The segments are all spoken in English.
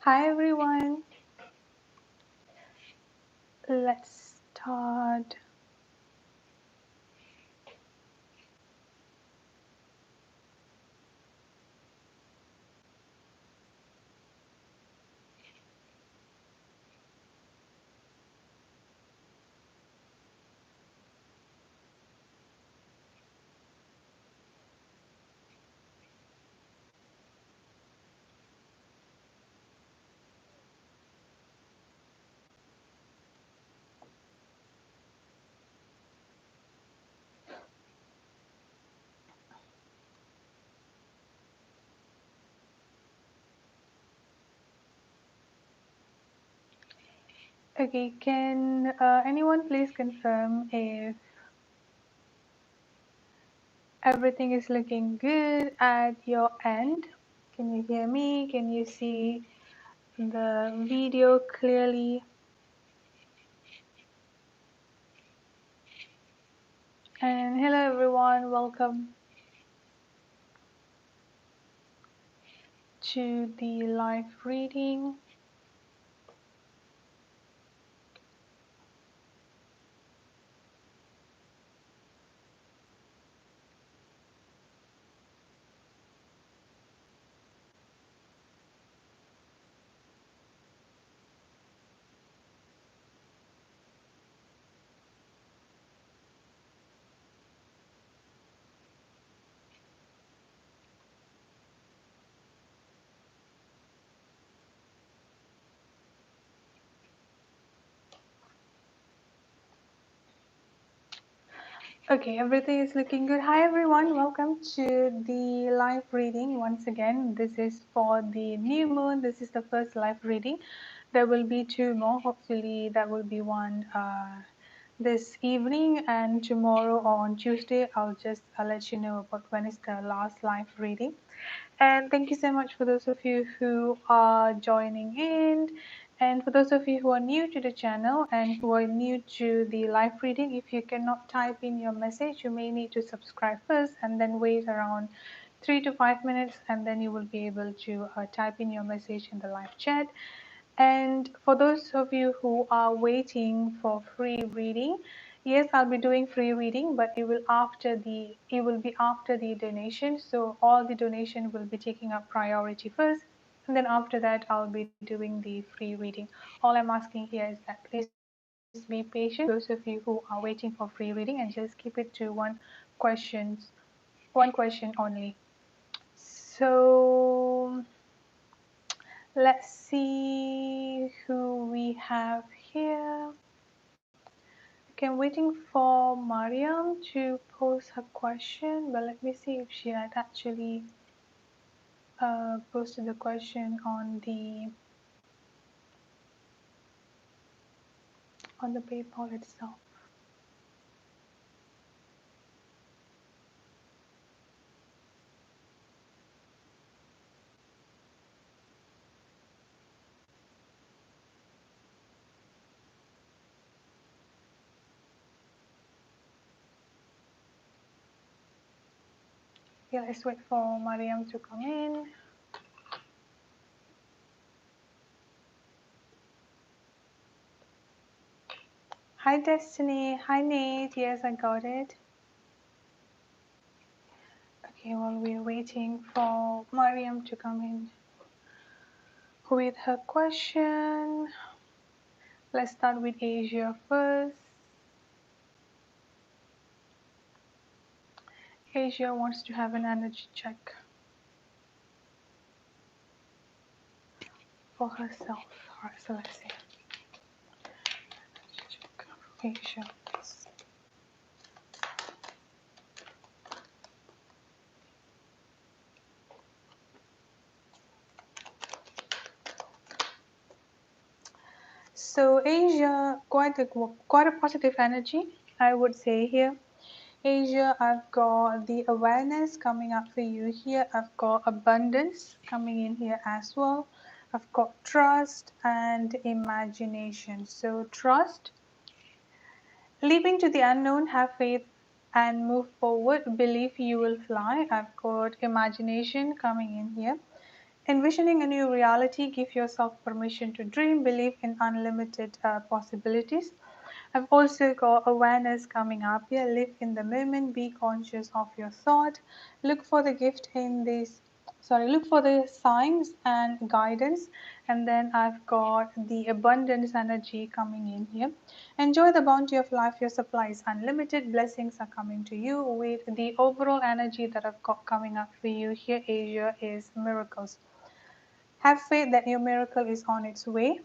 Hi everyone, let's start. Okay, can anyone please confirm if everything is looking good at your end? Can you hear me? Can you see the video clearly? And hello everyone, welcome to the live reading. Okay, everything is looking good. Hi everyone, welcome to the live reading. Once again, this is for the new moon. This is the first live reading. There will be two more. Hopefully, there will be one this evening, and tomorrow or on Tuesday, I'll let you know about when is the last live reading. And thank you so much for those of you who are joining in. And for those of you who are new to the channel and who are new to the live reading, if you cannot type in your message, you may need to subscribe first and then wait around 3 to 5 minutes, and then you will be able to type in your message in the live chat. And for those of you who are waiting for free reading, yes, I'll be doing free reading, but it will be after the donation. So all the donation will be taking up priority first, and then after that I'll be doing the free reading. All I'm asking here is that please be patient, those of you who are waiting for free reading, and just keep it to one question only. So let's see who we have here. Okay, I'm waiting for Mariam to pose her question, but let me see if she had actually posted the question on the PayPal itself. Yeah, let's wait for Mariam to come in. Hi Destiny, hi Nate, yes I got it. Okay, while we're waiting for Mariam to come in with her question, let's start with Asia first. Asia wants to have an energy check for herself. Alright, so let's see. Check Asia, please. So Asia, quite a positive energy, I would say here. Asia, I've got the awareness coming up for you here. I've got abundance coming in here as well. I've got trust and imagination. So trust, leaping to the unknown, have faith and move forward. Believe you will fly. I've got imagination coming in here. Envisioning a new reality, give yourself permission to dream, believe in unlimited possibilities. I've also got awareness coming up here. Live in the moment, be conscious of your thought. Look for the gift in this, look for the signs and guidance. And then I've got the abundance energy coming in here. Enjoy the bounty of life, your supply is unlimited. Blessings are coming to you. With the overall energy that I've got coming up for you here, Asia, is miracles. Have faith that your miracle is on its way.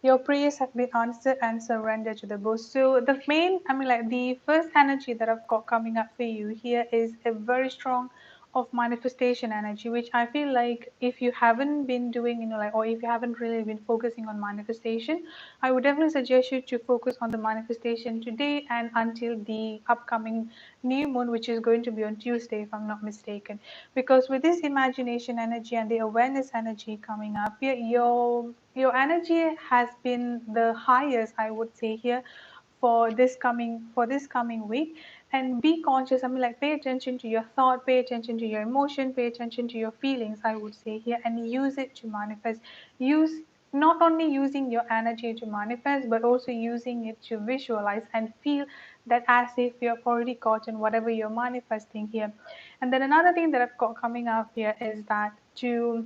Your prayers have been answered and surrendered to the boss. So the main, like the first energy that I've got coming up for you here is a very strong of manifestation energy, which I feel like if you haven't been doing, or if you haven't really been focusing on manifestation, I would definitely suggest you to focus on the manifestation today and until the upcoming new moon, which is going to be on Tuesday, if I'm not mistaken. Because with this imagination energy and the awareness energy coming up here, your energy has been the highest, I would say here, for this coming week. And be conscious, like pay attention to your thought, pay attention to your emotion, pay attention to your feelings, I would say here, and use it to manifest. Use Not only using your energy to manifest, but also using it to visualize and feel that as if you have already gotten whatever you're manifesting here. And then another thing that I've got coming up here is that to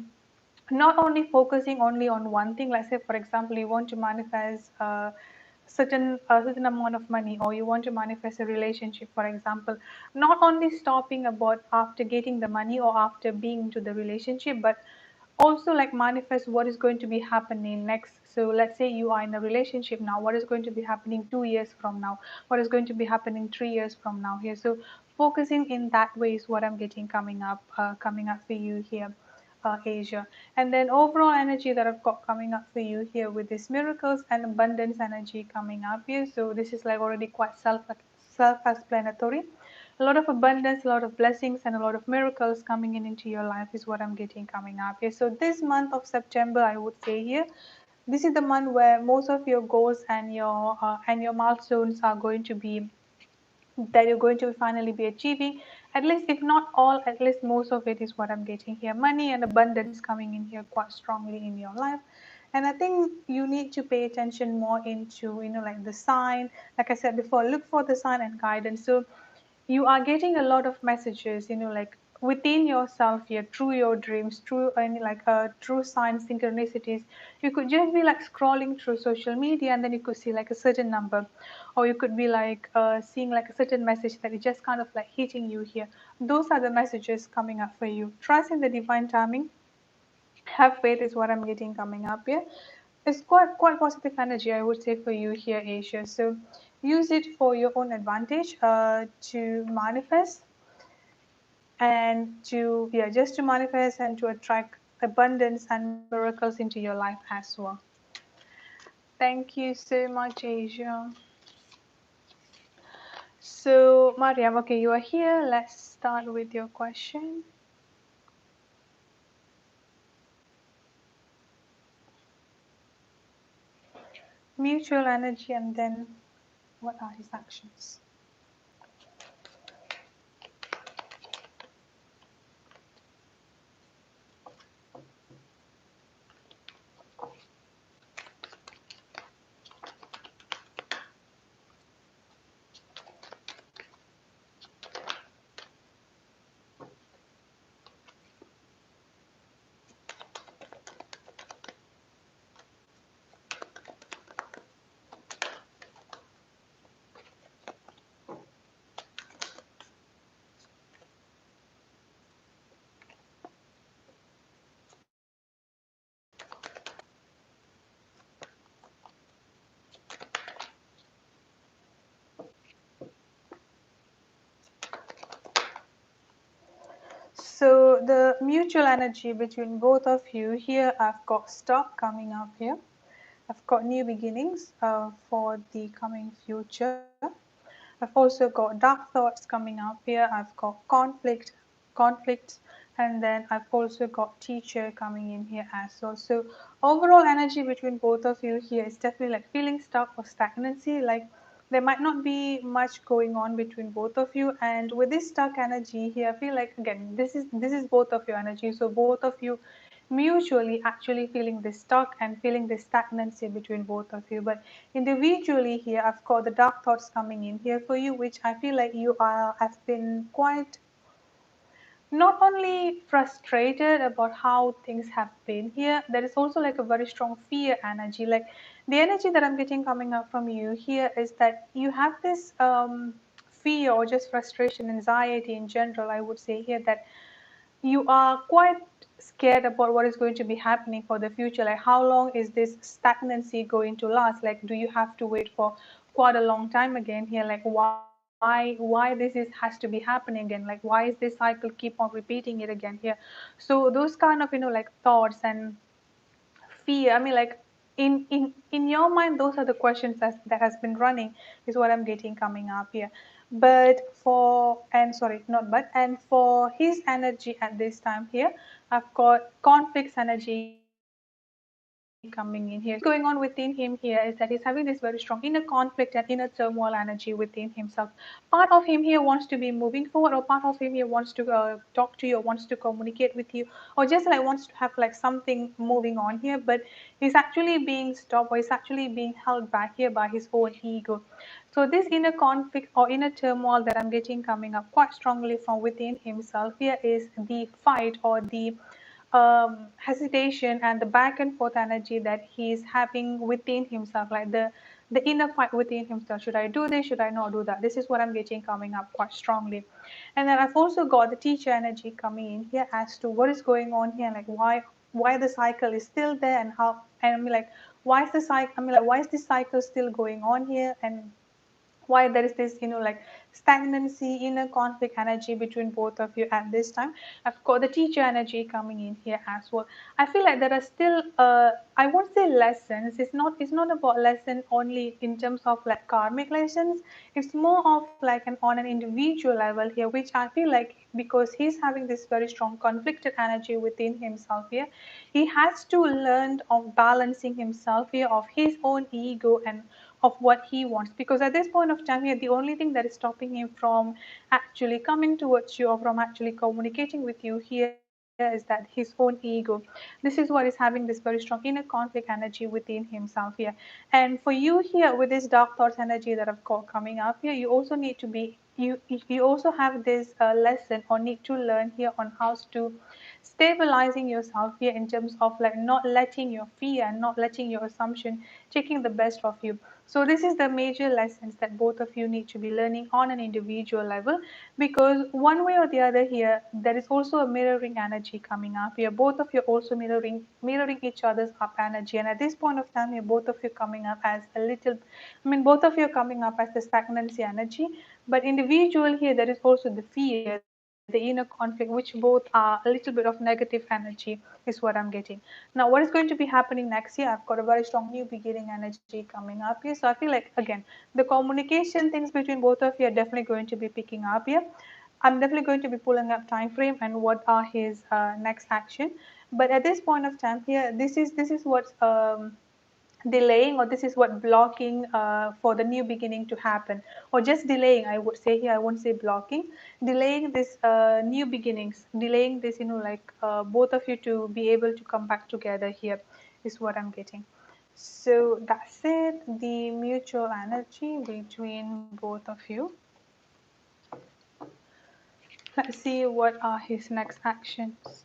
not only focusing only on one thing. Let's say for example you want to manifest a certain amount of money, or you want to manifest a relationship, for example. Not only stopping about after getting the money or after being into the relationship, but also like manifest what is going to be happening next. So let's say you are in a relationship now, what is going to be happening 2 years from now, what is going to be happening 3 years from now here. So focusing in that way is what I'm getting coming up for you here, Asia. And then overall energy that I've got coming up for you here with this miracles and abundance energy coming up here. So this is like already quite self-explanatory. A lot of abundance, a lot of blessings, and a lot of miracles coming in into your life is what I'm getting coming up here. So this month of September, I would say here, this is the month where most of your goals and your milestones are going to be that you're going to finally be achieving. At least if not all, at least most of it is what I'm getting here. Money and abundance coming in here quite strongly in your life. And I think you need to pay attention more into like the sign. Like I said before, look for the sign and guidance. So you are getting a lot of messages, like within yourself here, through your dreams, through any like true signs, synchronicities. You could just be like scrolling through social media, and then you could see like a certain number, or you could be like seeing like a certain message that is just kind of like hitting you here. Those are the messages coming up for you. Trust in the divine timing. Have faith is what I'm getting coming up here. It's quite positive energy, I would say, for you here, Asia. So use it for your own advantage, to manifest and to just to manifest and to attract abundance and miracles into your life as well. Thank you so much, Asia. So Mariam, okay, you are here. Let's start with your question. Mutual energy, and then what are his actions? So the mutual energy between both of you here, I've got stock coming up here. I've got new beginnings for the coming future. I've also got dark thoughts coming up here. I've got conflicts, and then I've also got teacher coming in here as well. So overall energy between both of you here is definitely like feeling stuck or stagnancy. Like there might not be much going on between both of you. And with this stuck energy here, I feel like again this is both of your energy. So both of you mutually actually feeling this stuck and feeling this stagnancy between both of you. But individually here, I've got the dark thoughts coming in here for you, which I feel like you are have been quite not only frustrated about how things have been here, there is also like a very strong fear energy. Like the energy that I'm getting coming up from you here is that you have this fear or just frustration, anxiety in general, I would say here, that you are quite scared about what is going to be happening for the future. Like how long is this stagnancy going to last? Like do you have to wait for quite a long time again here? Like why this is has to be happening again? Like why is this cycle keep on repeating it again here? So those kind of like thoughts and fear, I mean, like in your mind, those are the questions that has been running, is what I'm getting coming up here. But for and sorry not but and for his energy at this time here, I've got conflicts energy coming in here. So what is going on within him here is that he's having this very strong inner conflict and inner turmoil energy within himself. Part of him here wants to be moving forward, or part of him here wants to talk to you, or wants to communicate with you, or just like wants to have like something moving on here, but he's actually being stopped, or he's actually being held back here by his own ego. So this inner conflict or inner turmoil that I'm getting coming up quite strongly from within himself here is the fight or the hesitation and the back and forth energy that he's having within himself, like the inner fight within himself. Should I do this? Should I not do that? This is what I'm getting coming up quite strongly. And then I've also got the teacher energy coming in here as to what is going on here, like why the cycle is still there, and how, and I mean like why is the cycle, I mean like why is this cycle still going on here, and why there is this like stagnancy, inner conflict energy between both of you at this time. I've got the teacher energy coming in here as well. I feel like there are still I won't say lessons, it's not about lesson only in terms of like karmic lessons. It's more of like on an individual level here, which I feel like because he's having this very strong conflicted energy within himself here, he has to learn of balancing himself here, of his own ego and of what he wants. Because at this point of time here, the only thing that is stopping him from actually coming towards you or from actually communicating with you here is that his own ego. This is what is having this very strong inner conflict energy within himself here. And for you here, with this dark thoughts energy that I've got coming up here, you also need to be you also have this lesson or need to learn here on how to stabilizing yourself here in terms of like not letting your fear and not letting your assumption taking the best of you. So this is the major lessons that both of you need to be learning on an individual level, because one way or the other here, there is also a mirroring energy coming up here. Both of you also mirroring each other's up energy, and at this point of time here, both of you coming up as a little, I mean, both of you are coming up as the stagnancy energy, but individual here, there is also the fear, the inner conflict, which both are a little bit of negative energy, is what I'm getting. Now, what is going to be happening next year? I've got a very strong new beginning energy coming up here. So I feel like, again, the communication things between both of you are definitely going to be picking up here. I'm definitely going to be pulling up time frame and what are his next action. But at this point of time here, this is what's delaying, or this is what blocking for the new beginning to happen, or just delaying, I would say here, I won't say blocking, delaying this new beginnings, delaying this like both of you to be able to come back together here, is what I'm getting. So that's it, the mutual energy between both of you. Let's see what are his next actions.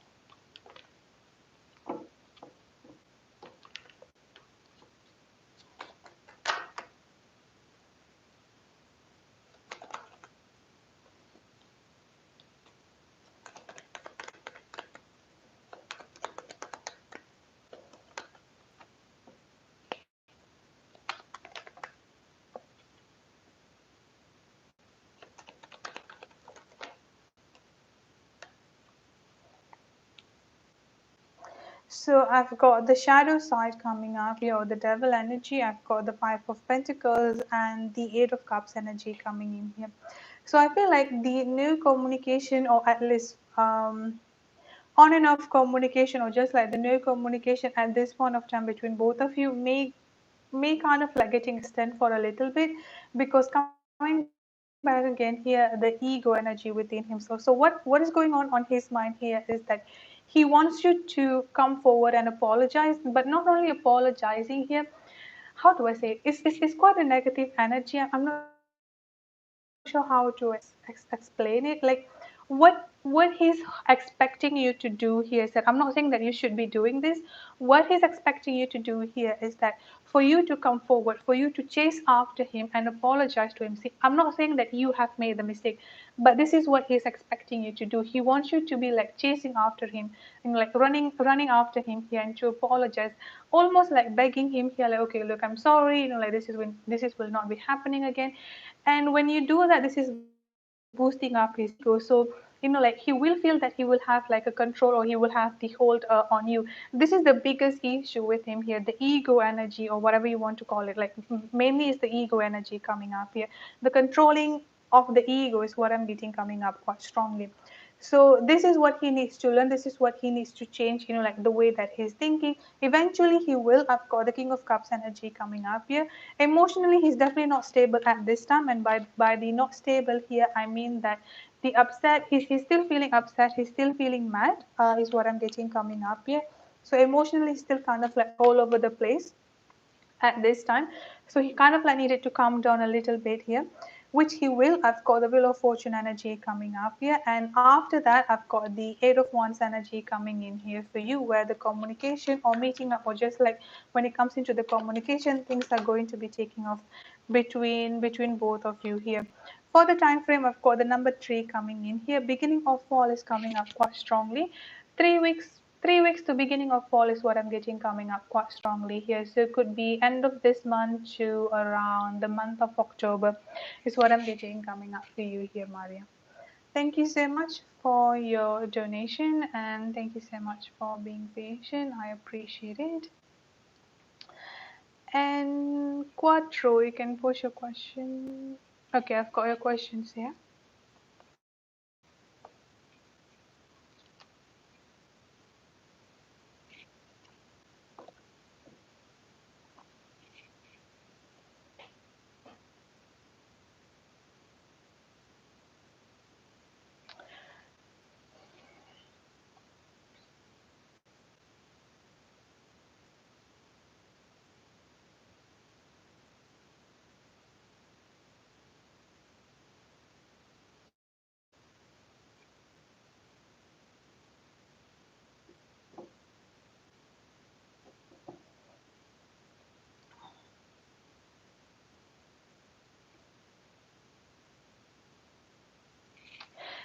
So I've got the shadow side coming up here, or the devil energy. I've got the Five of Pentacles and the Eight of Cups energy coming in here. So I feel like the new communication, or at least on and off communication, or just like the new communication at this point of time between both of you may kind of like getting extended for a little bit, because coming back again here, the ego energy within himself. So what is going on his mind here is that he he wants you to come forward and apologize, but not only apologizing here. How do I say it? It's quite a negative energy. I'm not sure how to explain it. Like what he's expecting you to do here is that I'm not saying that you should be doing this. What he's expecting you to do here is that for you to come forward, for you to chase after him and apologize to him. See, I'm not saying that you have made the mistake, but this is what he's expecting you to do. He wants you to be like chasing after him and like running after him here and to apologize, almost like begging him here, like, okay, look, I'm sorry, like this is will not be happening again. And when you do that, this is boosting up his ego. So like he will feel that he will have like a control, or he will have the hold on you. This is the biggest issue with him here, the ego energy, or whatever you want to call it. Like mainly is the ego energy coming up here. The controlling of the ego is what I'm getting coming up quite strongly. So this is what he needs to learn. This is what he needs to change, like the way that he's thinking. Eventually he will. I've got the King of Cups energy coming up here. Emotionally, he's definitely not stable at this time. And by the not stable here, I mean that the upset, he's still feeling upset. He's still feeling mad, is what I'm getting coming up here. So emotionally, he's still kind of like all over the place at this time. So he kind of like needed to calm down a little bit here, which he will. I've got the Wheel of Fortune energy coming up here. And after that, I've got the Eight of Wands energy coming in here for you, where the communication or meeting up, or just like when it comes into the communication, things are going to be taking off between both of you here. For the time frame, I've got the number 3 coming in here. Beginning of fall is coming up quite strongly. 3 weeks to beginning of fall is what I'm getting coming up quite strongly here. So it could be end of this month to around the month of October is what I'm getting coming up for you here, Maria. Thank you so much for your donation, and thank you so much for being patient. I appreciate it. And Quattro, you can push your question. Okay, I've got your questions here.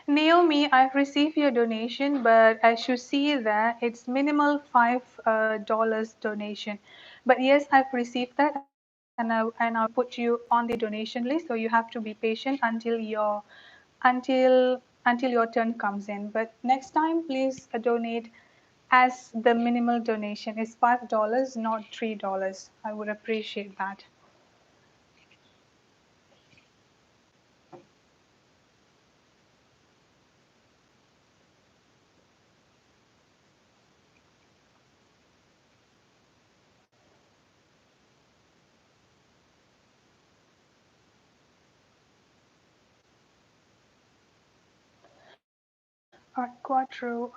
Naomi, I've received your donation, but I should see that it's minimal $5 donation. But yes, I've received that, and I'll put you on the donation list. So you have to be patient until your turn comes in. But next time, please donate as the minimal donation is $5, not $3. I would appreciate that. Alright, Quattro.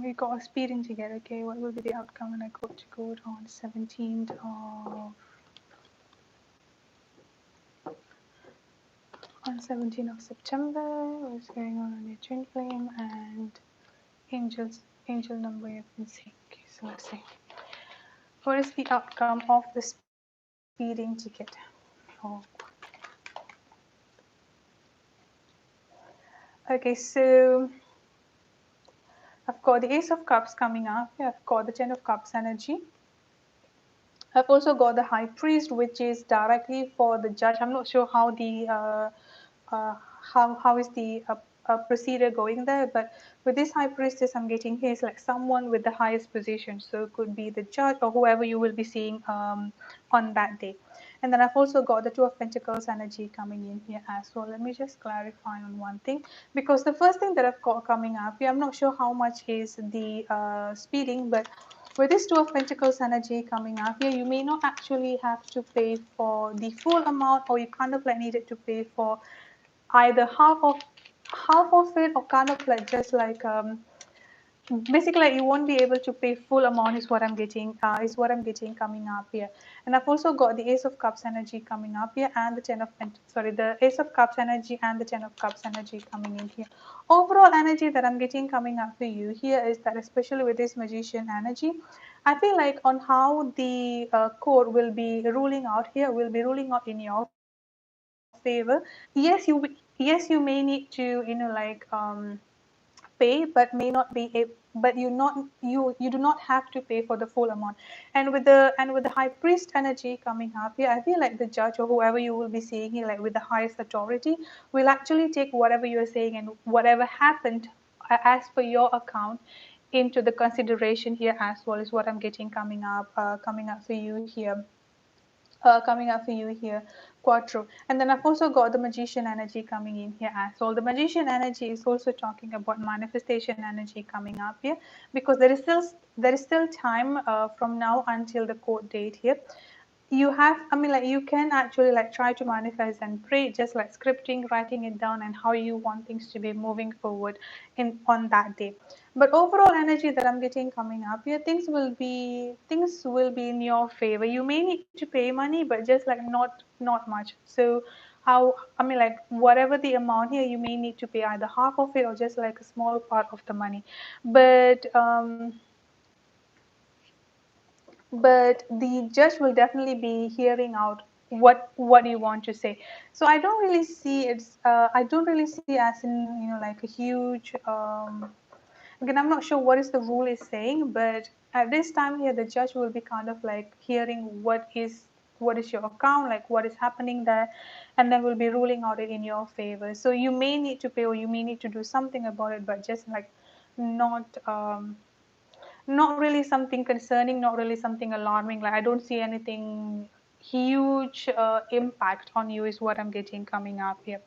We got a speeding ticket. Okay, what will be the outcome when I go to court on 17th of September? What's going on your twin flame and angel number you've been seeing? Okay, so let's see. What is the outcome of the speeding ticket? Oh. Okay, so I've got the Ace of Cups coming up. I've got the Ten of Cups energy. I've also got the High Priest, which is directly for the judge. I'm not sure how the uh, how is the procedure going there, but with this High Priestess, I'm getting here is like someone with the highest position. So it could be the judge or whoever you will be seeing on that day. And then I've also got the Two of Pentacles energy coming in here as well. Let me just clarify on one thing, because the first thing that I've got coming up here, I'm not sure how much is the speeding, but with this Two of Pentacles energy coming up here, you may not actually have to pay for the full amount, or you kind of like needed to pay for either half of it, or kind of like just like basically like you won't be able to pay full amount is what I'm getting, coming up here. And I've also got the Ace of Cups energy coming up here, and the the Ace of Cups energy and the Ten of Cups energy coming in here. Overall energy that I'm getting coming up for you here is that, especially with this Magician energy, I feel like on how the court will be ruling out here, will be ruling out in your favor. Yes, you may need to, pay, but may not be a, but you do not have to pay for the full amount. And with the High Priest energy coming up here, I feel like the judge or whoever you will be seeing here, like with the highest authority, will actually take whatever you are saying and whatever happened as per your account into the consideration here as well, is what I'm getting coming up for you here, Quattro. And then I've also got the Magician energy coming in here as well. The Magician energy is also talking about manifestation energy coming up here, because there is still time from now until the court date here. You have, I mean, like, you can actually like try to manifest and pray, just like scripting, writing it down, and how you want things to be moving forward in on that day. But overall energy that I'm getting coming up here, things will be in your favor. You may need to pay money, but just like not much. So how, I mean, like, whatever the amount here, you may need to pay either half of it or just like a small part of the money. But the judge will definitely be hearing out what you want to say. So I don't really see as in, like a huge, again, I'm not sure what is the rule is saying, but at this time here, the judge will be kind of like hearing what is your account, like what is happening there, and then will be ruling out it in your favor. So you may need to pay, or you may need to do something about it, but just like not not really something concerning, not really something alarming. Like, I don't see anything huge impact on you is what I'm getting coming up here.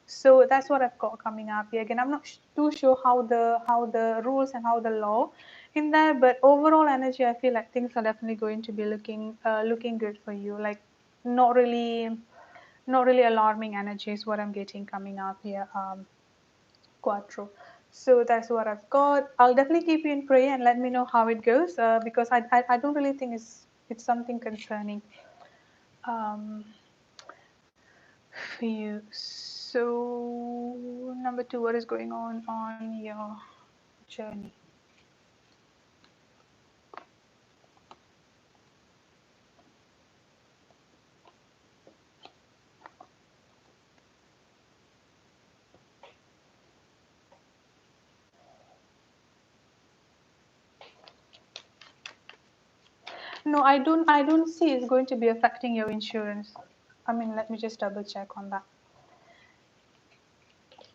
So that's what I've got coming up here. Again, I'm not too sure how the rules and how the law in there, but overall energy, I feel like things are definitely going to be looking good for you. Like, not really not really alarming energy is what I'm getting coming up here. Quattro. So that's what I've got. I'll definitely keep you in prayer and let me know how it goes, because I don't really think it's something concerning um, for you. So number two, what is going on your journey? No, I don't see it's going to be affecting your insurance. I mean, let me just double check on that,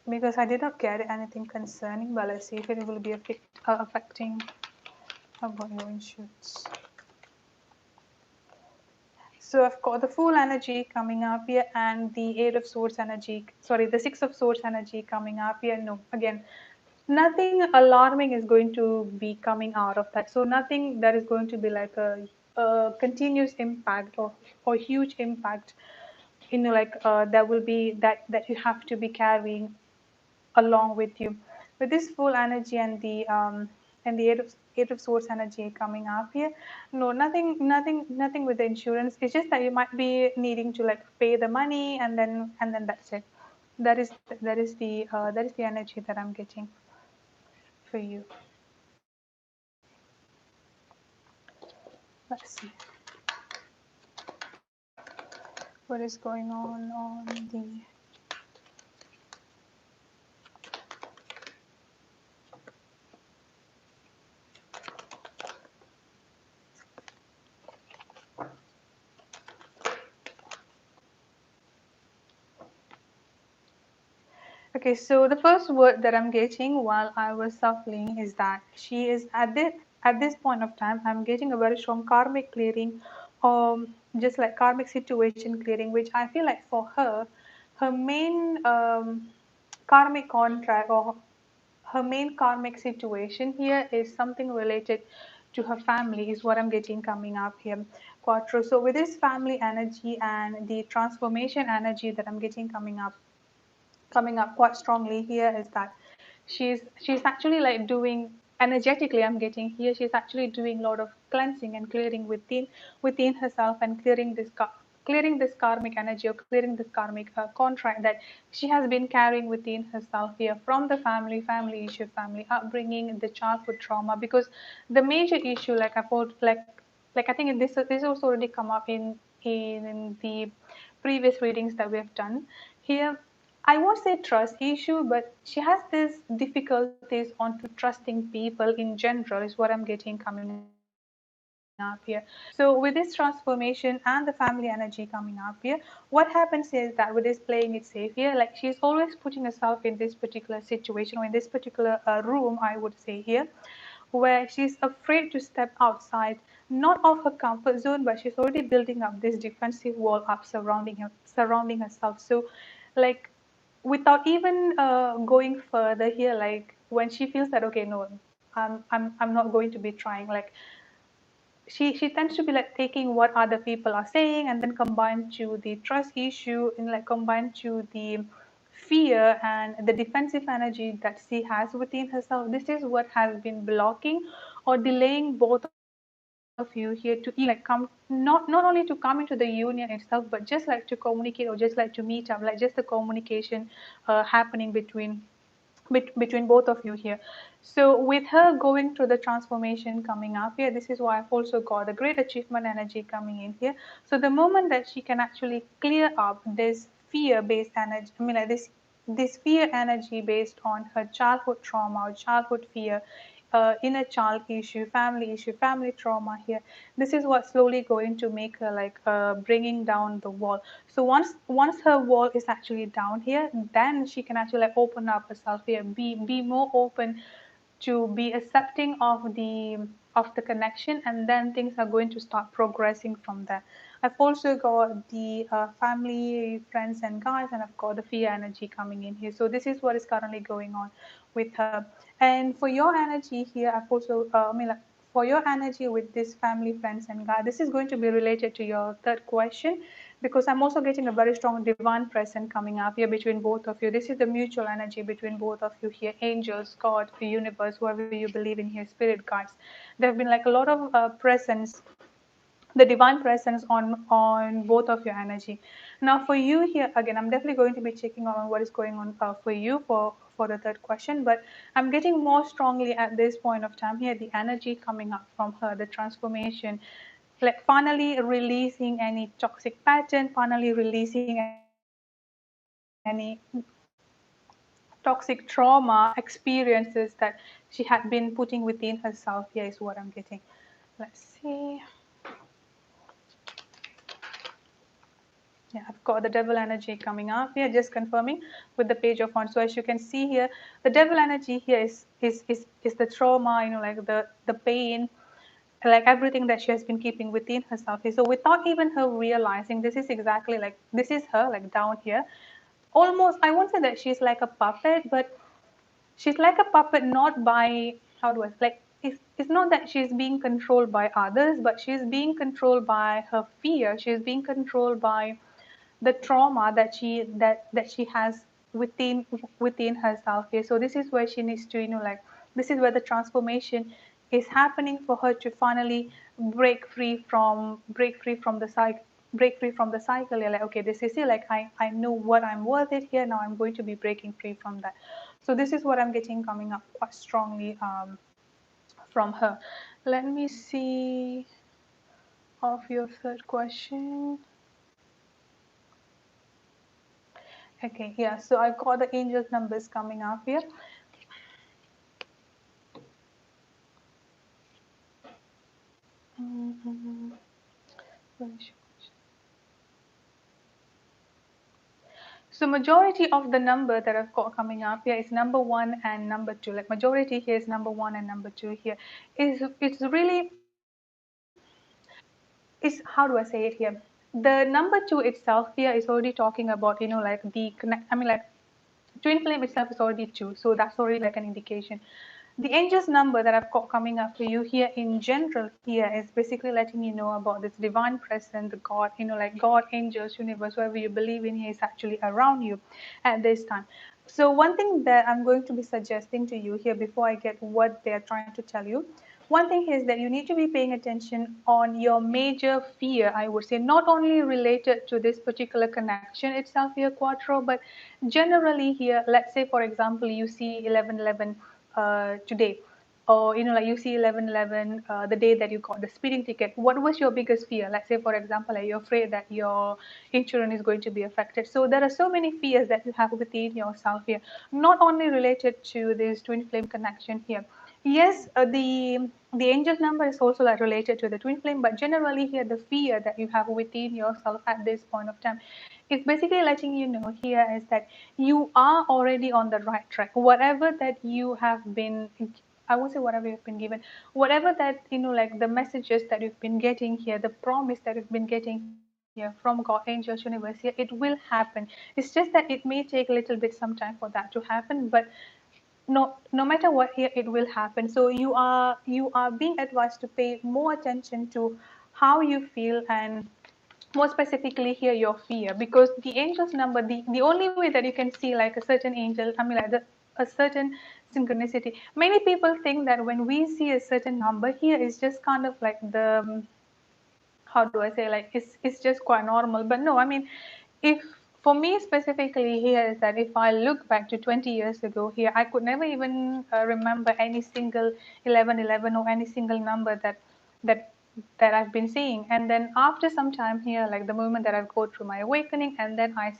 because I did not get anything concerning. But let's see if it will be affecting about your insurance. So I've got the Fool energy coming up here, and the Eight of Swords energy, sorry, the Six of Swords energy coming up here. No, again, nothing alarming is going to be coming out of that. So nothing that is going to be like a continuous impact, or huge impact, like that will be that you have to be carrying along with you. With this full energy and the eight of swords energy coming up here, no, nothing with the insurance. It's just that you might be needing to like pay the money, and then that's it. That is the energy that I'm getting for you. Let's see what is going on the. Okay, so the first word that I'm getting while I was shuffling is that she is at this point of time. I'm getting a very strong karmic clearing, just like karmic situation clearing, which I feel like for her, her main karmic contract, or her main karmic situation here is something related to her family, is what I'm getting coming up here, Quattro. So with this family energy and the transformation energy that I'm getting coming up quite strongly here, is that she's actually like doing, energetically I'm getting here, she's actually doing a lot of cleansing and clearing within herself, and clearing this karmic energy, or clearing this karmic contract that she has been carrying within herself here, from the family issue, family upbringing, the childhood trauma. Because the major issue, like I thought, like I think this also already come up in the previous readings that we have done here. I won't say trust issue, but she has this difficulties onto trusting people in general, is what I'm getting coming up here. So with this transformation and the family energy coming up here, what happens is that with this playing it safe here, like she's always putting herself in this particular situation, or in this particular room, I would say here, where she's afraid to step outside, not of her comfort zone, but she's already building up this defensive wall up surrounding herself. So, like, without even going further here, like when she feels that, okay, no, I'm not going to be trying, like she tends to be like taking what other people are saying, and then combined to the trust issue, and like combined to the fear and the defensive energy that she has within herself. This is what has been blocking or delaying both of you here to even like come, not only to come into the union itself, but just like to communicate, or just like to meet up, like just the communication happening between both of you here. So with her going through the transformation coming up here, this is why I've also got a great achievement energy coming in here. So the moment that she can actually clear up this fear-based energy, I mean like this fear energy based on her childhood trauma or childhood fear, inner child issue, family trauma here. This is what's slowly going to make her like bringing down the wall. So once her wall is actually down here, then she can actually like open up herself here, be more open to be accepting of the connection, and then things are going to start progressing from there. I've also got the family, friends, and guys, and I've got the fear energy coming in here. So this is what is currently going on with her. And for your energy here, I've also, I mean, like, for your energy with this family, friends, and God, this is going to be related to your third question, because I'm also getting a very strong divine presence coming up here between both of you. This is the mutual energy between both of you here, angels, God, the universe, whoever you believe in here, spirit guides. There have been like a lot of presence, the divine presence on both of your energy. Now for you here, again, I'm definitely going to be checking on what is going on for you for the third question, but I'm getting more strongly at this point of time here the energy coming up from her, the transformation, like finally releasing any toxic pattern, finally releasing any toxic trauma experiences that she had been putting within herself here, is what I'm getting. Let's see. Yeah, I've got the devil energy coming up here, just confirming with the page of wands. So as you can see here, the devil energy here is the trauma, you know, like the pain, like everything that she has been keeping within herself. So without even her realizing, this is exactly like, this is her like down here. Almost, I won't say that she's like a puppet, but she's like a puppet, not by, how do I, like, it's not that she's being controlled by others, but she's being controlled by her fear. She's being controlled by the trauma that she has within herself here. So this is where she needs to, you know, like, this is where the transformation is happening for her to finally break free from the cycle, break free from the cycle. You're like, okay, this is it, like I know what I'm worth it here, now I'm going to be breaking free from that. So this is what I'm getting coming up quite strongly from her. Let me see of your third question. Okay, yeah, so I've got the angels numbers coming up here. Mhm. So majority of the number that I've got coming up here is number one and number two. Like majority here is number one and number two here. It's really, is, how do I say it here? The number two itself here is already talking about, you know, like the connect. I mean, like twin flame itself is already two, so that's already like an indication. The angels number that I've got coming up for you here in general here is basically letting you know about this divine presence, the God, you know, like God, angels, universe, whoever you believe in here is actually around you at this time. So one thing that I'm going to be suggesting to you here before I get what they're trying to tell you, one thing is that you need to be paying attention on your major fear, I would say, not only related to this particular connection itself here, Quattro, but generally here, let's say, for example, you see 1111 today, or like you see 1111 the day that you got the speeding ticket. What was your biggest fear? Let's say, for example, like you're afraid that your insurance is going to be affected. So there are so many fears that you have within yourself here, not only related to this twin flame connection here. Yes, the angel number is also like related to the twin flame, but generally here the fear that you have within yourself at this point of time is basically letting you know here is that you are already on the right track. Whatever that you have been, I won't say whatever you've been given, whatever that, like the messages that you've been getting here, the promise that you've been getting here from God, angels, universe here, it will happen. It's just that it may take a little bit some time for that to happen, but no matter what here, it will happen. So you are being advised to pay more attention to how you feel, and more specifically here your fear, because the angel's number, the only way that you can see like a certain angel, I mean like a certain synchronicity. Many people think that when we see a certain number here, it's just kind of like the, how do I say, like it's just quite normal. But no, I mean, if for me specifically here is that if I look back to 20 years ago here, I could never even remember any single 1111 or any single number that that I've been seeing. And then after some time here, like the moment that I go through my awakening, and then I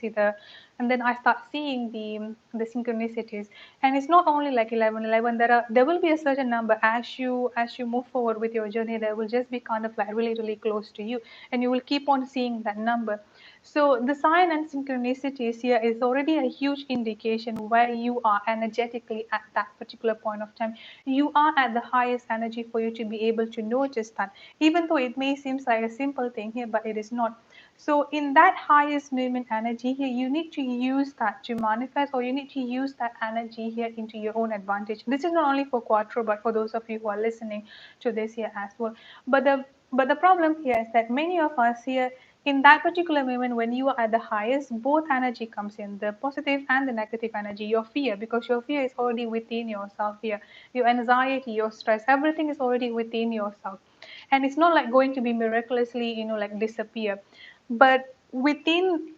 start seeing the synchronicities. And it's not only like 1111. There will be a certain number as you move forward with your journey. There will just be kind of like really really close to you, and you will keep on seeing that number. So the sign and synchronicities here is already a huge indication where you are energetically at that particular point of time. You are at the highest energy for you to be able to notice that, even though it may seem like a simple thing here, but it is not. So in that highest movement energy here, you need to use that to manifest, or you need to use that energy here into your own advantage. This is not only for Quattro, but for those of you who are listening to this here as well. But the problem here is that many of us here, in that particular moment when you are at the highest, both energy comes in, the positive and the negative energy, your fear, because your fear is already within yourself here, your anxiety, your stress, everything is already within yourself. And it's not like going to be miraculously, like disappear. But within,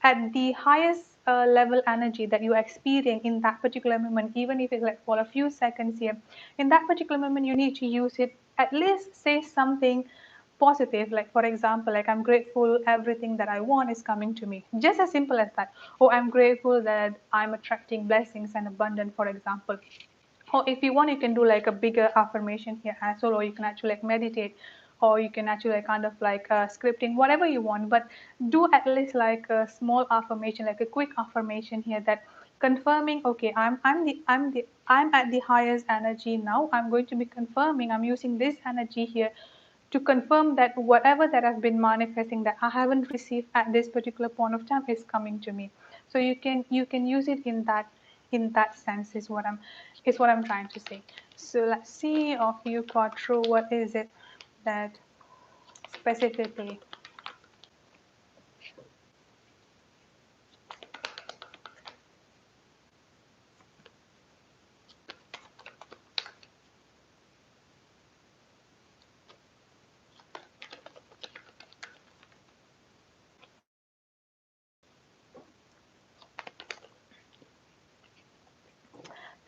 at the highest level energy that you are experiencing in that particular moment, even if it's like for a few seconds here, in that particular moment, you need to use it, at least say something positive, like for example, like I'm grateful everything that I want is coming to me, just as simple as that. Or I'm grateful that I'm attracting blessings and abundance, for example. Or if you want, you can do like a bigger affirmation here as well, or you can actually like meditate, or you can actually like kind of like scripting, whatever you want. But do at least like a small affirmation, like a quick affirmation here, that confirming, okay, I'm at the highest energy now. I'm going to be confirming, I'm using this energy here to confirm that whatever that I've been manifesting that I haven't received at this particular point of time is coming to me. So you can use it in that sense, is what I'm trying to say. So let's see of you, Quattro, what is it that specifically.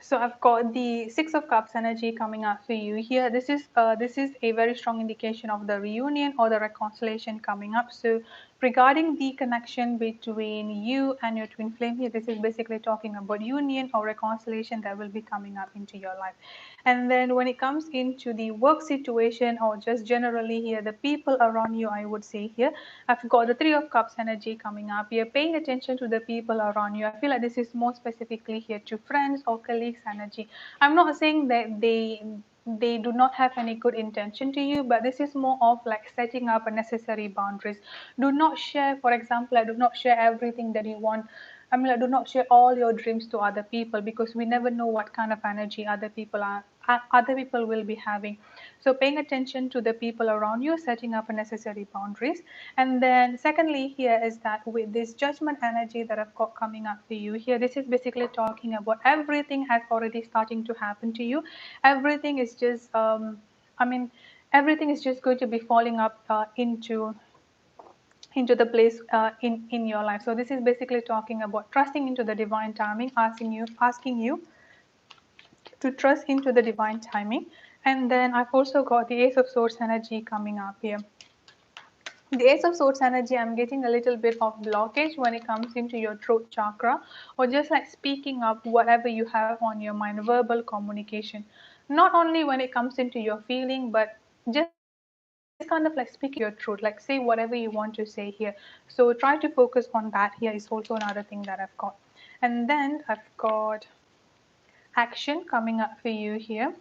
So I've got the Six of Cups energy coming up for you here. This is a very strong indication of the reunion or the reconciliation coming up. So regarding the connection between you and your twin flame here, this is basically talking about union or reconciliation that will be coming up into your life. And then when it comes into the work situation, or just generally here, the people around you, I would say here, I've got the Three of Cups energy coming up. You're paying attention to the people around you. I feel like this is more specifically here to friends or colleagues energy. I'm not saying that they do not have any good intention to you, but this is more of like setting up a necessary boundaries. Do not share, for example, I do not share everything that you want. I mean, I do not share all your dreams to other people, because we never know what kind of energy other people other people will be having. So paying attention to the people around you, setting up necessary boundaries. And then secondly here is that with this judgment energy that I've got coming up for you here, this is basically talking about everything has already starting to happen to you. Everything is just I mean everything is just going to be falling up into the place in your life. So this is basically talking about trusting into the divine timing, asking you to trust into the divine timing. And then I've also got the Ace of Swords energy coming up here. The Ace of Swords energy, I'm getting a little bit of blockage when it comes into your throat chakra, or just like speaking up whatever you have on your mind, verbal communication. Not only when it comes into your feeling, but just kind of like speaking your truth, like say whatever you want to say here. So try to focus on that here is also another thing that I've got. And then I've got action coming up for you here.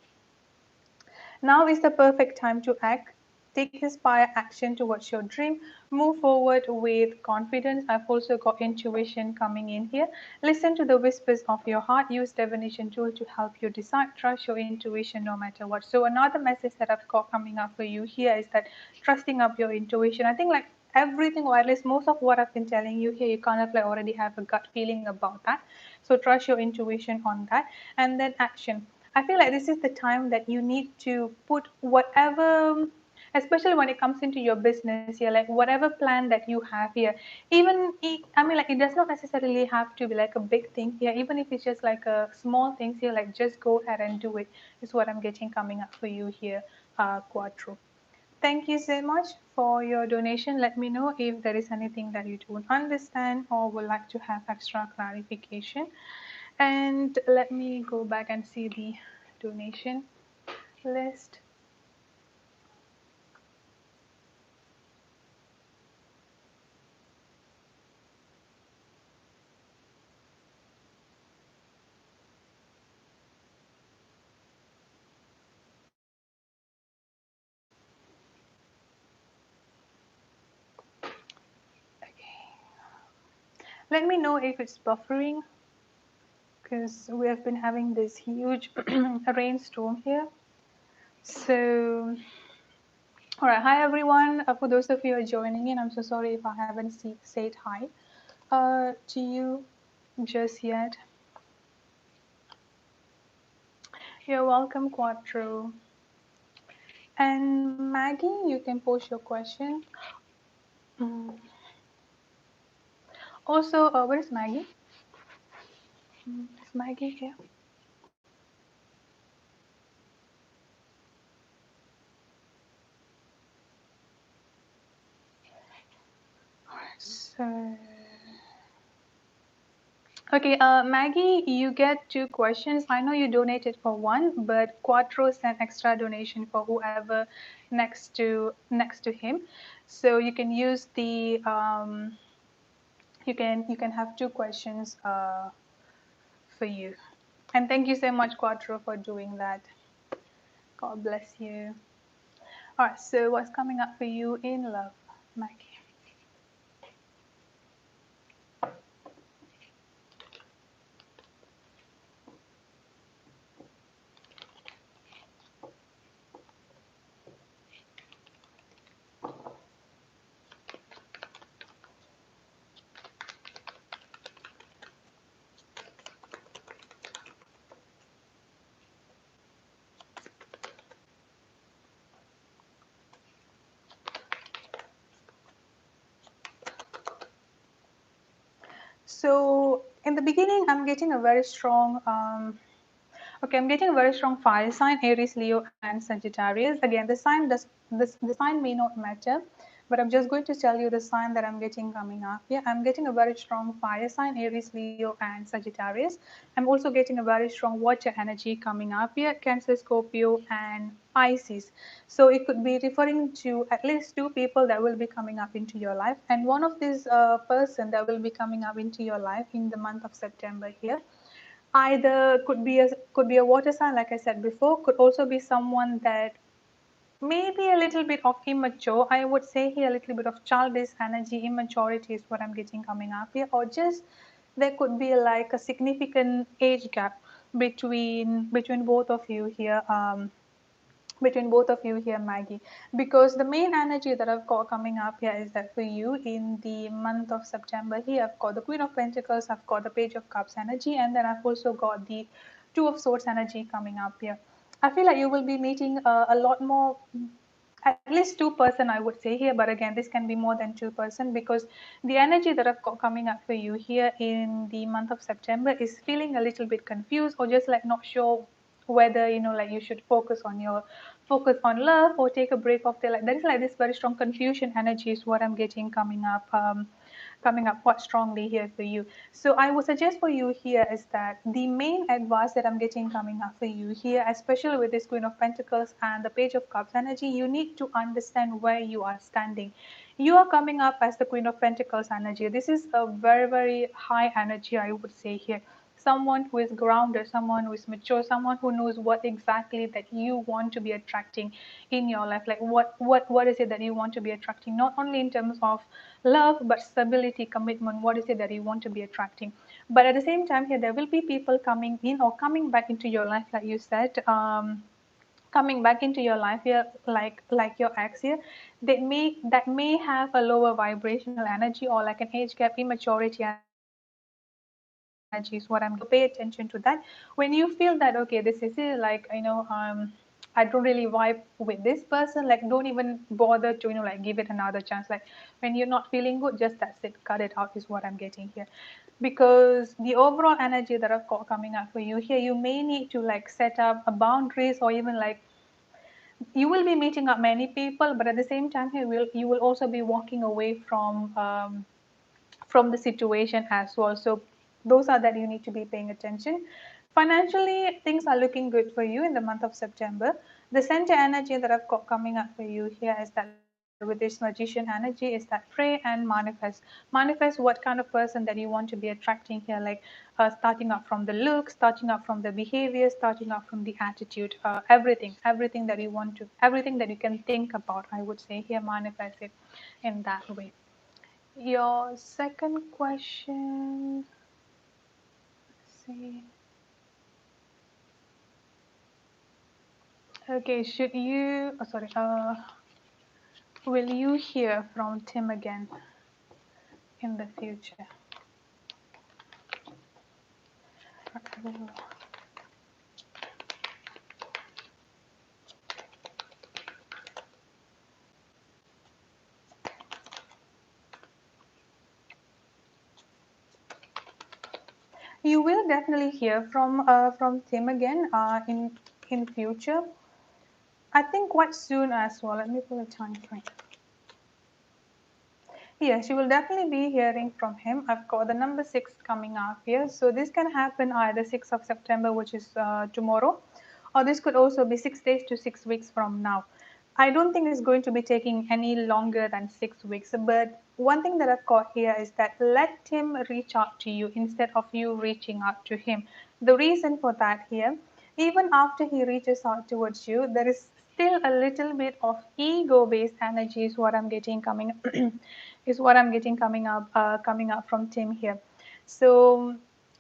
Now is the perfect time to act. Take inspired action towards your dream. Move forward with confidence. I've also got intuition coming in here. Listen to the whispers of your heart. Use divination tool to help you decide. Trust your intuition no matter what. So another message that I've got coming up for you here is that trusting up your intuition. I think like everything, or at least most of what I've been telling you here, you kind of like already have a gut feeling about that. So trust your intuition on that. And then action. I feel like this is the time that you need to put whatever, especially when it comes into your business here, like whatever plan that you have here, I mean, like it does not necessarily have to be like a big thing here, even if it's just like a small things here, like just go ahead and do it, is what I'm getting coming up for you here, Quattro. Thank you so much for your donation. Let me know if there is anything that you don't understand or would like to have extra clarification. And let me go back and see the donation list. Okay. Let me know if it's buffering because we have been having this huge rainstorm here. So, all right. Hi, everyone. For those of you who are joining in, I'm so sorry if I haven't said hi to you just yet. You're welcome, Quattro. And Maggie, you can post your question. Mm. Also, where is Maggie? Is Maggie here? So, okay, Maggie, you get 2 questions. I know you donated for one, but Quattro sent extra donation for whoever next to him. So you can use the you can have 2 questions for you. And thank you so much, Quattro, for doing that. God bless you. All right. So what's coming up for you in love, Maggie? So in the beginning, I'm getting a very strong, okay, I'm getting a very strong fire sign, Aries, Leo, and Sagittarius. Again, the sign may not matter, but I'm just going to tell you the sign that I'm getting coming up here. I'm getting a very strong fire sign, Aries, Leo, and Sagittarius. I'm also getting a very strong water energy coming up here, Cancer, Scorpio, and Pisces. So it could be referring to at least 2 people that will be coming up into your life, and one of these person that will be coming up into your life in the month of September here either could be a water sign, like I said before, could also be someone that maybe a little bit of immature. I would say here a little bit of childish energy, immaturity is what I'm getting coming up here, or just there could be like a significant age gap between both of you here. Between both of you here, Maggie, because the main energy that I've got coming up here is that for you in the month of September here, I've got the Queen of Pentacles, I've got the Page of Cups energy, and then I've also got the Two of Swords energy coming up here. I feel like you will be meeting a lot more, at least two-person, I would say here, but again, this can be more than two-person, because the energy that I've got coming up for you here in the month of September is feeling a little bit confused, or just like not sure whether, like you should focus on love or take a break of the, like there is like this very strong confusion energy is what I'm getting coming up quite strongly here for you. So I would suggest for you here is that the main advice that I'm getting coming up for you here, especially with this Queen of Pentacles and the Page of Cups energy, you need to understand where you are standing. You are coming up as the Queen of Pentacles energy. This is a very, very high energy, I would say here. Someone who is grounded, someone who is mature, someone who knows what exactly that you want to be attracting in your life. Like what is it that you want to be attracting, not only in terms of love, but stability, commitment. What is it that you want to be attracting? But at the same time here, there will be people coming in or coming back into your life, like you said, coming back into your life here, like your ex here, that may have a lower vibrational energy, or like an age gap, immaturity energy is what I'm getting coming up here. So pay attention to that. When you feel that, okay, this is it, like, I don't really vibe with this person, like don't even bother to, like give it another chance. Like when you're not feeling good, just that's it, cut it out is what I'm getting here. Because the overall energy that I've got coming up for you here, you may need to like set up a boundaries, or even like you will be meeting up many people, but at the same time you will also be walking away from the situation as well. So those are that you need to be paying attention. Financially, things are looking good for you in the month of September. The center energy that I've got coming up for you here is that with this magician energy is that pray and manifest what kind of person that you want to be attracting here, like starting up from the look, starting up from the behavior, starting up from the attitude, everything that you want to, everything that you can think about, I would say here, manifest it in that way. Your second question, let's see. Okay, should you, oh, sorry, will you hear from Tim again in the future? You will definitely hear from Tim again in future. I think quite soon as well. Let me put a time frame. Yes, you will definitely be hearing from him. I've got the number 6 coming up here. So this can happen either 6th of September, which is tomorrow, or this could also be 6 days to 6 weeks from now. I don't think it's going to be taking any longer than 6 weeks. But one thing that I've got here is that let him reach out to you instead of you reaching out to him. The reason for that here, even after he reaches out towards you, there is still a little bit of ego-based energy is what I'm getting coming is what I'm getting coming up from Tim here. So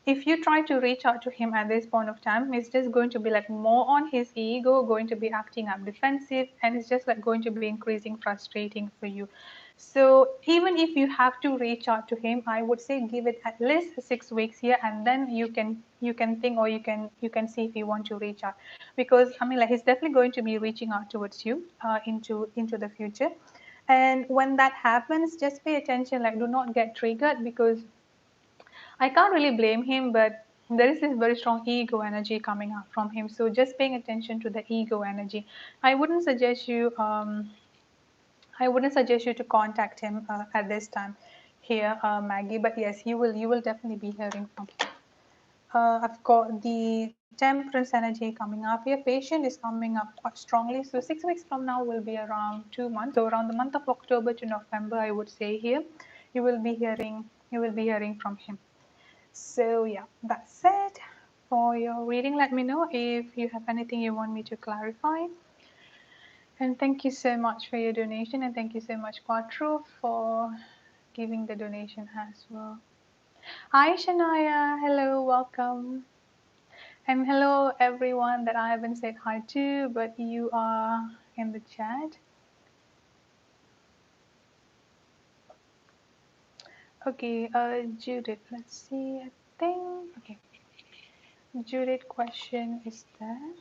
if you try to reach out to him at this point of time, it's just going to be like more on his ego, going to be acting up defensive, and it's just like going to be increasing frustrating for you. So even if you have to reach out to him, I would say give it at least 6 weeks here, and then you can think, or you can see if you want to reach out, because I mean, like, he's definitely going to be reaching out towards you into the future. And when that happens, just pay attention, like do not get triggered, because I can't really blame him, but there is this very strong ego energy coming up from him. So just paying attention to the ego energy. I wouldn't suggest you. I wouldn't suggest you to contact him at this time here, Maggie. But yes, you will definitely be hearing from him. I've got the temperance energy coming up here. Patient is coming up quite strongly. So 6 weeks from now will be around 2 months. So around the month of October to November, I would say here, you will be hearing from him. So yeah, that's it for your reading. Let me know if you have anything you want me to clarify. And thank you so much for your donation, and thank you so much, Quattro, for giving the donation as well. Hi, Shania. Hello, welcome. And hello everyone that I haven't said hi to, but you are in the chat. Okay, Judith, let's see. I think, okay, Judith question is there.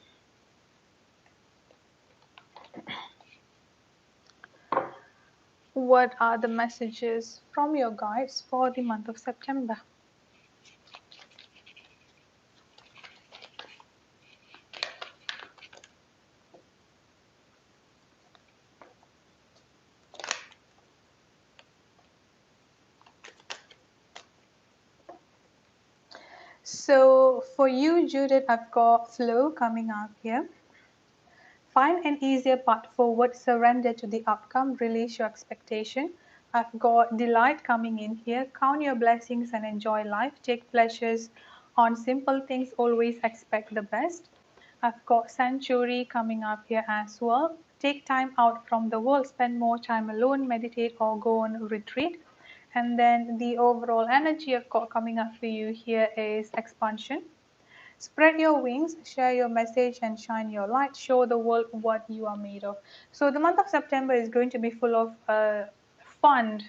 What are the messages from your guides for the month of September? So for you, Judith, I've got flow coming up here. Find an easier path forward, surrender to the outcome, release your expectation. I've got delight coming in here. Count your blessings and enjoy life. Take pleasures on simple things, always expect the best. I've got sanctuary coming up here as well. Take time out from the world, spend more time alone, meditate or go on retreat. And then the overall energy I've got coming up for you here is expansion. Spread your wings, share your message, and shine your light. Show the world what you are made of. So the month of September is going to be full of fun.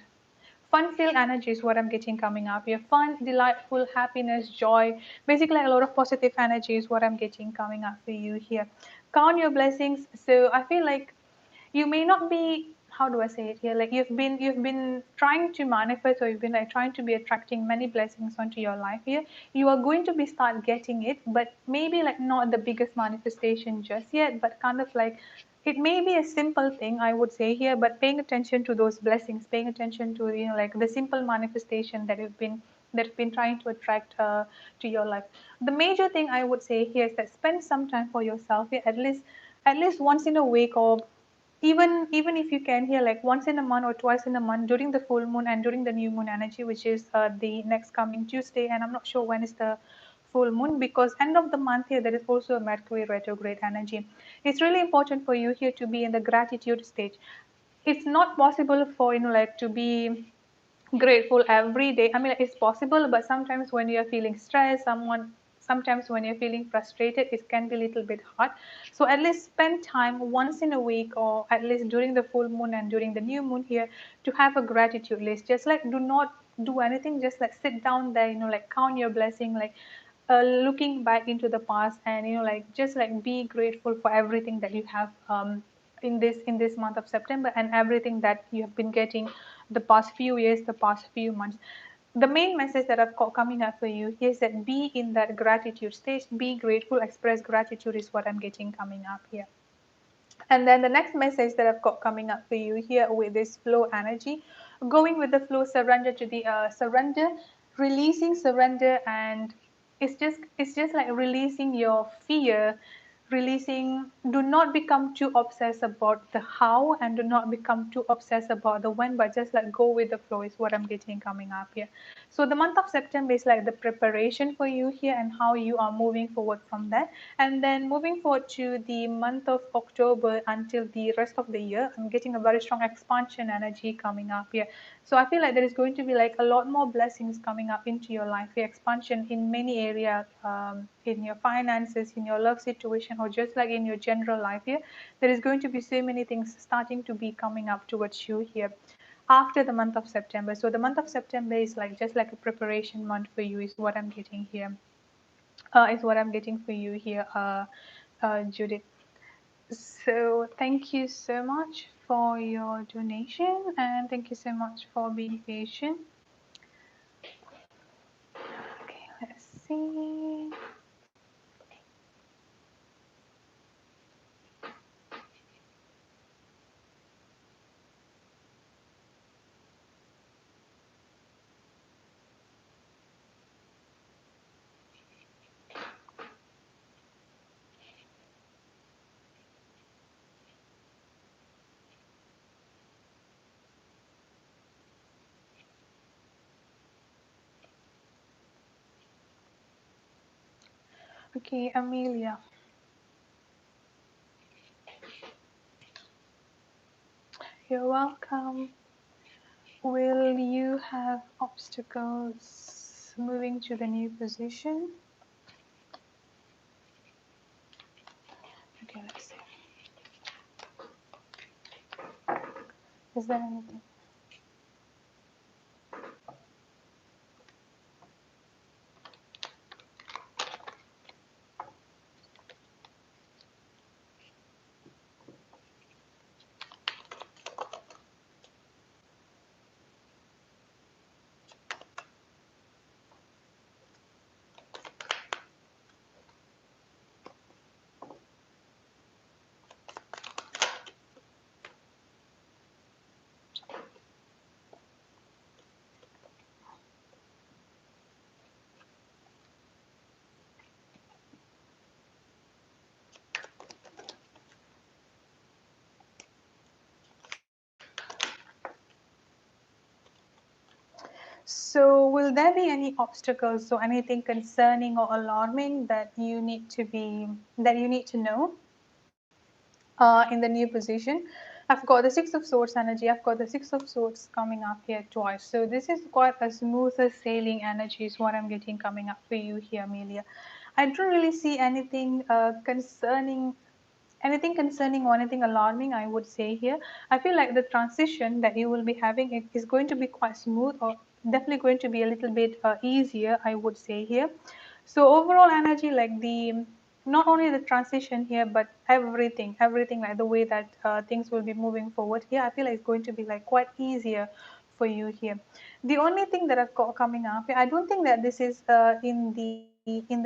Fun-filled energy is what I'm getting coming up here. Fun, delightful, happiness, joy. Basically, a lot of positive energy is what I'm getting coming up for you here. Count your blessings. So I feel like you may not be, how do I say it here, like you've been trying to manifest, or you've been like trying to be attracting many blessings onto your life here. You are going to be start getting it, but maybe like not the biggest manifestation just yet, but kind of like it may be a simple thing, I would say here, but paying attention to those blessings, paying attention to, you know, like the simple manifestation that you've been trying to attract to your life. The major thing I would say here is that spend some time for yourself here, at least once in a week, or even if you can here, like once in a month or twice in a month, during the full moon and during the new moon energy, which is the next coming Tuesday, and I'm not sure when is the full moon, because end of the month here there is also a Mercury retrograde energy. It's really important for you here to be in the gratitude stage. It's not possible for, you know, like to be grateful every day. I mean, it's possible, but sometimes when you're feeling stressed, sometimes when you're feeling frustrated, it can be a little bit hard. So at least spend time once in a week, or at least during the full moon and during the new moon here, to have a gratitude list. Just like do not do anything, just like sit down there, you know, like count your blessing, like looking back into the past, and, you know, like just like be grateful for everything that you have in this month of September, and everything that you have been getting the past few years, the past few months. The main message that I've got coming up for you is that be in that gratitude stage, be grateful, express gratitude is what I'm getting coming up here. And then the next message that I've got coming up for you here with this flow energy, going with the flow, surrender to the surrender, releasing, surrender, and it's just like releasing your fear, releasing. Do not become too obsessed about the how, and do not become too obsessed about the when, but just like go with the flow is what I'm getting coming up here. So the month of September is like the preparation for you here, and how you are moving forward from that. And then moving forward to the month of October until the rest of the year, I'm getting a very strong expansion energy coming up here. So I feel like there is going to be like a lot more blessings coming up into your life here, expansion in many areas, in your finances, in your love situation, or just like in your general life here. There is going to be so many things starting to be coming up towards you here after the month of September. So the month of September is like just like a preparation month for you is what I'm getting here. Is what I'm getting for you here, Judith. So thank you so much for your donation, and thank you so much for being patient. Okay, let's see. Okay, Amelia, you're welcome. Will you have obstacles moving to the new position? see. Is there anything? So, will there be any obstacles or anything concerning or alarming that you need to know in the new position? I've got the Six of Swords energy. I've got the Six of Swords coming up here twice. So this is quite a smoother sailing energy is what I'm getting coming up for you here, Amelia. I don't really see anything concerning or anything alarming, I would say here. I feel like the transition that you will be having is going to be quite smooth, or definitely going to be a little bit easier, I would say here. So overall energy, like the not only the transition here, but everything like the way that things will be moving forward here, I feel like it's going to be like quite easier for you here. The only thing that I've got coming up, I don't think that this is in the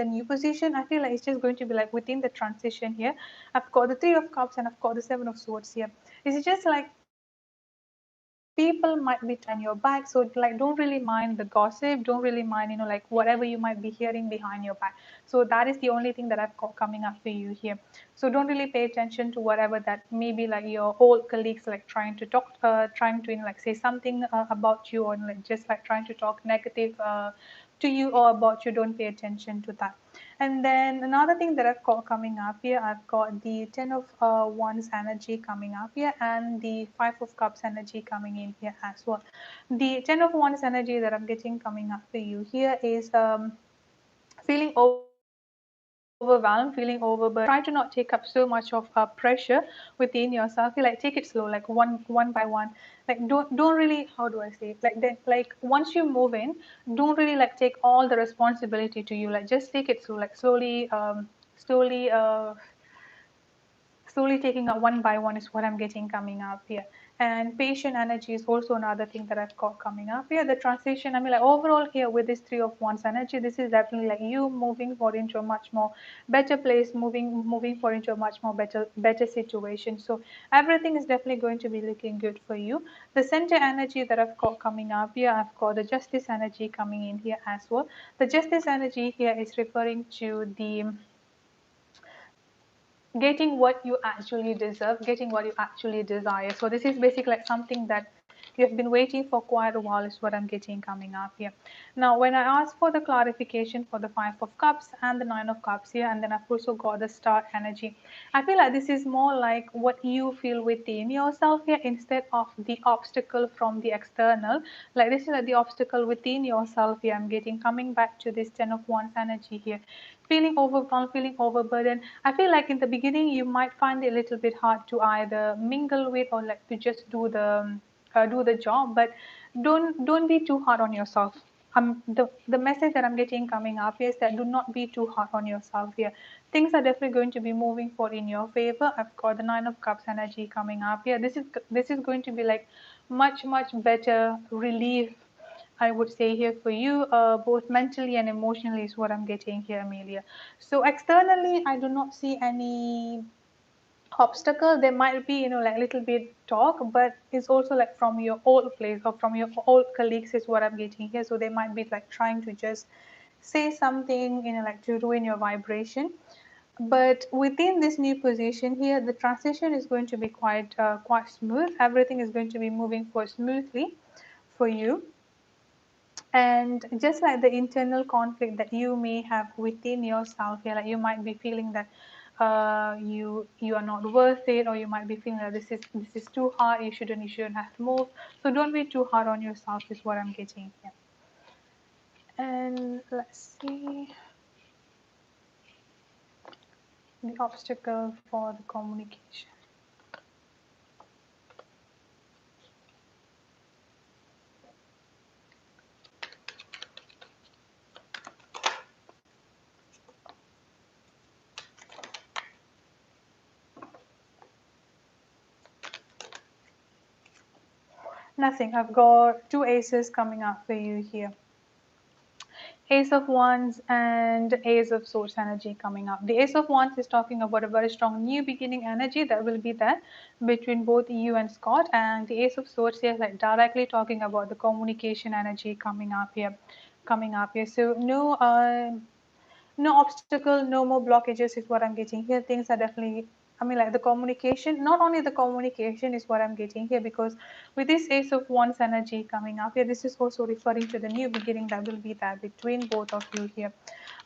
new position. I feel like it's just going to be like within the transition here. I've got the Three of Cups and I've got the Seven of Swords here. It's just like people might be talking behind your back, so like don't really mind the gossip, don't really mind like whatever you might be hearing behind your back. So that is the only thing that I've got coming up for you here. So don't really pay attention to whatever that maybe like your old colleagues like trying to talk, trying to like say something about you, or like just like trying to talk negative to you or about you. Don't pay attention to that. And then another thing that I've got coming up here, I've got the Ten of Wands energy coming up here and the Five of Cups energy coming in here as well. The Ten of Wands energy that I'm getting coming up for you here is feeling overwhelmed, feeling overburdened. Try to not take up so much of pressure within yourself. You like take it slow, like one by one. Like don't really, how do I say it? Like then like once you move in, don't really like take all the responsibility to you. Like just take it slow, like slowly taking up one by one is what I'm getting coming up here. And patient energy is also another thing that I've got coming up here. The transition, I mean, like overall here with this Three of Wands energy, this is definitely like you moving forward into a much more better place, moving forward into a much more better situation. So everything is definitely going to be looking good for you. The center energy that I've got coming up here, I've got the Justice energy coming in here as well. The Justice energy here is referring to the getting what you actually deserve, getting what you actually desire. So this is basically like something that you have been waiting for quite a while is what I'm getting coming up here. Now, when I asked for the clarification for the Five of Cups and the Nine of Cups here, and then I've also got the Star energy, I feel like this is more like what you feel within yourself here instead of the obstacle from the external. Like this is like the obstacle within yourself here. I'm getting coming back to this Ten of Wands energy here, feeling overwhelmed, feeling overburdened. I feel like in the beginning you might find it a little bit hard to either mingle with or like to just do the job, but don't be too hard on yourself. The message that I'm getting coming up here is that do not be too hard on yourself here. Things are definitely going to be moving forward in your favor. I've got the Nine of Cups energy coming up here. This is going to be like much better relief, I would say here for you, both mentally and emotionally is what I'm getting here, Amelia. So externally, I do not see any obstacle. There might be like a little bit talk, but it's also like from your old place or from your old colleagues is what I'm getting here. So they might be like trying to just say something like to ruin your vibration. But within this new position here, the transition is going to be quite smooth. Everything is going to be moving forward smoothly for you. And just like the internal conflict that you may have within yourself, yeah, like you might be feeling that you are not worth it, or you might be feeling that this is too hard, you shouldn't have moved. So don't be too hard on yourself is what I'm getting here. And let's see. The obstacle for the communication. Nothing. I've got two aces coming up for you here. Ace of Wands and Ace of Swords energy coming up. The Ace of Wands is talking about a very strong new beginning energy that will be there between both you and Scott. And the Ace of Swords here is like directly talking about the communication energy coming up here. So no obstacle, no more blockages is what I'm getting here. Things are definitely, I mean, like the communication, not only the communication is what I'm getting here, because with this Ace of Wands energy coming up here, this is also referring to the new beginning that will be there between both of you here.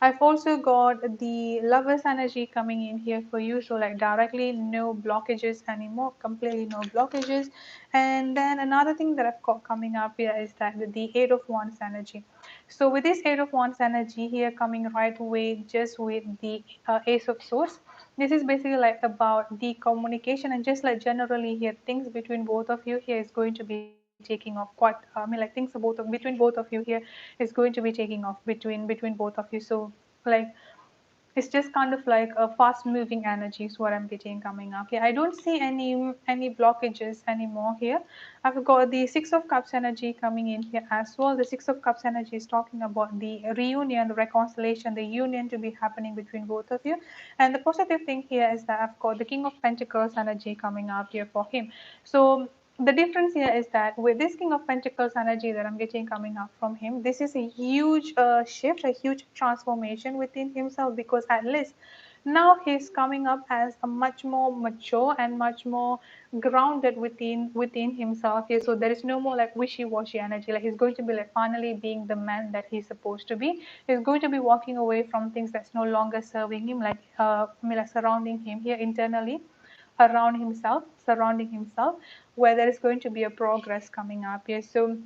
I've also got the Lovers energy coming in here for you. So like directly no blockages anymore, completely no blockages. And then another thing that I've got coming up here is that the Eight of Wands energy. So with this Eight of Wands energy here coming right away, just with the Ace of Swords, this is basically like about the communication, and just like generally here, things between both of you here is going to be taking off quite. I mean, like things between both of you here is going to be taking off between both of you. So like it's just kind of like a fast moving energy is what I'm getting coming up here. I don't see any blockages anymore here. I've got the Six of Cups energy coming in here as well. The Six of Cups energy is talking about the reunion, reconciliation, the union to be happening between both of you. And the positive thing here is that I've got the King of Pentacles energy coming up here for him. So the difference here is that with this King of Pentacles energy that I'm getting coming up from him, this is a huge shift, a huge transformation within himself, because at least now he's coming up as a much more mature and much more grounded within himself here. So there is no more like wishy-washy energy. Like he's going to be like finally being the man that he's supposed to be. He's going to be walking away from things that's no longer serving him, like I mean, like surrounding him here internally around himself, surrounding himself, where there is going to be a progress coming up here. So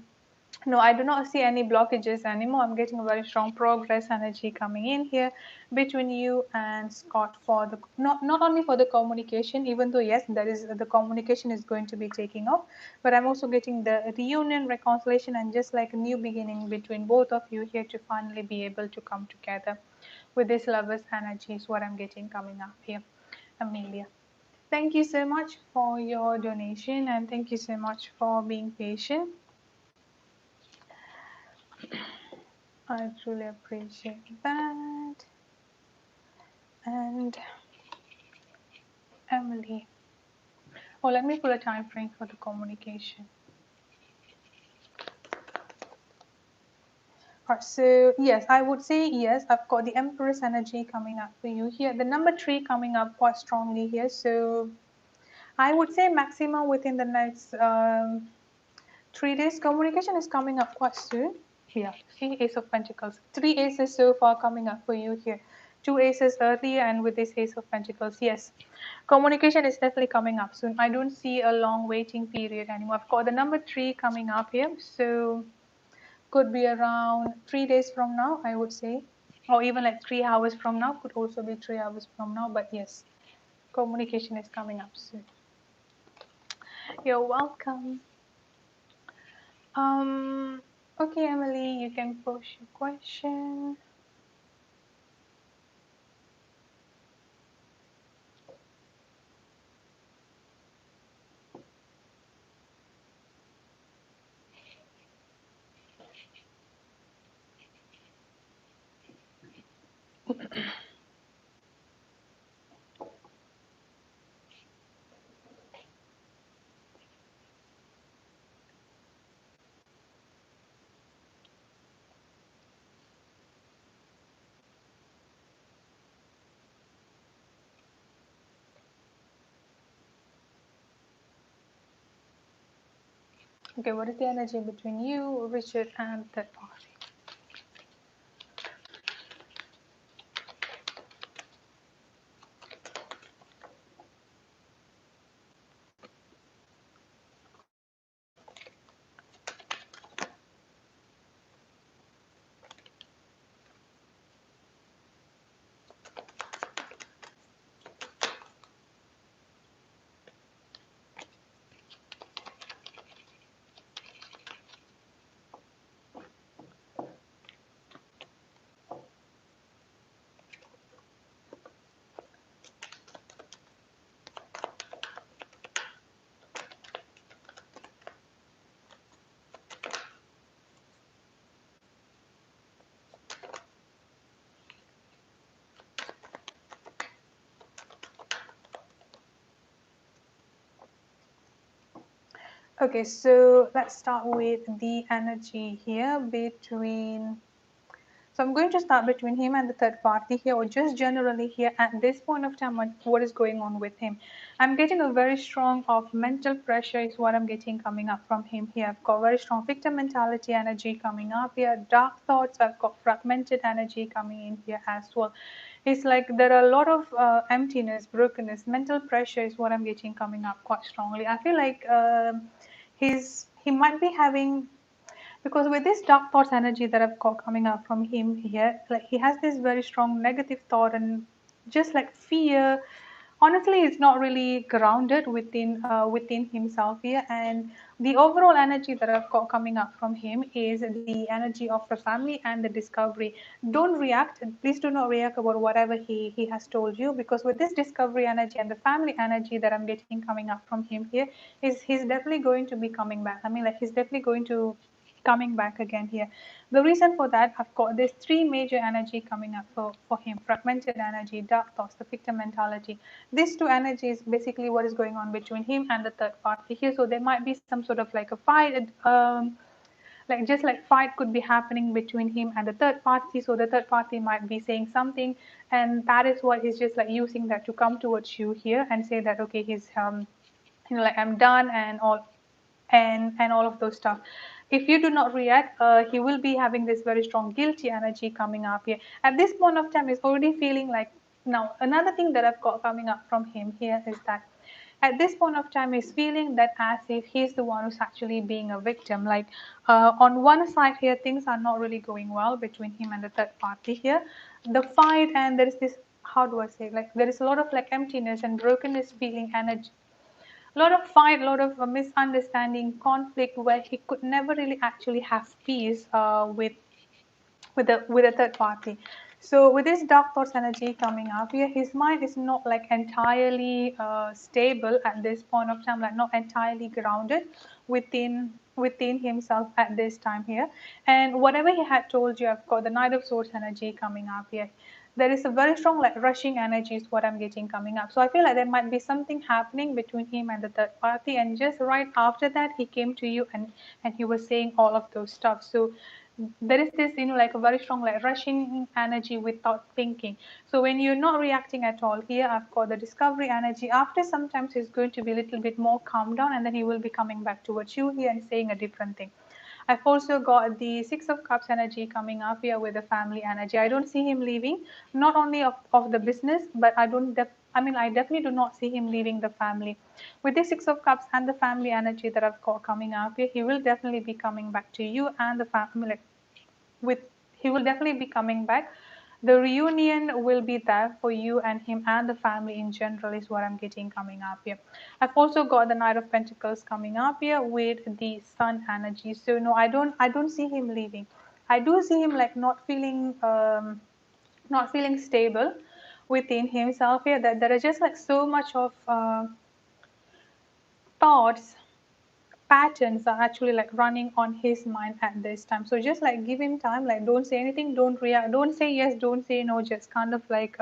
no, I do not see any blockages anymore. I'm getting a very strong progress energy coming in here between you and Scott for the not only for the communication, even though yes, there is the communication is going to be taking off, but I'm also getting the reunion, reconciliation, and just like a new beginning between both of you here to finally be able to come together with this lovers energy is what I'm getting coming up here, Amelia. Thank you so much for your donation, and thank you so much for being patient. I truly appreciate that. And Emily. Oh, let me put a time frame for the communication. Alright, so yes, I would say yes. I've got the Empress energy coming up for you here. The number 3 coming up quite strongly here. So I would say maximum within the next 3 days. Communication is coming up quite soon. Yeah, see, Ace of Pentacles. 3 aces so far coming up for you here. 2 aces earlier, and with this Ace of Pentacles, yes. Communication is definitely coming up soon. I don't see a long waiting period anymore. I've got the number 3 coming up here. So could be around 3 days from now, I would say. Or even like 3 hours from now. Could also be 3 hours from now. But yes, communication is coming up soon. You're welcome. Okay, Emily, you can post your question. Okay, what is the energy between you, Richard, and that party? Okay, so let's start with the energy here between. So I'm going to start between him and the third party here, or just generally here at this point of time, what is going on with him. I'm getting a very strong of mental pressure is what I'm getting coming up from him here. I've got very strong victim mentality energy coming up here, dark thoughts. I've got fragmented energy coming in here as well. It's like there are a lot of emptiness, brokenness, mental pressure is what I'm getting coming up quite strongly. I feel like he might be having, because with this dark thoughts energy that I've got coming up from him here, like he has this very strong negative thought and just like fear. Honestly, it's not really grounded within himself here, and the overall energy that I've got coming up from him is the energy of the family and the discovery. Don't react. Please do not react about whatever he has told you, because with this discovery energy and the family energy that I'm getting coming up from him here, is he's definitely going to be coming back. I mean, like he's definitely going to coming back again here. The reason for that, I've got this three major energy coming up for him: fragmented energy, dark thoughts, the victim mentality. These two energies basically what is going on between him and the third party here. So there might be some sort of like a fight, like just like fight could be happening between him and the third party. So the third party might be saying something, and that is what he's just like using that to come towards you here and say that okay, he's like I'm done and all of those stuff. If you do not react, he will be having this very strong guilty energy coming up here at this point of time. Is already feeling like, now another thing that I've got coming up from him here is that at this point of time he's feeling that as if he's the one who's actually being a victim. Like on one side here, things are not really going well between him and the third party here, the fight, and there is this, how do I say, like there is a lot of like emptiness and brokenness feeling energy, a lot of fight, a lot of misunderstanding, conflict, where he could never really actually have peace with a third party. So with this dark thoughts energy coming up here, his mind is not like entirely stable at this point of time, like not entirely grounded within himself at this time here. And whatever he had told you, I've got the Knight of Swords energy coming up here. There is a very strong like rushing energy is what I'm getting coming up. So I feel like there might be something happening between him and the third party, and just right after that he came to you and he was saying all of those stuff. So there is this, like a very strong like rushing energy without thinking. So when you're not reacting at all here, I've got the discovery energy. After sometimes he's going to be a little bit more calm down, and then he will be coming back towards you here and saying a different thing. I've also got the Six of Cups energy coming up here with the family energy. I don't see him leaving, not only of the business, but I definitely do not see him leaving the family. With the Six of Cups and the family energy that I've got coming up here, he will definitely be coming back to you and the family. Like, with he will definitely be coming back. The reunion will be there for you and him and the family in general is what I'm getting coming up here. I've also got the Knight of Pentacles coming up here with the Sun energy. So no, I don't see him leaving. I do see him like not feeling stable within himself here, that there are just like so much of thoughts, patterns are actually like running on his mind at this time. So just like give him time, like don't say anything, don't react, don't say yes, don't say no, just kind of like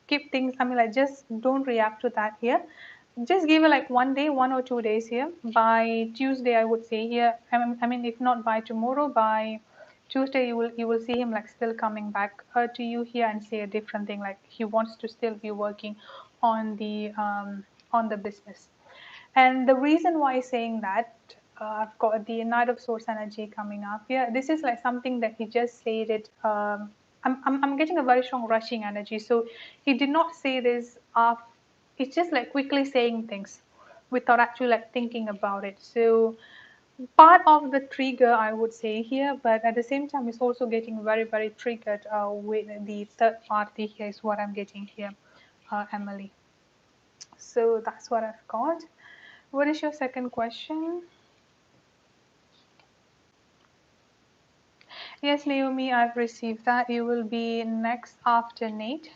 keep things, like just don't react to that here. Just give it like 1 day, 1 or 2 days here. By Tuesday, I would say here, if not by tomorrow, by Tuesday, you will see him like still coming back to you here and say a different thing, like he wants to still be working on the business. And the reason why saying that, I've got the Knight of Swords energy coming up here. This is like something that he just said it. I'm getting a very strong rushing energy. So he did not say this. It's just like quickly saying things without actually like thinking about it. So part of the trigger, I would say here, but at the same time, it's also getting very, very triggered with the third party here is what I'm getting here, Emily. So that's what I've got. What is your second question? Yes, Naomi, I've received that. You will be next after Nate.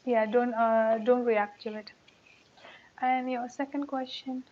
Yeah, don't react to it. And your second question.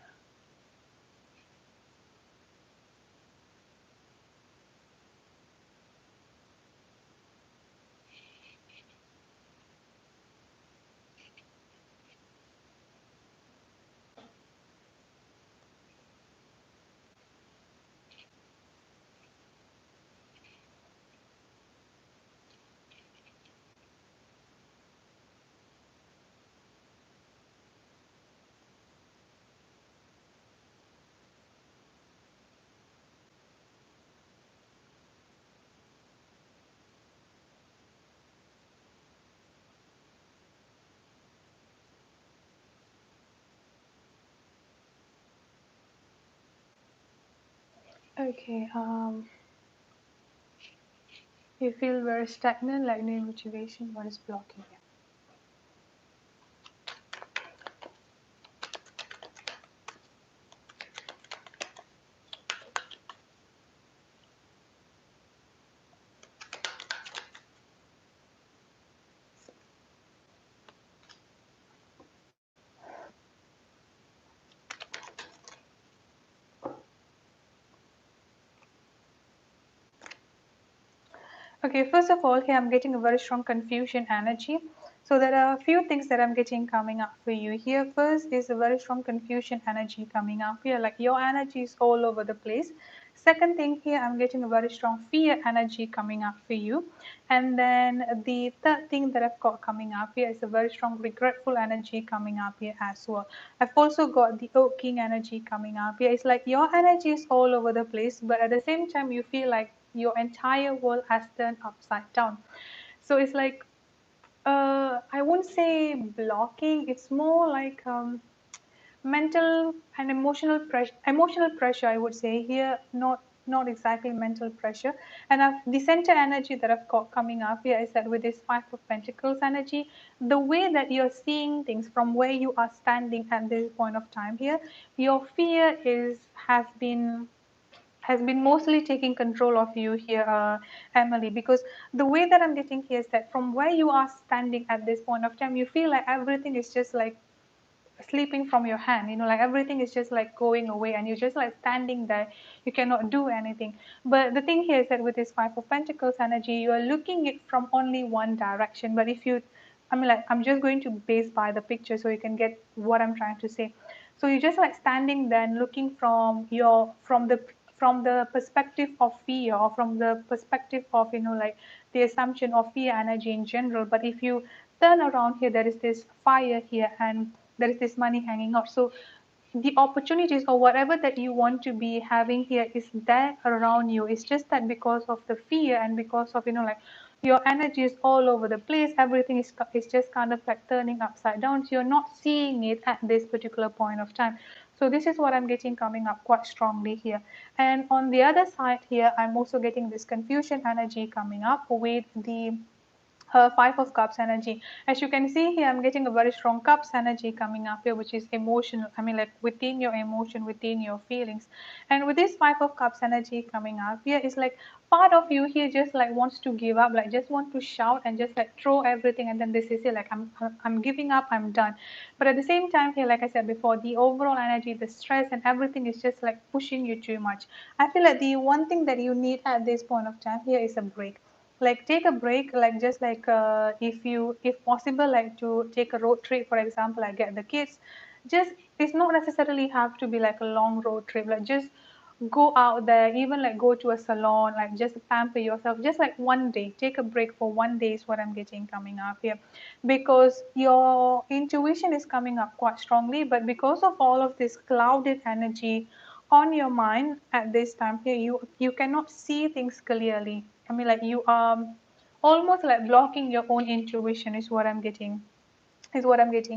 Okay, you feel very stagnant, like no motivation. What is blocking you? Okay, first of all, here I'm getting a very strong confusion energy. So there are a few things that I'm getting coming up for you here. First is a very strong confusion energy coming up here, like your energy is all over the place. Second thing here, I'm getting a very strong fear energy coming up for you. And then the third thing that I've got coming up here is a very strong regretful energy coming up here as well. I've also got the Oak King energy coming up here. It's like your energy is all over the place, but at the same time, you feel like your entire world has turned upside down. So it's like, I won't say blocking, it's more like mental and emotional pressure, I would say here, not exactly mental pressure. And the center energy that I've got coming up here is that with this Five of Pentacles energy, the way that you're seeing things from where you are standing at this point of time here, your fear has been mostly taking control of you here, Emily, because the way that I'm getting here is that from where you are standing at this point of time, you feel like everything is just like slipping from your hand, like everything is just like going away and you're just like standing there. You cannot do anything. But the thing here is that with this Five of Pentacles energy, you are looking it from only one direction. But if you, like, I'm just going to base by the picture so you can get what I'm trying to say. So you're just like standing there and looking from the perspective of fear, or from the perspective of like the assumption of fear energy in general. But if you turn around here, there is this fire here and there is this money hanging out. So the opportunities or whatever that you want to be having here is there around you. It's just that because of the fear and because of like your energy is all over the place, everything is just kind of like turning upside down, so you're not seeing it at this particular point of time. So this is what I'm getting coming up quite strongly here. And on the other side here, I'm also getting this confusion energy coming up with the Five of Cups energy. As you can see here, I'm getting a very strong Cups energy coming up here, which is emotional. Like within your emotion, within your feelings. And with this Five of Cups energy coming up here, is like part of you here just like wants to give up, like just want to shout and just like throw everything, and then this is it, like I'm giving up, I'm done. But at the same time here, like I said before, the overall energy, the stress and everything is just like pushing you too much. I feel like the one thing that you need at this point of time here is a break. Like take a break, like just like if possible, like to take a road trip, for example, like get the kids. Just, it's not necessarily have to be like a long road trip, like just go out there, even like go to a salon, like just pamper yourself, just like one day, take a break for one day is what I'm getting coming up here. Because your intuition is coming up quite strongly, but because of all of this clouded energy on your mind at this time here, you cannot see things clearly. Like you are almost like blocking your own intuition is what I'm getting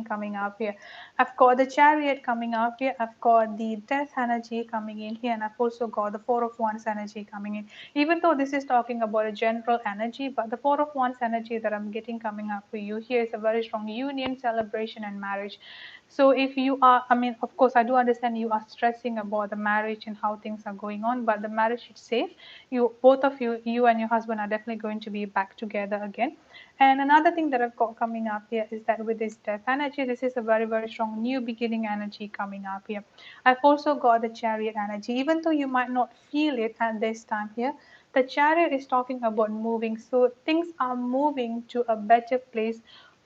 coming up here. I've got the Chariot coming up here. I've got the Death energy coming in here, and I've also got the Four of Wands energy coming in. Even though this is talking about a general energy, but the Four of Wands energy that I'm getting coming up for you here is a very strong union, celebration, and marriage. So if you are, of course, I do understand you are stressing about the marriage and how things are going on, but the marriage is safe. Both of you and your husband are definitely going to be back together again. And another thing that I've got coming up here is that with this Death energy, this is a very, very strong new beginning energy coming up here. I've also got the Chariot energy. Even though you might not feel it at this time here, the Chariot is talking about moving. So things are moving to a better place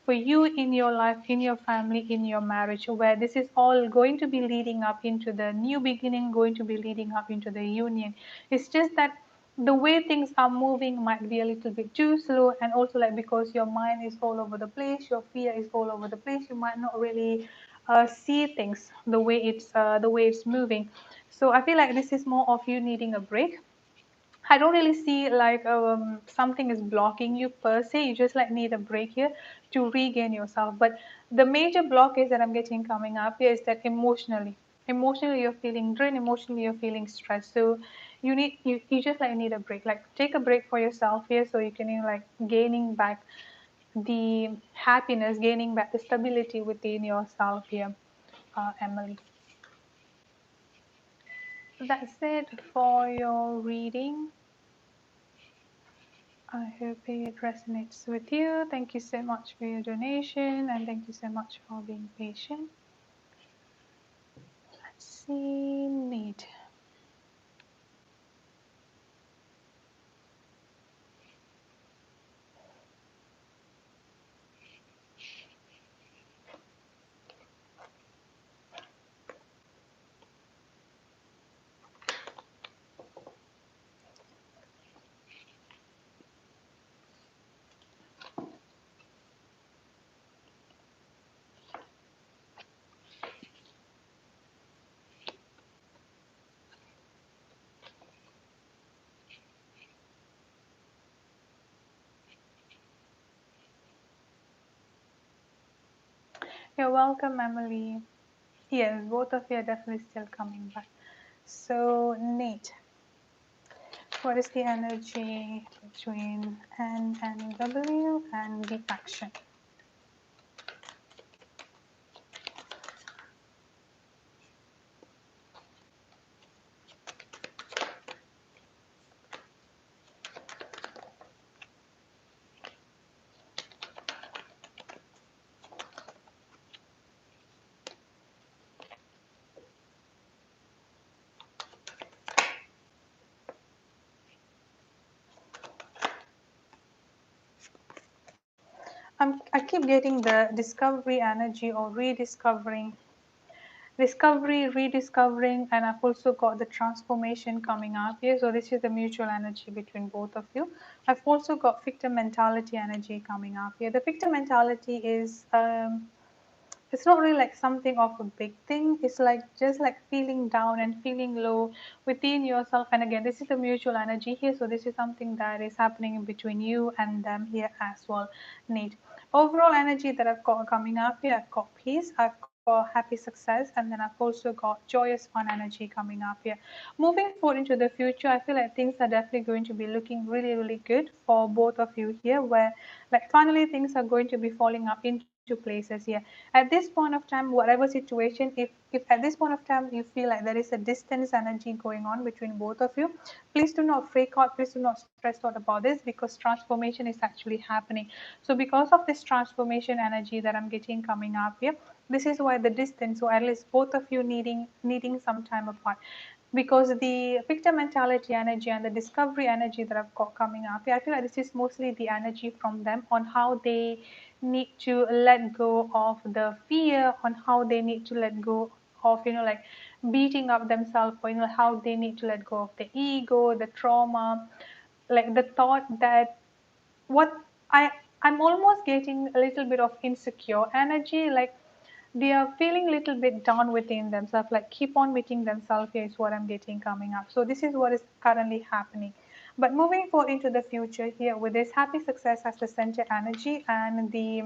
for you in your life, in your family, in your marriage, where this is all going to be leading up into the new beginning, going to be leading up into the union. It's just that the way things are moving might be a little bit too slow, and also like because your mind is all over the place, your fear is all over the place, you might not really see things the way it's moving. So I feel like this is more of you needing a break. I don't really see like something is blocking you per se. You just like need a break here to regain yourself. But the major block is that I'm getting coming up here is that emotionally you're feeling drained, emotionally you're feeling stressed. So you just like need a break, like take a break for yourself here, so you can, you know, like gaining back the happiness, gaining back the stability within yourself here, Emily. That's it for your reading. I hope it resonates with you. Thank you so much for your donation, and thank you so much for being patient. Let's see, neat. You're welcome, Emily. Yes, both of you are definitely still coming back. So, Nate, what is the energy between N and W and the action? I keep getting the discovery energy or rediscovering, discovery, rediscovering, and I've also got the transformation coming up here. So this is the mutual energy between both of you. I've also got victim mentality energy coming up here. The victim mentality is it's not really like something of a big thing. It's like just like feeling down and feeling low within yourself. And again, this is a mutual energy here, so this is something that is happening in between you and them here as well. Neat. Overall energy that I've got coming up here, I've got peace, I've got happy success, and then I've also got joyous fun energy coming up here. Moving forward into the future, I feel like things are definitely going to be looking really, really good for both of you here, where like finally things are going to be falling up into places here. At this point of time, whatever situation, if at this point of time you feel like there is a distance energy going on between both of you, please do not freak out, please do not stress out about this, because transformation is actually happening. So because of this transformation energy that I'm getting coming up here, this is why the distance, or at least both of you needing some time apart, because the victim mentality energy and the discovery energy that I've got coming up here, I feel like this is mostly the energy from them on how they need to let go of the fear, on how they need to let go of, you know, like beating up themselves, or, you know, how they need to let go of the ego, the trauma, like the thought that what I I'm almost getting a little bit of insecure energy, like they are feeling a little bit down within themselves, like keep on beating themselves here is what I'm getting coming up. So this is what is currently happening. But moving forward into the future here with this happy success as the center energy, and the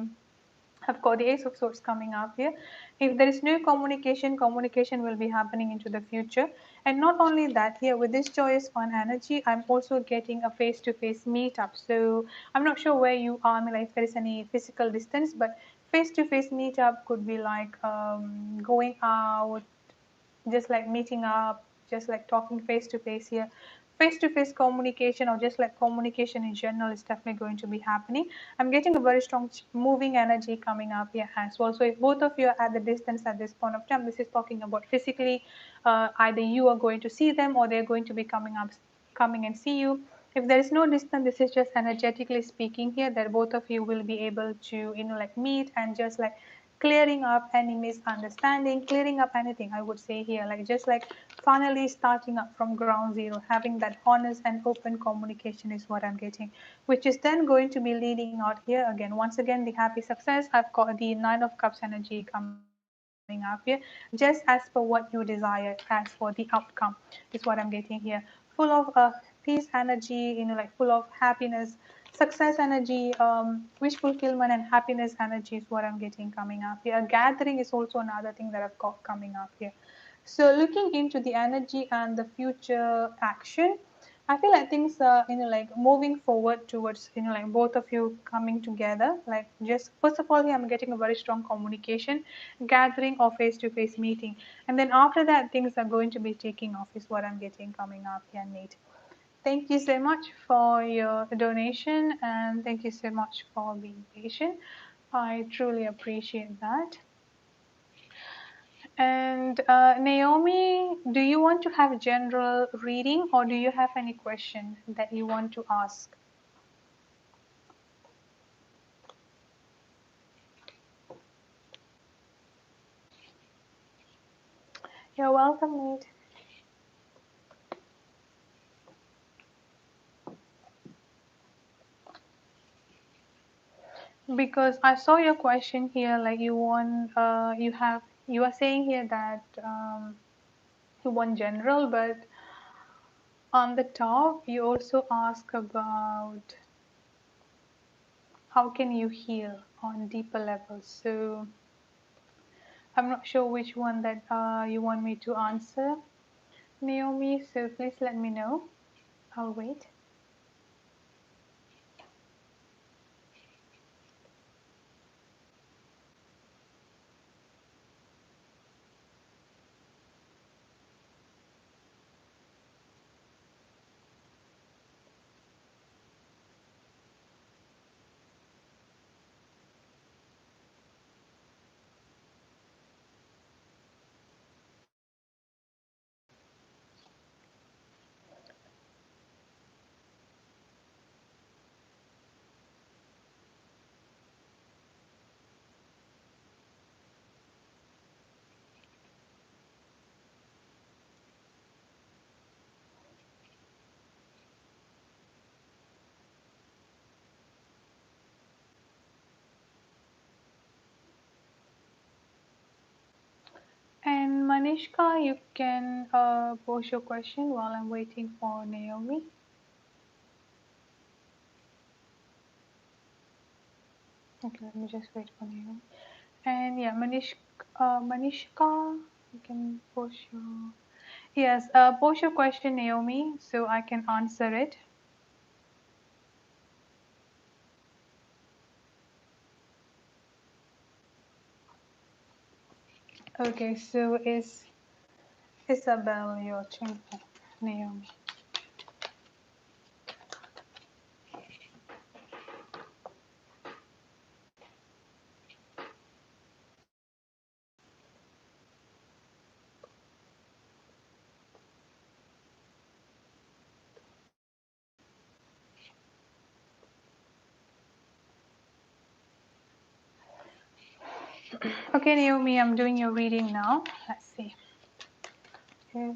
I've got the Ace of Swords coming up here. If there is no communication, communication will be happening into the future. And not only that, here with this joyous fun energy, I'm also getting a face-to-face meetup. So I'm not sure where you are, I mean, like if there is any physical distance, but face-to-face meetup could be like going out, just like meeting up, just like talking face to face here. Face to face communication, or just like communication in general, is definitely going to be happening. I'm getting a very strong moving energy coming up here as well. So if both of you are at the distance at this point of time, this is talking about physically, either you are going to see them or they're going to be coming up, coming and see you. If there is no distance, this is just energetically speaking here, that both of you will be able to, you know, like meet and just like clearing up any misunderstanding, clearing up anything, I would say here, like just like finally starting up from ground zero, having that honest and open communication is what I'm getting, which is then going to be leading out here again. Once again, the happy success, I've got the Nine of Cups energy coming up here, just as per what you desire, as for the outcome is what I'm getting here. Full of peace energy, you know, like full of happiness, success energy, wish fulfillment and happiness energy is what I'm getting coming up here. Gathering is also another thing that I've got coming up here. So looking into the energy and the future action, I feel like things are like moving forward towards like both of you coming together. Like just first of all, here I'm getting a very strong communication, gathering or face-to-face meeting, and then after that things are going to be taking off. Is what I'm getting coming up here, Nate. Thank you so much for your donation and thank you so much for being patient. I truly appreciate that. And Naomi, do you want to have a general reading or do you have any question that you want to ask? You're welcome, Nate. Because I saw your question here, like you want, you are saying here that you want general, but on the top you also ask about how can you heal on deeper levels. So I'm not sure which one that you want me to answer, Naomi. So please let me know. I'll wait. And Manishka, you can pose your question while I'm waiting for Naomi. Okay, let me just wait for Naomi. And yeah, Manishka, you can pose your pose your question, Naomi, so I can answer it. Okay, so is Isabel your turn, Naomi? Okay, Naomi, I'm doing your reading now. Let's see if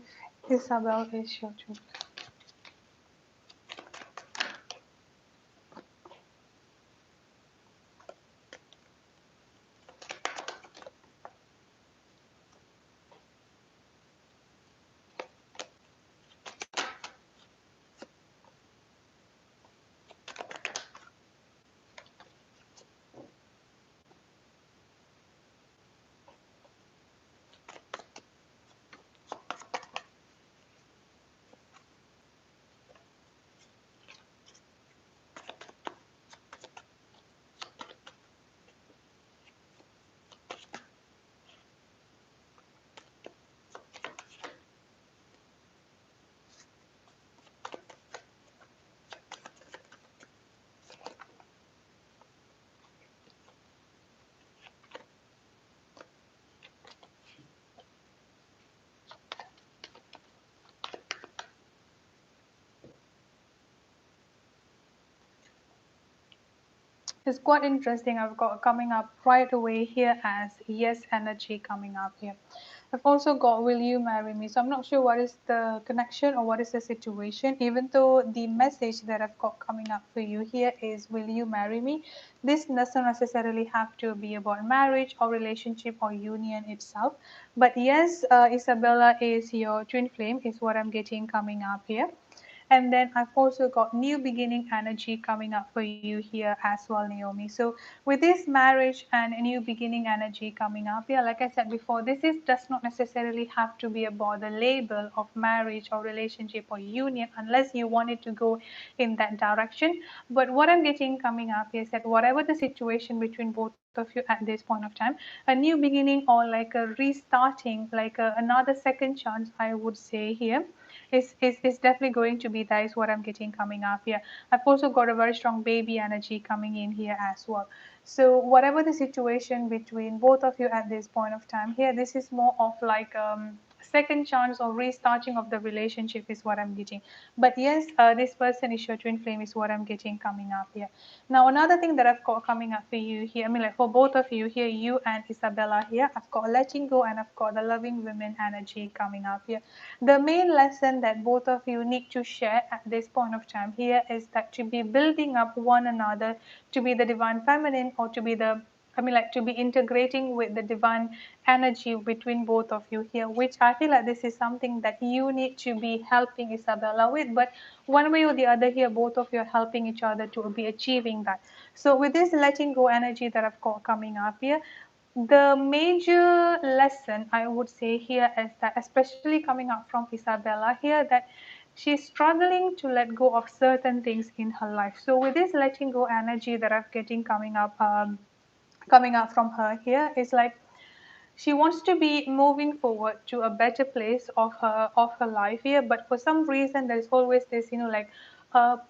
Isabel is your turn. It's quite interesting. I've got coming up right away here as yes energy coming up here. I've also got will you marry me? So I'm not sure what is the connection or what is the situation. Even though the message that I've got coming up for you here is will you marry me? This doesn't necessarily have to be about marriage or relationship or union itself. But yes, Isabella is your twin flame is what I'm getting coming up here. And then I've also got new beginning energy coming up for you here as well, Naomi. So with this marriage and a new beginning energy coming up, yeah, like I said before, this is does not necessarily have to be about the label of marriage or relationship or union unless you want it to go in that direction. But what I'm getting coming up is that whatever the situation between both of you at this point of time, a new beginning or like a restarting, like another second chance, I would say here, is definitely going to be that is what I'm getting coming up here. I've also got a very strong baby energy coming in here as well. So whatever the situation between both of you at this point of time here, this is more of like second chance or restarting of the relationship is what I'm getting. But yes, this person is your twin flame is what I'm getting coming up here. Now another thing that I've got coming up for you here, I mean like for both of you here, you and Isabella here, I've got letting go and I've got the loving women energy coming up here. The main lesson that both of you need to share at this point of time here is that to be building up one another, to be the divine feminine or to be the, I mean, like to be integrating with the divine energy between both of you here, which I feel like this is something that you need to be helping Isabella with. But one way or the other here, both of you are helping each other to be achieving that. So with this letting go energy that I've got coming up here, the major lesson I would say here is that, especially coming up from Isabella here, that she's struggling to let go of certain things in her life. So with this letting go energy that I'm getting coming up from her here is like she wants to be moving forward to a better place of her life here, but for some reason there's always this, you know, like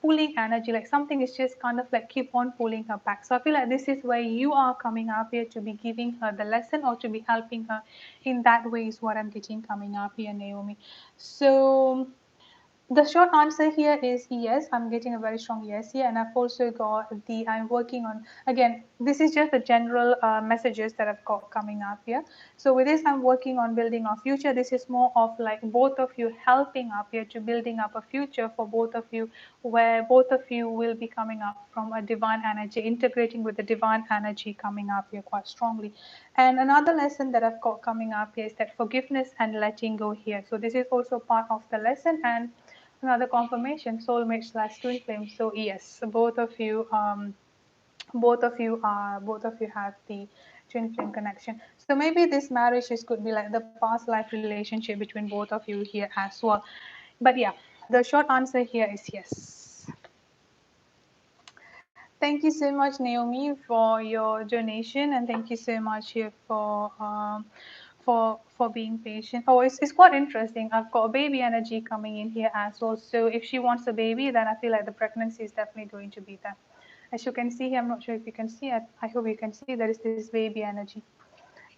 pulling energy, like something is just kind of like keep on pulling her back. So I feel like this is where you are coming up here to be giving her the lesson or to be helping her in that way is what I'm getting coming up here, Naomi. So the short answer here is yes. I'm getting a very strong yes here, and I've also got the I'm working on. Again, this is just the general messages that I've got coming up here. So with this, I'm working on building our future. This is more of like both of you helping up here to building up a future for both of you, where both of you will be coming up from a divine energy, integrating with the divine energy coming up here quite strongly. And another lesson that I've got coming up here is that forgiveness and letting go here. So this is also part of the lesson and another confirmation, soulmate slash twin flame. So yes, both of you have the twin flame connection. So maybe this marriage is could be like the past life relationship between both of you here as well. But yeah, the short answer here is yes. Thank you so much, Naomi, for your donation, and thank you so much here for being patient. Oh, it's quite interesting. I've got a baby energy coming in here as well. So if she wants a baby, then I feel like the pregnancy is definitely going to be there. As you can see here, I'm not sure if you can see it. I hope you can see there is this baby energy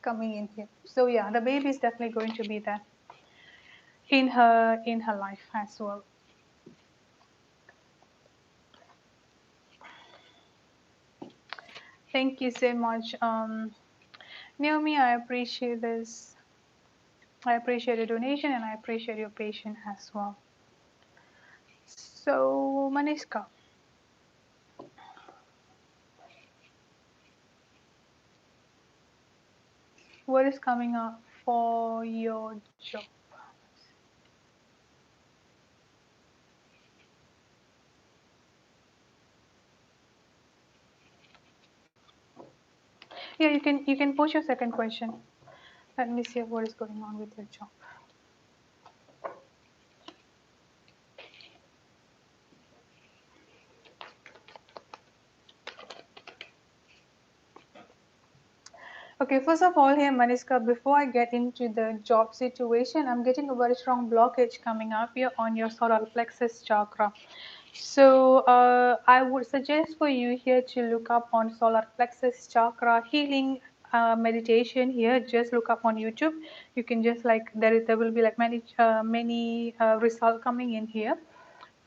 coming in here. So yeah, the baby is definitely going to be there in her life as well. Thank you so much, Naomi. I appreciate this. I appreciate your donation and I appreciate your patience as well. So, Maniska, what is coming up for your job? Yeah, you can post your second question. Let me see what is going on with your job. Okay, first of all here, Maniska, before I get into the job situation, I'm getting a very strong blockage coming up here on your solar plexus chakra. So I would suggest for you here to look up on solar plexus chakra healing meditation here. Just look up on YouTube. You can just like there will be like many results coming in here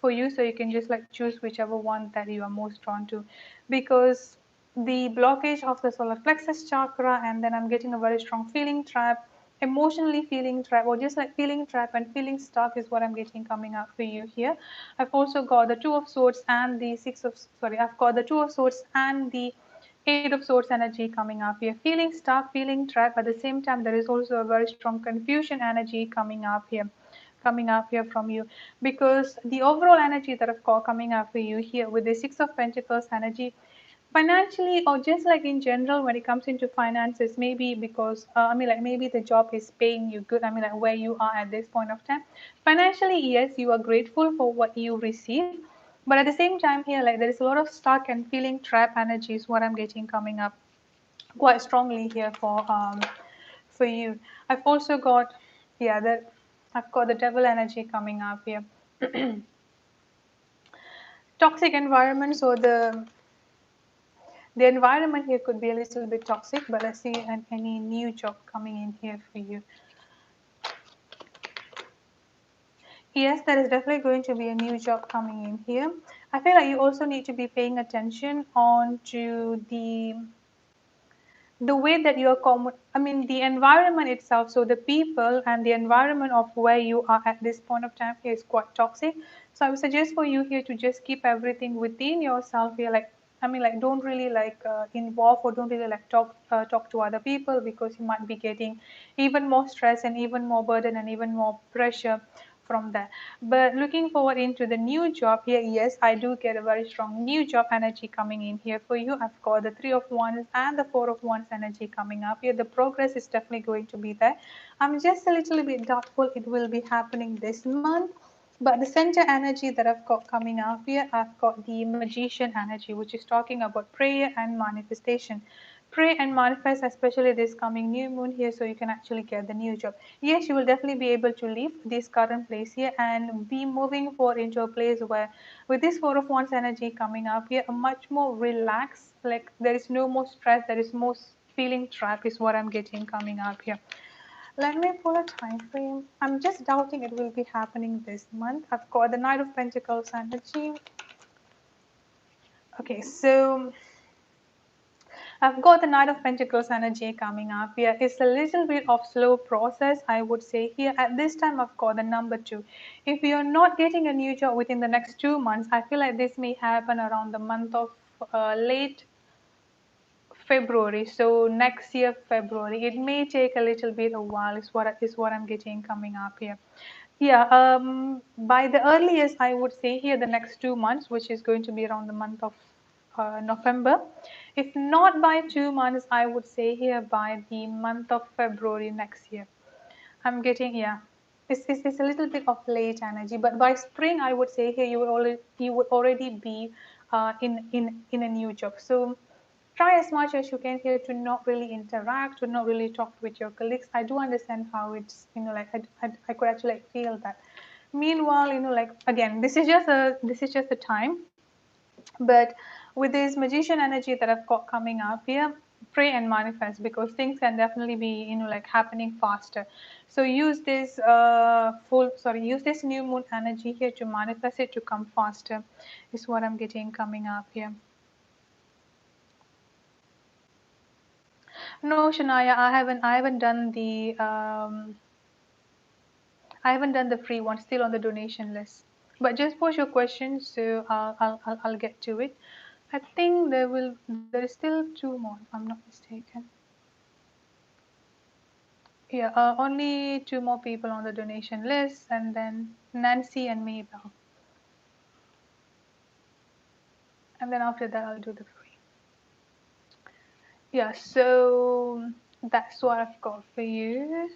for you, so you can just like choose whichever one that you are most drawn to, because the blockage of the solar plexus chakra, and then I'm getting a very strong feeling trap, emotionally feeling trap, or just like feeling trap and feeling stuck is what I'm getting coming up for you here. I've also got the two of swords and the I've got the two of swords and the eight of swords energy coming up here, feeling stuck, feeling trapped. At the same time, there is also a very strong confusion energy coming up here, coming up here from you, because the overall energy that I've got coming up for you here with the Six of Pentacles energy, financially or just like in general when it comes into finances, maybe because I mean like maybe the job is paying you good, I mean like where you are at this point of time financially, yes, you are grateful for what you receive, but at the same time here like there is a lot of stuck and feeling trap energy is what I'm getting coming up quite strongly here for you. I've also got, yeah, that I've got the devil energy coming up here. Toxic environment, so the environment here could be a little bit toxic, but I see any new job coming in here for you. Yes, there is definitely going to be a new job coming in here. I feel like you also need to be paying attention on to the way that you are I mean the environment itself, so the people and the environment of where you are at this point of time is quite toxic, so I would suggest for you here to just keep everything within yourself here, like I mean like don't really like involve or don't really like talk to other people, because you might be getting even more stress and even more burden and even more pressure from that. But looking forward into the new job here, yes, I do get a very strong new job energy coming in here for you. I've got the Three of Wands and the Four of Wands energy coming up here. The progress is definitely going to be there. I'm just a little bit doubtful it will be happening this month. But the center energy that I've got coming out here, I've got the magician energy, which is talking about prayer and manifestation. Pray and manifest, especially this coming new moon here, so you can actually get the new job. Yes, you will definitely be able to leave this current place here and be moving forward into a place where, with this Four of Wands energy coming up here, a much more relaxed, like there is no more stress, there is more feeling trap, is what I'm getting coming up here. Let me pull a time frame. I'm just doubting it will be happening this month. I've got the Knight of Pentacles energy. Okay, so I've got the Knight of Pentacles energy coming up here. It's a little bit of slow process, I would say here. At this time, I've got the number 2. If you're not getting a new job within the next 2 months, I feel like this may happen around the month of late February. So next year, February. It may take a little bit a while, is what I'm getting coming up here. Yeah, by the earliest, I would say here the next 2 months, which is going to be around the month of November. If not by 2 months, I would say here by the month of February next year. I'm getting, yeah. It's a little bit of late energy, but by spring, I would say here you would already be in a new job. So try as much as you can here to not really interact, to not really talk with your colleagues. I do understand how it's, like I could actually like feel that. Meanwhile, like again, this is just a time, but with this magician energy that I've got coming up here, pray and manifest, because things can definitely be, like happening faster. So use this new moon energy here to manifest it to come faster, is what I'm getting coming up here. No, Shania, I haven't done the free one. Still on the donation list. But just post your questions, so I'll get to it. I think there is still 2 more, if I'm not mistaken. Yeah, only 2 more people on the donation list, and then Nancy and Mabel. And then after that, I'll do the free. Yeah, so that's what I've got for you.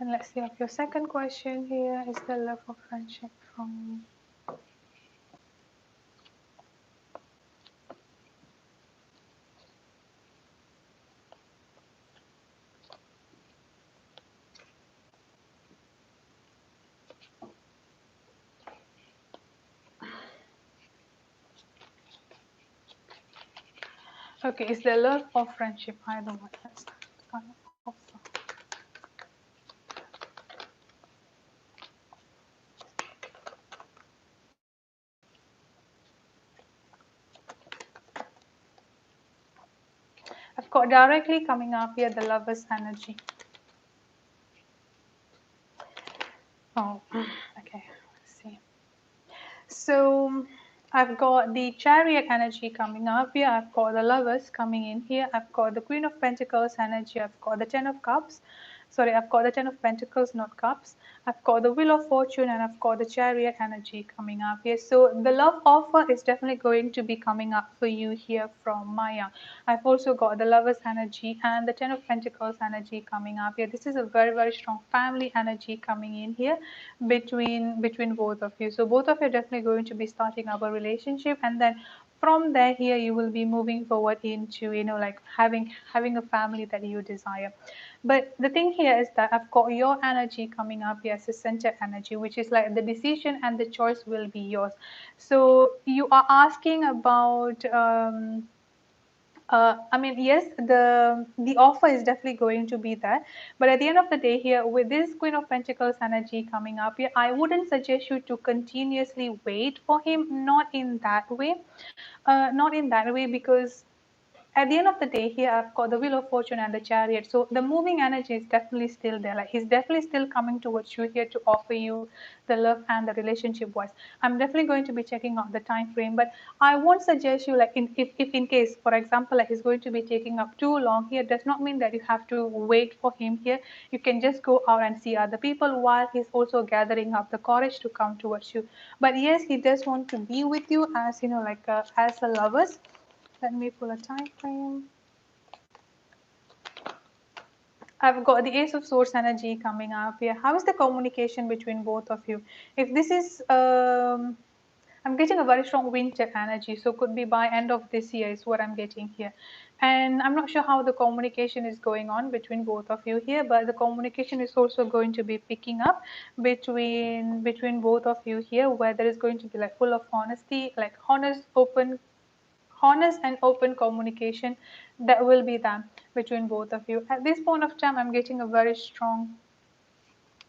And let's see, of your second question here is the love of friendship from. Okay, it's the love of friendship. Either one. That's kind of awesome. I've got directly coming up here the lover's energy. Oh, okay. Let's see. So I've got the chariot energy coming up here. I've got the lovers coming in here. I've got the Queen of Pentacles energy. I've got the Ten of Cups. Sorry, I've got the Ten of Pentacles, not Cups. I've got the Wheel of Fortune, and I've got the Chariot energy coming up here. So the love offer is definitely going to be coming up for you here from Maya. I've also got the Lover's energy and the Ten of Pentacles energy coming up here. This is a very, very strong family energy coming in here between both of you. So both of you are definitely going to be starting up a relationship, and then from there here you will be moving forward into, you know, like having a family that you desire. But the thing here is that I've got your energy coming up here as a center energy, which is like the decision and the choice will be yours. So you are asking about I mean, yes, the offer is definitely going to be there, but at the end of the day, here with this Queen of Pentacles energy coming up here, I wouldn't suggest you to continuously wait for him. Not in that way, not in that way, because at the end of the day here I've got the Wheel of Fortune and the Chariot. So the moving energy is definitely still there. Like he's definitely still coming towards you here to offer you the love and the relationship wise. I'm definitely going to be checking out the time frame, but I won't suggest you, like if in case, for example, like he's going to be taking up too long here, does not mean that you have to wait for him here. You can just go out and see other people while he's also gathering up the courage to come towards you. But yes, he does want to be with you as, you know, like as a lovers. Let me pull a time frame. I've got the Ace of Swords energy coming up here. How is the communication between both of you? If this is, I'm getting a very strong winter energy, so could be by end of this year is what I'm getting here. And I'm not sure how the communication is going on between both of you here, but the communication is also going to be picking up between both of you here, where there is going to be like full of honesty, like honest and open communication that will be there between both of you. At this point of time, I'm getting a very strong.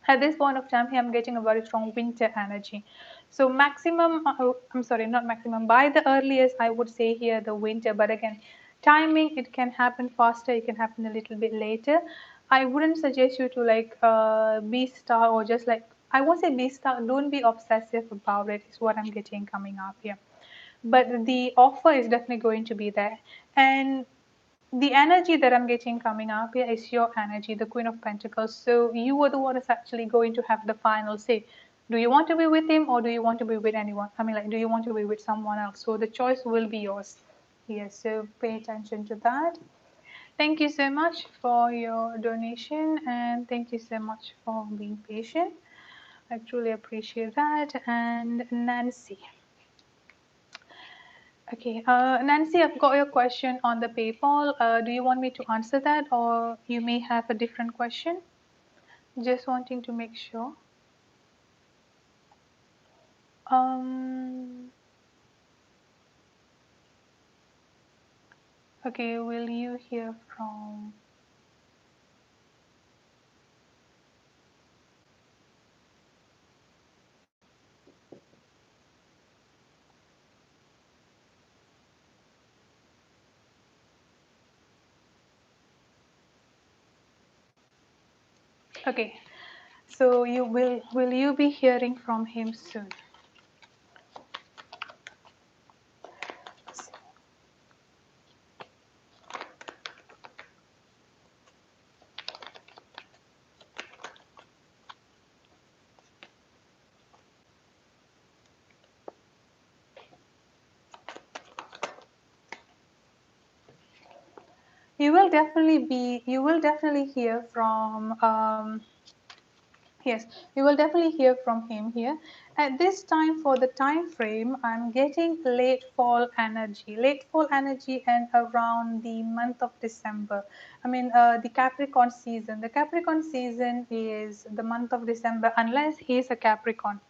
At this point of time here, I'm getting a very strong winter energy. So maximum, I'm sorry, not maximum. By the earliest, I would say here the winter. But again, timing, it can happen faster. It can happen a little bit later. I wouldn't suggest you to like be stuck or just like, I won't say be stuck. Don't be obsessive about it. Is what I'm getting coming up here, but the offer is definitely going to be there. And the energy that I'm getting coming up here is your energy, the Queen of Pentacles. So you are the one that's actually going to have the final say. Do you want to be with him or do you want to be with anyone? I mean, like, do you want to be with someone else? So the choice will be yours. Yes, so pay attention to that. Thank you so much for your donation, and thank you so much for being patient. I truly appreciate that. And Nancy. Okay, Nancy, I've got your question on the PayPal. Do you want me to answer that, or you may have a different question? Just wanting to make sure. Um, okay, will you hear from? Okay, so will you be hearing from him soon? You will definitely hear from. Yes, you will definitely hear from him here. At this time, for the time frame, I'm getting late fall energy. Late fall energy and around the month of December. I mean, the Capricorn season. The Capricorn season is the month of December, unless he's a Capricorn.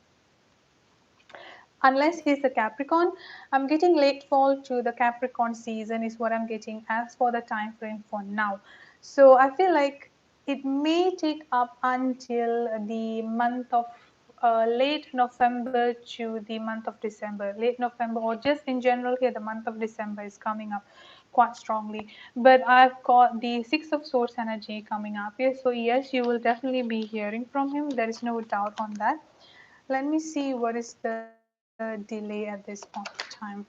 Unless he's a Capricorn, I'm getting late fall to the Capricorn season is what I'm getting as for the time frame for now. So I feel like it may take up until the month of late November to the month of December. Late November, or just in general here, the month of December is coming up quite strongly. But I've got the Six of Swords energy coming up here. So yes, you will definitely be hearing from him. There is no doubt on that. Let me see what is the delay at this point of time.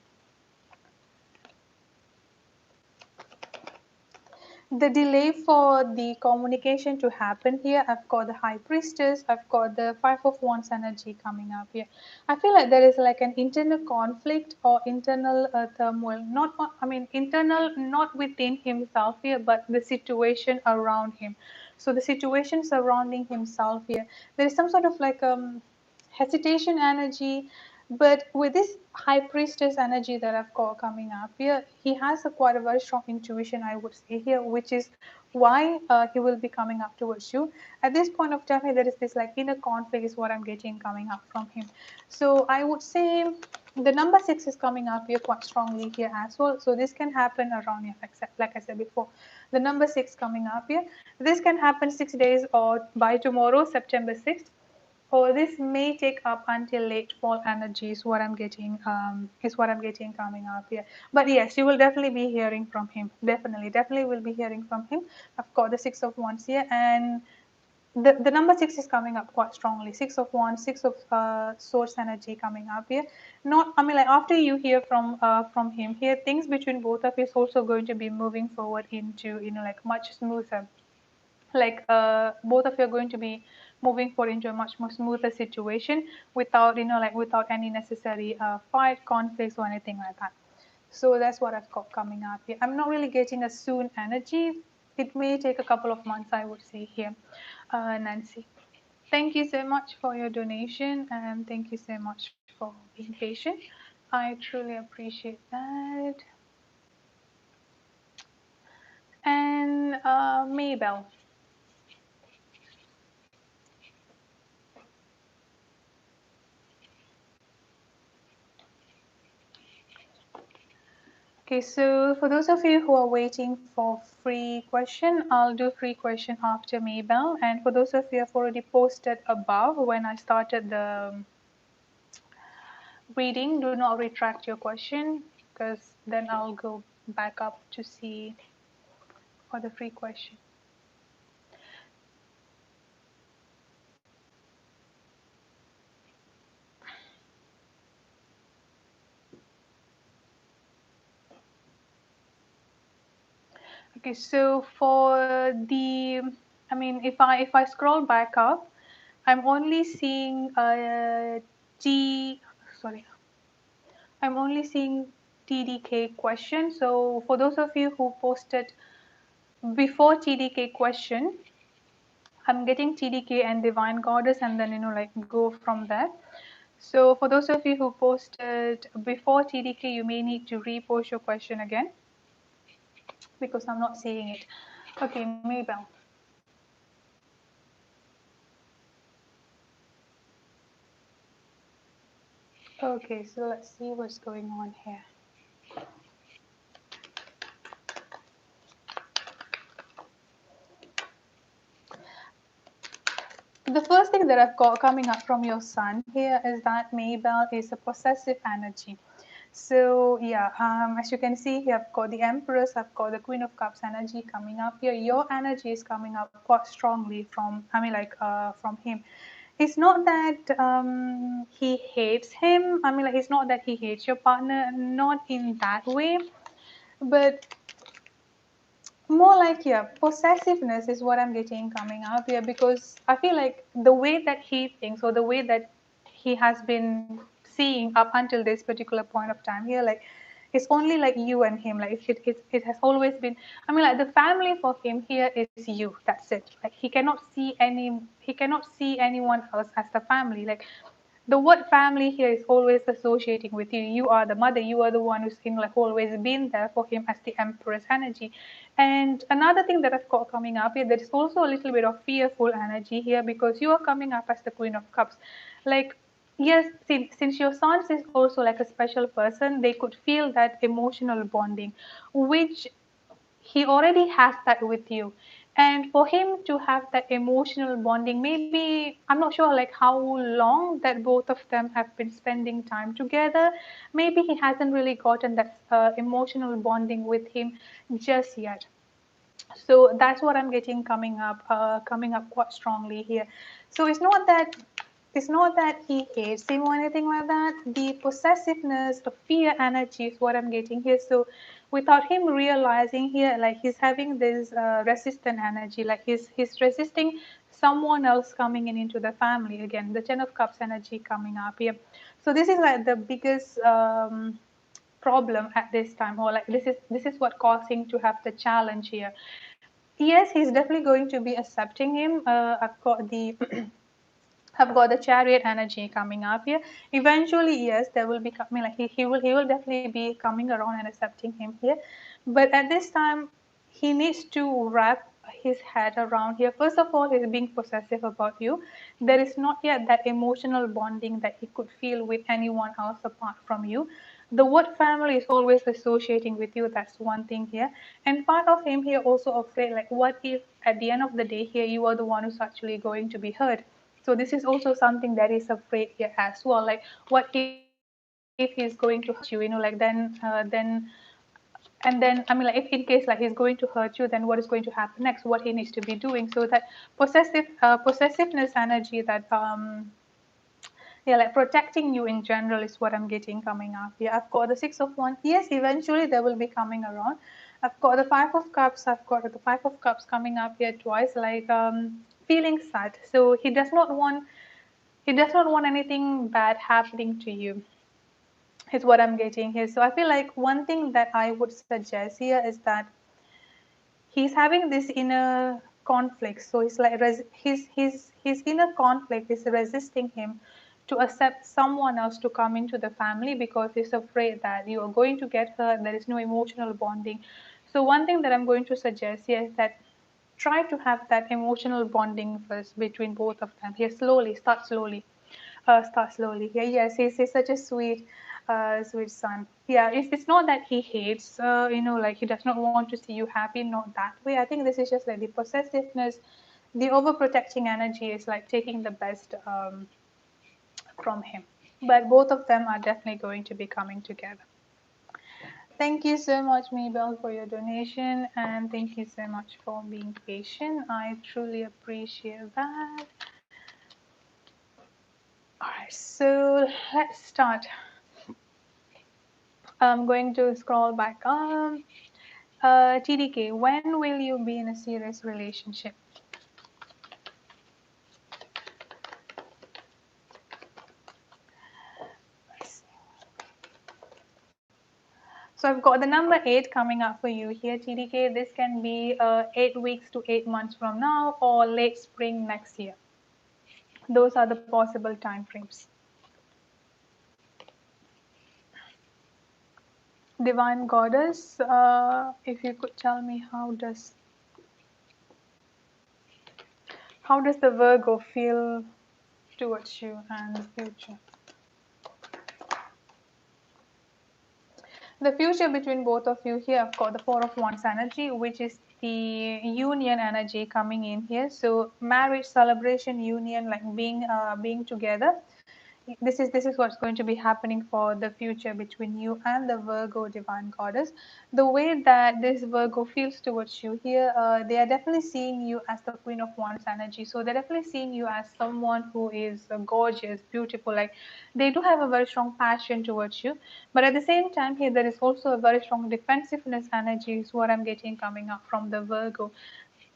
the delay for the communication to happen here. I've got the High Priestess, I've got the Five of Wands energy coming up here. I feel like there is like an internal conflict or internal turmoil, not, I mean, internal, not within himself here, but the situation around him. So the situation surrounding himself here, there is some sort of like hesitation energy. But with this High Priestess energy that I've got coming up here, he has a quite a very strong intuition, I would say here, which is why he will be coming up towards you. At this point of time, there is this like inner conflict is what I'm getting coming up from him. So I would say the number 6 is coming up here quite strongly here as well. So this can happen around here, like I said before. The number 6 coming up here. This can happen 6 days or by tomorrow, September 6th. Oh, this may take up until late fall energy is what I'm getting coming up here. But yes, you will definitely be hearing from him. Definitely will be hearing from him. I've got the 6 of Wands here, and the number 6 is coming up quite strongly. 6 of Wands, 6 of Swords energy coming up here. Not, I mean, like after you hear from him here, things between both of you is also going to be moving forward into like much smoother, like both of you are going to be moving forward into a much more smoother situation without like without any necessary fight, conflicts or anything like that. So that's what I've got coming up here. I'm not really getting a soon energy. It may take a couple of months, I would say here. Nancy, thank you so much for your donation, and thank you so much for being patient. I truly appreciate that. And Maybell, okay, so for those of you who are waiting for free question, I'll do free question after Maybell. And for those of you who have already posted above when I started the reading, do not retract your question because then I'll go back up to see for the free question. Okay, so for the, I mean, if I scroll back up, I'm only seeing T, sorry, I'm only seeing TDK question. So for those of you who posted before TDK question, I'm getting TDK and Divine Goddess, and then like go from there. So for those of you who posted before TDK, you may need to repost your question again because I'm not seeing it. Okay, Maybell. Okay, so let's see what's going on here. The first thing that I've got coming up from your sun here is that Maybell is a possessive energy. So yeah, as you can see here, I've got the Empress, I've got the Queen of Cups energy coming up here. Your energy is coming up quite strongly from, I mean, like from him. It's not that he hates him. I mean, like it's not that he hates your partner, not in that way, but more like, yeah, possessiveness is what I'm getting coming up here, because I feel like the way that he thinks or the way that he has been seeing up until this particular point of time here, like it's only like you and him. Like it has always been, I mean, like the family for him here is you. That's it. Like he cannot see anyone else as the family. Like the word family here is always associating with you. You are the mother. You are the one who's like always been there for him as the Empress energy. And another thing that I've got coming up here, there is also a little bit of fearful energy here because you are coming up as the Queen of Cups. Like, yes, since your son is also like a special person, they could feel that emotional bonding, which he already has that with you. And for him to have that emotional bonding, maybe I'm not sure like how long that both of them have been spending time together. Maybe he hasn't really gotten that emotional bonding with him just yet. So that's what I'm getting coming up quite strongly here. So it's not that it's not that he hates him or anything like that. The possessiveness, the fear energy is what I'm getting here. So without him realizing here, like he's having this resistant energy, like he's resisting someone else coming in into the family. Again, the Ten of Cups energy coming up here. So this is like the biggest problem at this time, or like this is what causing to have the challenge here. Yes, he's definitely going to be accepting him. I've got the have got the chariot energy coming up here. Eventually, yes, there will be coming, like he will definitely be coming around and accepting him here. But at this time, he needs to wrap his head around here. First of all, he's being possessive about you. There is not yet that emotional bonding that he could feel with anyone else apart from you. The word family is always associating with you. That's one thing here. And part of him here also afraid, like, what if at the end of the day here you are the one who's actually going to be hurt? So this is also something that is afraid here as well. Like, what if he's going to hurt you? Like then I mean, like, if in case like he's going to hurt you, then what is going to happen next? What he needs to be doing? So that possessiveness energy, that yeah, like protecting you in general is what I'm getting coming up here. I've got the Six of Wands. Yes, eventually they will be coming around. I've got the Five of Cups. I've got the Five of Cups coming up here twice, like feeling sad. So he does not want anything bad happening to you, is what I'm getting here. So I feel like one thing that I would suggest here is that he's having this inner conflict. So it's like his inner conflict is resisting him to accept someone else to come into the family, because he's afraid that you are going to get hurt. There is no emotional bonding. So one thing that I'm going to suggest here is that try to have that emotional bonding first between both of them. Here, slowly, start slowly. Start slowly. Yeah, yes, he's such a sweet son. Yeah, it's not that he hates, like he does not want to see you happy, not that way. I think this is just like the possessiveness, the overprotecting energy is like taking the best from him. But both of them are definitely going to be coming together. Thank you so much, Mabel, for your donation, and thank you so much for being patient. I truly appreciate that. All right, so let's start. I'm going to scroll back up. TDK, when will you be in a serious relationship? So I've got the number 8 coming up for you here, TDK. This can be 8 weeks to 8 months from now, or late spring next year. Those are the possible time frames. Divine Goddess, if you could tell me, how does the Virgo feel towards you and the future? The future between both of you here, I've got the Four of Wands energy, which is the union energy coming in here. So marriage, celebration, union, like being together. This is what's going to be happening for the future between you and the Virgo divine goddess. The way that this Virgo feels towards you here, they are definitely seeing you as the Queen of Wands energy. So they're definitely seeing you as someone who is gorgeous, beautiful. Like, they do have a very strong passion towards you, but at the same time here there is also a very strong defensiveness energy is what I'm getting coming up from the Virgo.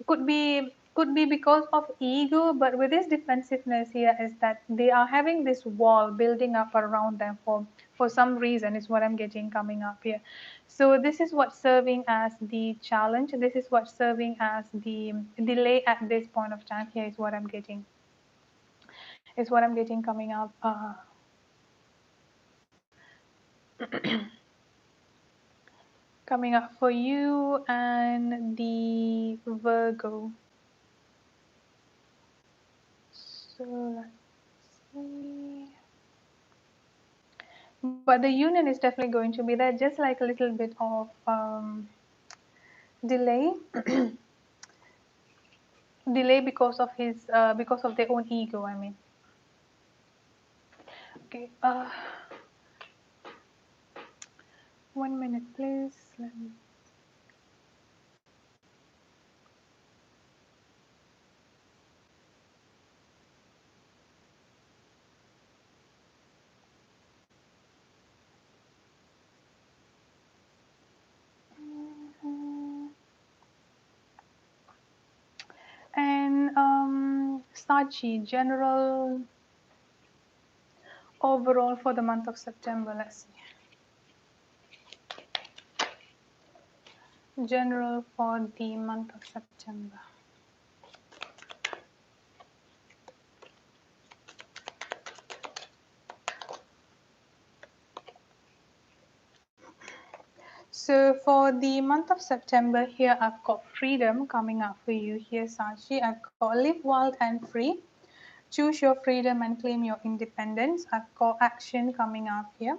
Could be because of ego, but with this defensiveness here is that they are having this wall building up around them for some reason, is what I'm getting coming up here. So this is what's serving as the challenge. This is what's serving as the delay at this point of time here, is what I'm getting coming up. Coming up for you and the Virgo. So let's see. But the union is definitely going to be there, just like a little bit of delay, delay because of their own ego. I mean, okay. 1 minute, please. Let me. And Sachi, general overall for the month of September. Let's see. General for the month of September. So for the month of September here, I've got freedom coming up for you here, Sachi. I've got live wild and free. Choose your freedom and claim your independence. I've got action coming up here.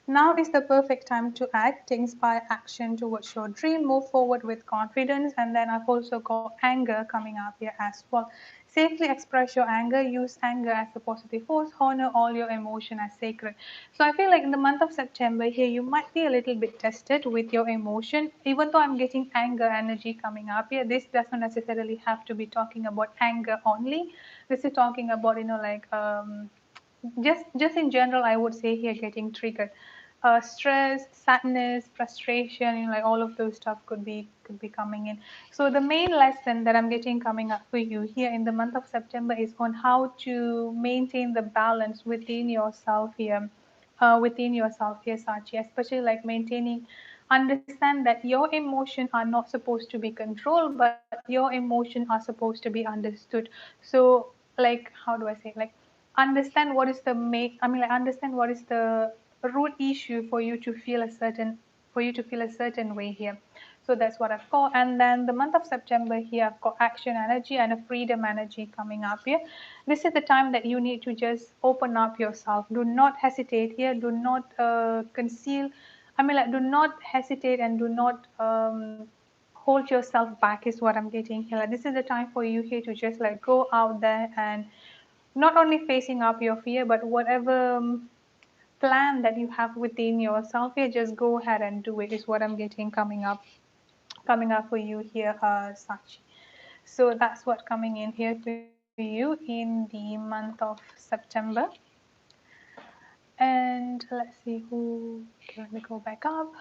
Now is the perfect time to act, inspire action towards your dream, move forward with confidence. And then I've also got anger coming up here as well. Safely express your anger, use anger as a positive force, honor all your emotion as sacred. So I feel like in the month of September here, you might be a little bit tested with your emotion. Even though I'm getting anger energy coming up here, this doesn't necessarily have to be talking about anger only. This is talking about, like just in general, I would say here getting triggered. Stress, sadness, frustration, like all of those stuff could be coming in. So the main lesson that I'm getting coming up for you here in the month of September is on how to maintain the balance within yourself here, Sachi, especially like maintaining. Understand that your emotions are not supposed to be controlled, but your emotions are supposed to be understood. So, like, how do I say? Like, understand what is the like understand what is the root issue for you to feel a certain way here. So that's what I've got. And then the month of September here, I've got action energy and a freedom energy coming up here. This is the time that you need to just open up yourself. Do not hesitate here. Do not conceal. Like, do not hesitate and do not hold yourself back is what I'm getting here. Like, this is the time for you here to just like go out there and not only facing up your fear, but whatever plan that you have within yourself here, just go ahead and do it is what I'm getting coming up for you here, Sachi. So that's what coming in here for you in the month of September. And let's see who. Okay, let me go back up.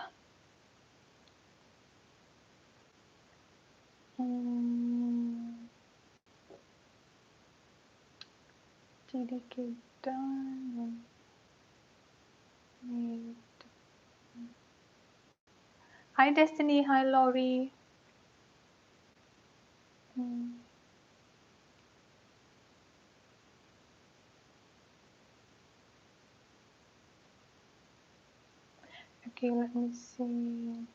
TDK done. Hi Destiny, hi Laurie. Mm. Okay, let me see.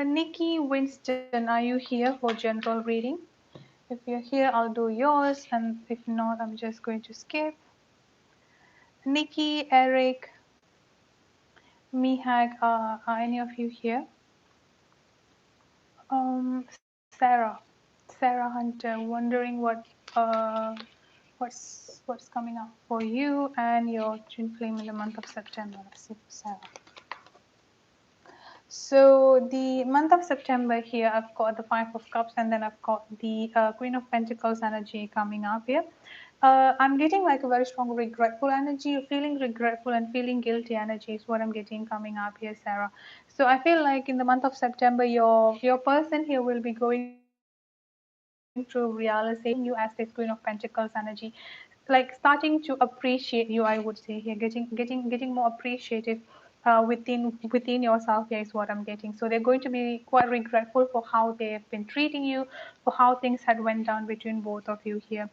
Nikki Winston, are you here for general reading? If you're here, I'll do yours, and if not, I'm just going to skip. Nikki, Eric, Mihak, are any of you here? Sarah, Sarah Hunter, wondering what's coming up for you and your twin flame in the month of September. Let's see, Sarah. So the month of September here, I've got the Five of Cups, and then I've got the Queen of Pentacles energy coming up here. I'm getting like a very strong regretful energy, feeling regretful and feeling guilty energy is what I'm getting coming up here, Sarah. So I feel like in the month of September, your person here will be going through realization you as this Queen of Pentacles energy, like starting to appreciate you, I would say here, getting more appreciative within yourself here is what I'm getting. So they're going to be quite regretful for how they have been treating you, for how things had went down between both of you here,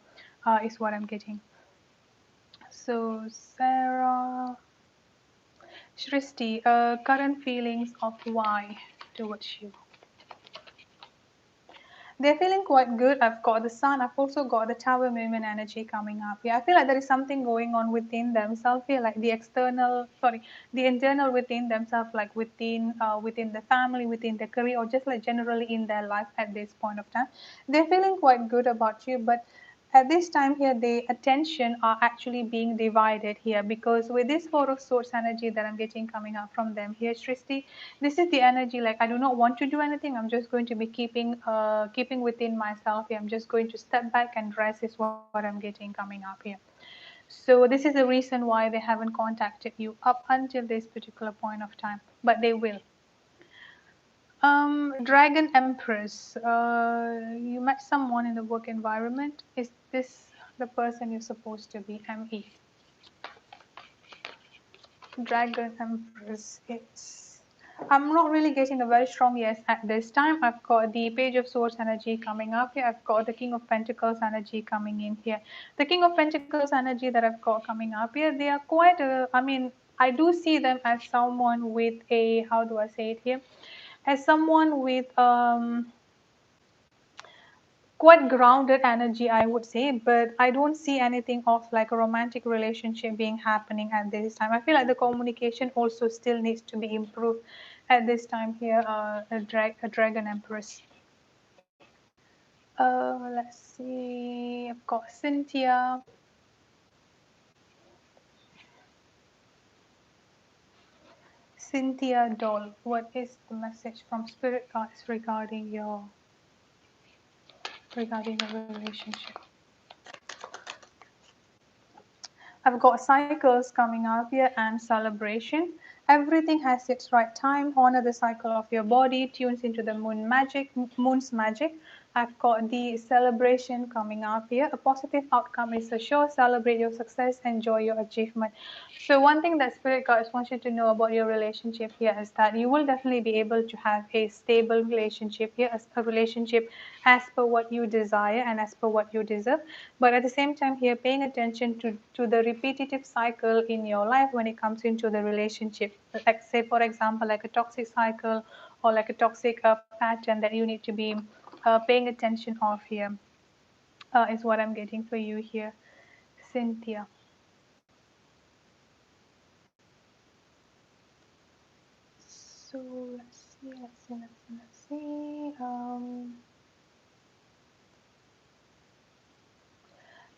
is what I'm getting. So Sarah, Shristi, current feelings of why towards you. They're feeling quite good. I've got the sun. I've also got the tower movement energy coming up. Yeah, I feel like there is something going on within themselves here, like the internal within themselves, like within the family, within the career, or just like generally in their life at this point of time. They're feeling quite good about you, but at this time here, the attention are actually being divided here, because with this Four of Swords energy that I'm getting coming up from them here, Srishti, this is the energy like I do not want to do anything. I'm just going to be keeping within myself here. I'm just going to step back and rest is what I'm getting coming up here. So this is the reason why they haven't contacted you up until this particular point of time, but they will. Dragon Empress, you met someone in the work environment. Is this the person you're supposed to be? ME. Dragon Empress. I'm not really getting a very strong yes at this time. I've got the Page of Swords energy coming up here. I've got the King of Pentacles energy coming in here. The King of Pentacles energy that I've got coming up here, they are quite, I mean, I do see them as someone with a, how do I say it here? As someone with quite grounded energy, I would say, but I don't see anything of like a romantic relationship being happening at this time. I feel like the communication also still needs to be improved at this time here. A Dragon Empress. Let's see. I've got Cynthia. Cynthia Doll. What is the message from Spirit Guides regarding your relationship? I've got cycles coming up here and celebration. Everything has its right time. Honor the cycle of your body. Tunes into the moon's magic. I've got the celebration coming up here. A positive outcome is assured. Celebrate your success. Enjoy your achievement. So one thing that Spirit Guides wants you to know about your relationship here is that you will definitely be able to have a stable relationship here, a relationship as per what you desire and as per what you deserve. But at the same time here, paying attention to the repetitive cycle in your life when it comes into the relationship. Like say, for example, like a toxic cycle or like a toxic pattern that you need to be paying attention of here is what I'm getting for you here, Cynthia. So let's see.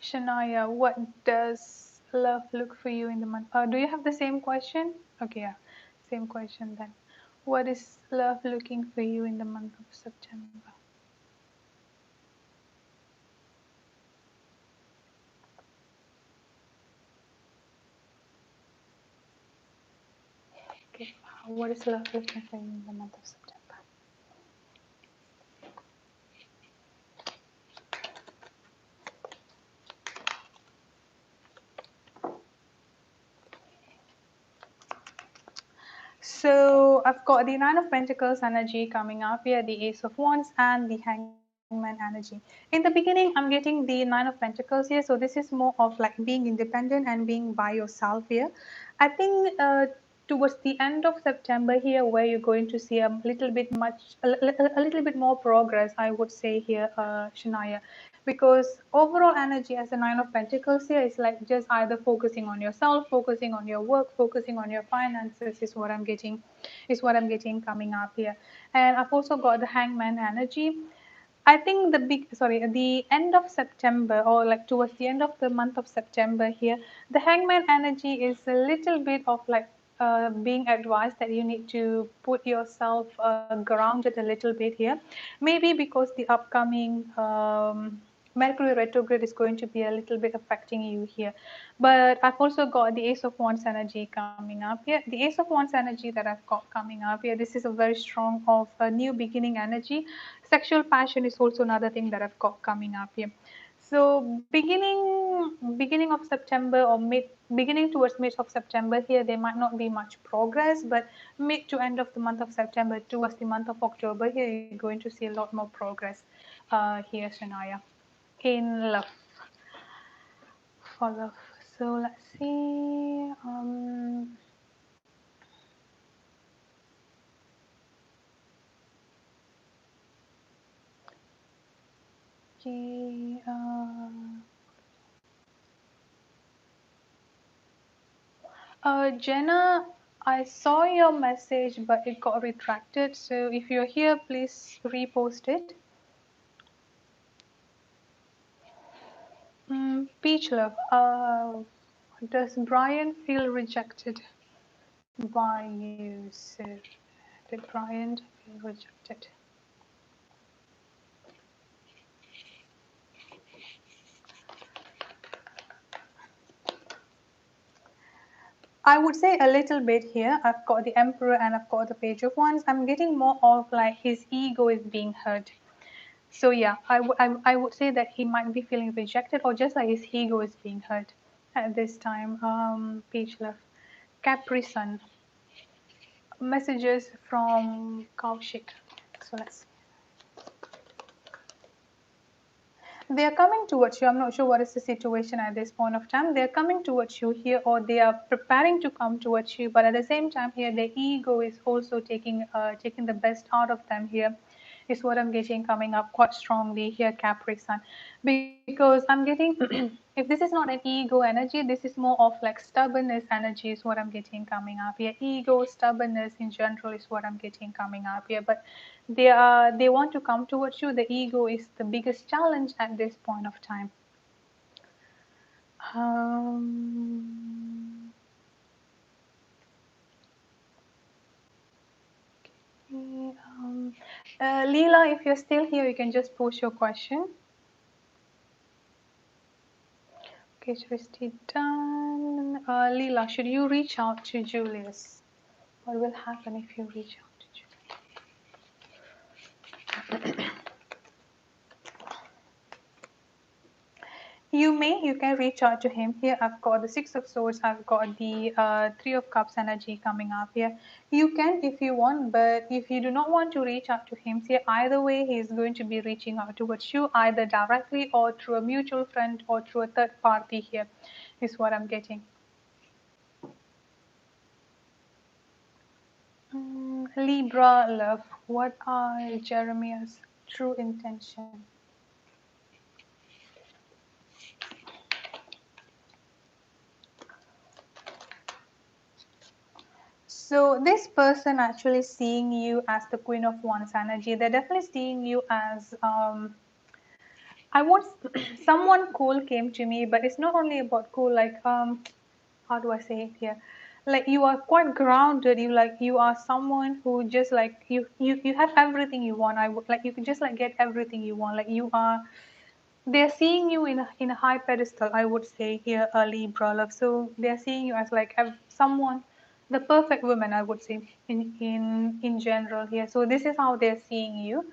Shania, what does love look for you in the month? Do you have the same question? Okay, yeah, same question then. What is love looking for you in the month of September? Okay, what is love looking for you in the month of September? So I've got the Nine of Pentacles energy coming up here, the Ace of Wands, and the Hangman energy. In the beginning, I'm getting the Nine of Pentacles here. So this is more of like being independent and being by yourself here. I think towards the end of September here, where you're going to see a little bit a little bit more progress, I would say here, Shania, because overall energy as a Nine of Pentacles here is like just either focusing on yourself, focusing on your work, focusing on your finances is what I'm getting coming up here. And I've also got the Hangman energy. I think the end of September, or like towards the end of the month of September here, the Hangman energy is a little bit of like being advised that you need to put yourself grounded a little bit here. Maybe because the upcoming Mercury retrograde is going to be a little bit affecting you here. But I've also got the Ace of Wands energy coming up here. The Ace of Wands energy that I've got coming up here, this is a very strong of a new beginning energy. Sexual passion is also another thing that I've got coming up here. So beginning of September or beginning towards mid of September here, there might not be much progress, but mid to end of the month of September towards the month of October here, you're going to see a lot more progress here, Shania, in love, for love. So let's see. Okay. Jenna, I saw your message, but it got retracted. So if you're here, please repost it. Peach Love, does Brian feel rejected by you, sir? Did Brian feel rejected? I would say a little bit here. I've got the Emperor and I've got the Page of Wands. I'm getting more of like his ego is being hurt. So yeah, I would say that he might be feeling rejected or just like his ego is being hurt at this time. Page left. Capri Sun. Messages from Kaushik. So let's see. They are coming towards you. I'm not sure what is the situation at this point of time. They're coming towards you here, or they are preparing to come towards you. But at the same time, here their ego is also taking the best out of them. Here is what I'm getting coming up quite strongly here, Capri Sun, because I'm getting if this is not an ego energy, this is more of like stubbornness energy is what I'm getting coming up here. Ego, stubbornness in general is what I'm getting coming up here. But they want to come towards you. The ego is the biggest challenge at this point of time. Um, okay, Leela, if you're still here, you can just post your question. Okay, Shristi done. Leela, should you reach out to Julius? What will happen if you reach out to Julius? You can reach out to him. Here I've got the Six of Swords, I've got the Three of Cups energy coming up here. You can if you want, but if you do not want to reach out to him, see, either way he's going to be reaching out towards you, either directly or through a mutual friend or through a third party here, is what I'm getting. Libra love, what are Jeremiah's true intention? So this person actually seeing you as the Queen of Wands energy. They're definitely seeing you as I want someone cool came to me, but it's not only about cool. Like how do I say it here? Like you are quite grounded. You are someone who just like you have everything you want. I would like you can just like get everything you want. Like you are they're seeing you in a high pedestal, I would say here, Libra love. So they're seeing you as like someone, the perfect woman, I would say in general here. So this is how they're seeing you.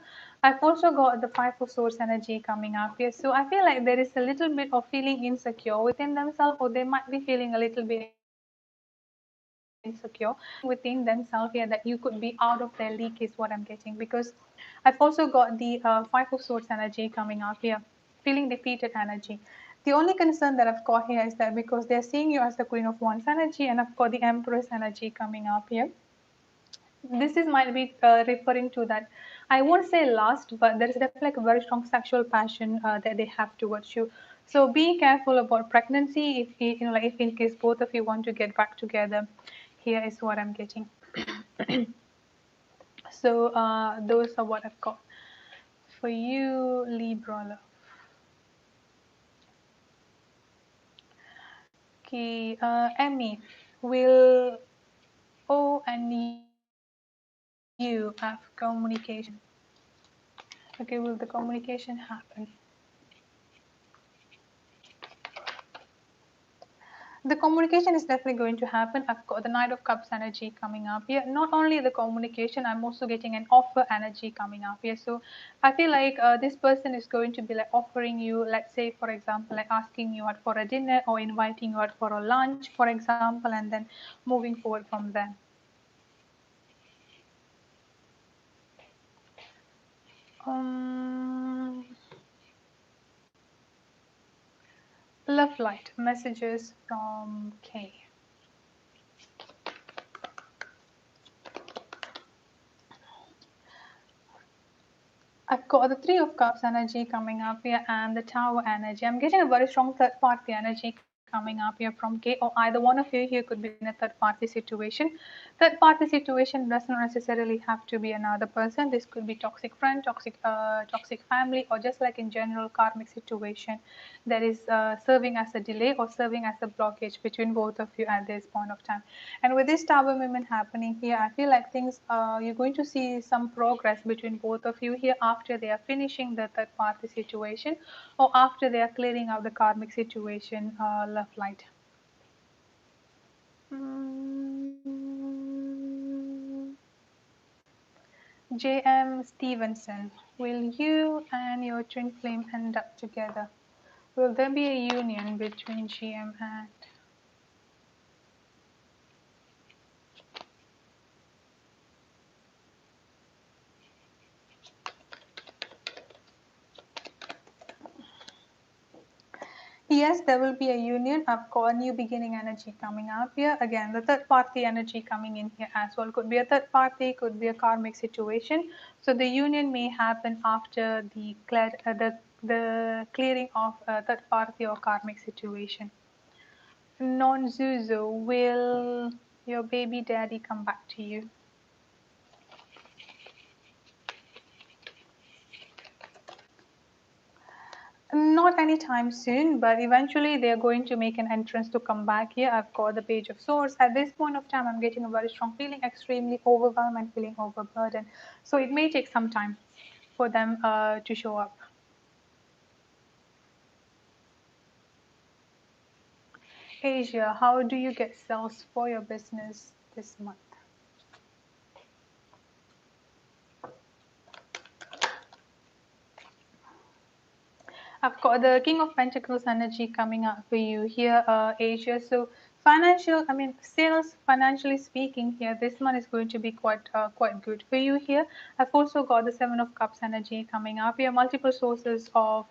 I've also got the Five of Swords energy coming up here. So I feel like there is a little bit of feeling insecure within themselves, or they might be feeling a little bit insecure within themselves here, that you could be out of their league is what I'm getting, because I've also got the Five of Swords energy coming up here, feeling defeated energy. The only concern that I've got here is that because they're seeing you as the Queen of Wands energy, and I've got the Empress energy coming up here, this is might be referring to that, I won't say lust, but there is definitely like a very strong sexual passion that they have towards you. So be careful about pregnancy if like if in case both of you want to get back together. Here is what I'm getting. So those are what I've got for you, Libra love. Okay, Emmy, will O and you have communication? Okay, will the communication happen? The communication is definitely going to happen. I've got the Knight of Cups energy coming up here. Not only the communication, I'm also getting an offer energy coming up here. So I feel like this person is going to be like offering you, let's say, for example, like asking you out for a dinner or inviting you out for a lunch, for example, and then moving forward from there. Love light messages from Kay. I've got the Three of Cups energy coming up here and the Tower energy. I'm getting a very strong third party energy coming up here from K, or either one of you here could be in a third party situation. Third party situation does not necessarily have to be another person. This could be toxic friend, toxic family, or just like in general karmic situation that is serving as a delay or serving as a blockage between both of you at this point of time. And with this Tower movement happening here, I feel like things you're going to see some progress between both of you here after they are finishing the third party situation, or after they are clearing out the karmic situation, love light. J.M. Stevenson, will you and your twin flame end up together? Will there be a union between GM and... Yes, there will be a union. I've got a new beginning energy coming up here. Again, the third party energy coming in here as well. Could be a third party, could be a karmic situation. So the union may happen after the clearing of a third party or karmic situation. Non-Zuzu, will your baby daddy come back to you? Not anytime soon, but eventually they're going to make an entrance to come back here. I've got the Page of Swords. At this point of time, I'm getting a very strong feeling, extremely overwhelmed and feeling overburdened. So it may take some time for them to show up. Asia, how do you get sales for your business this month? I've got the King of Pentacles energy coming up for you here, Asia. So sales, financially speaking here, this one is going to be quite good for you here. I've also got the Seven of Cups energy coming up here, multiple sources of,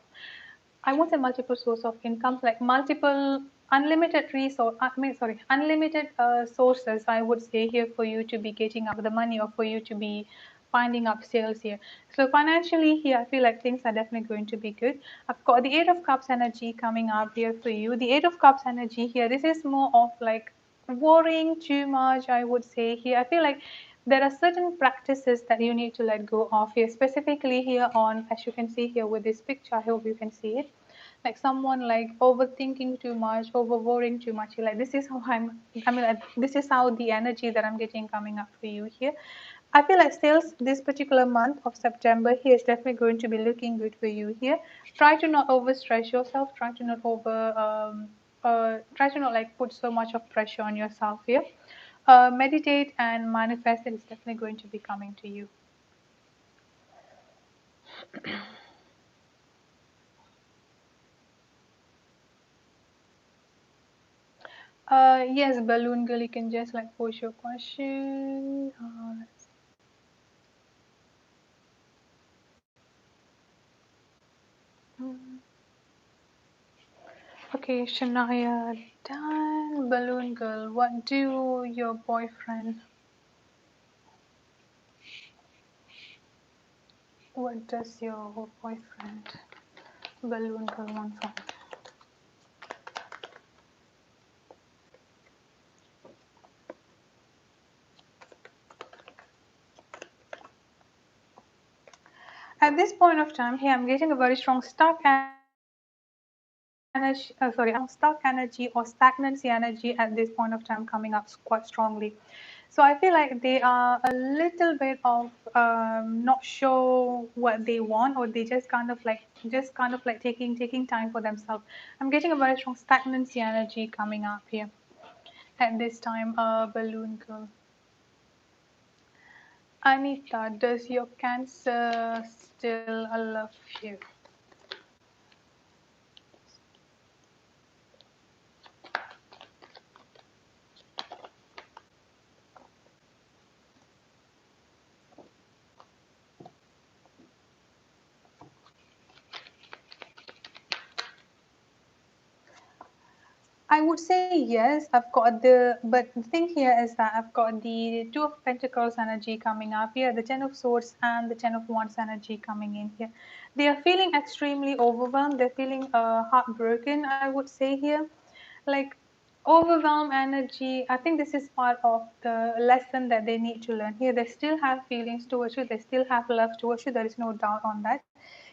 I won't say multiple source of income, like multiple unlimited resource. Unlimited sources. I would say here for you to be getting up the money or for you to be finding up sales here. So financially here, I feel like things are definitely going to be good. I've got the Eight of Cups energy coming up here for you. The Eight of Cups energy here. This is more of like worrying too much. I would say here. I feel like there are certain practices that you need to let go of here, specifically here on, as you can see here with this picture. I hope you can see it, like someone like overthinking too much, over worrying too much. Like this is how this is how the energy that I'm getting coming up for you here. I feel like sales this particular month of September here is definitely going to be looking good for you here. Try to not overstress yourself. Try to not like put so much of pressure on yourself here. Meditate and manifest. It is definitely going to be coming to you. Yes, Balloon Girl, you can just like post your question. Okay, Shania done. Balloon Girl, what do your boyfriend? What does your boyfriend? Balloon Girl want from? At this point of time, here I'm getting a very strong stuck energy or stagnancy energy at this point of time coming up quite strongly. So I feel like they are a little bit of not sure what they want, or they just kind of like taking time for themselves. I'm getting a very strong stagnancy energy coming up here at this time. Balloon Girl. Anita, does your Cancer still love you? I would say yes. But the thing here is that I've got the Two of Pentacles energy coming up here, the Ten of Swords and the Ten of Wands energy coming in here. They are feeling extremely overwhelmed. They're feeling heartbroken, I would say here. Like overwhelmed energy. I think this is part of the lesson that they need to learn here. They still have feelings towards you. They still have love towards you. There is no doubt on that.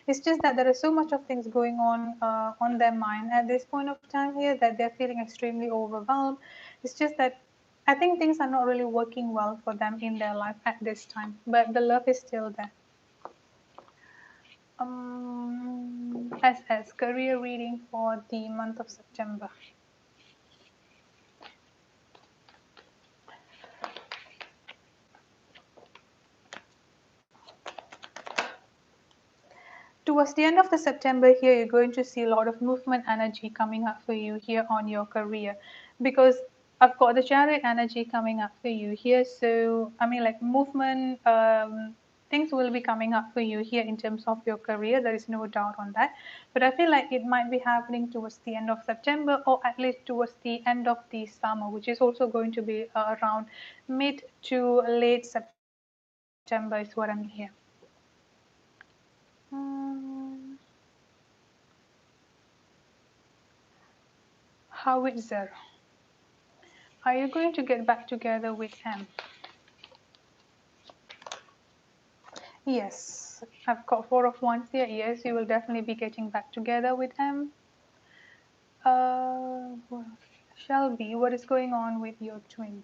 It's just that there are so much of things going on their mind at this point of time here that they're feeling extremely overwhelmed. It's just that I think things are not really working well for them in their life at this time, but the love is still there. SS career reading for the month of September. towards the end of the September here, you're going to see a lot of movement energy coming up for you here on your career, because I've got the chariot energy coming up for you here. So I mean, like movement, things will be coming up for you here in terms of your career. There is no doubt on that. But I feel like it might be happening towards the end of September, or at least towards the end of the summer, which is also going to be around mid to late September is what I'm here. Hmm. Howitzer, are you going to get back together with him? Yes, I've got Four of Wands here. Yes, you will definitely be getting back together with him. Well, Shelby, what is going on with your twin?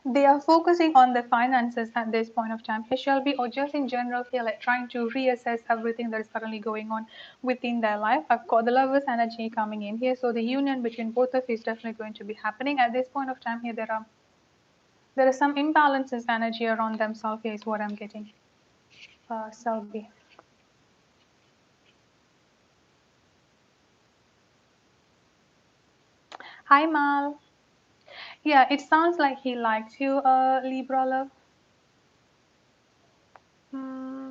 They are focusing on the finances at this point of time here, Shelby, or just in general here, like trying to reassess everything that is currently going on within their life. I've got the Lovers energy coming in here, so the union between both of you is definitely going to be happening at this point of time here. There are some imbalances energy around themselves here is what I'm getting. Selby. Hi Mal. Yeah, it sounds like he likes you, Libra love. Hmm.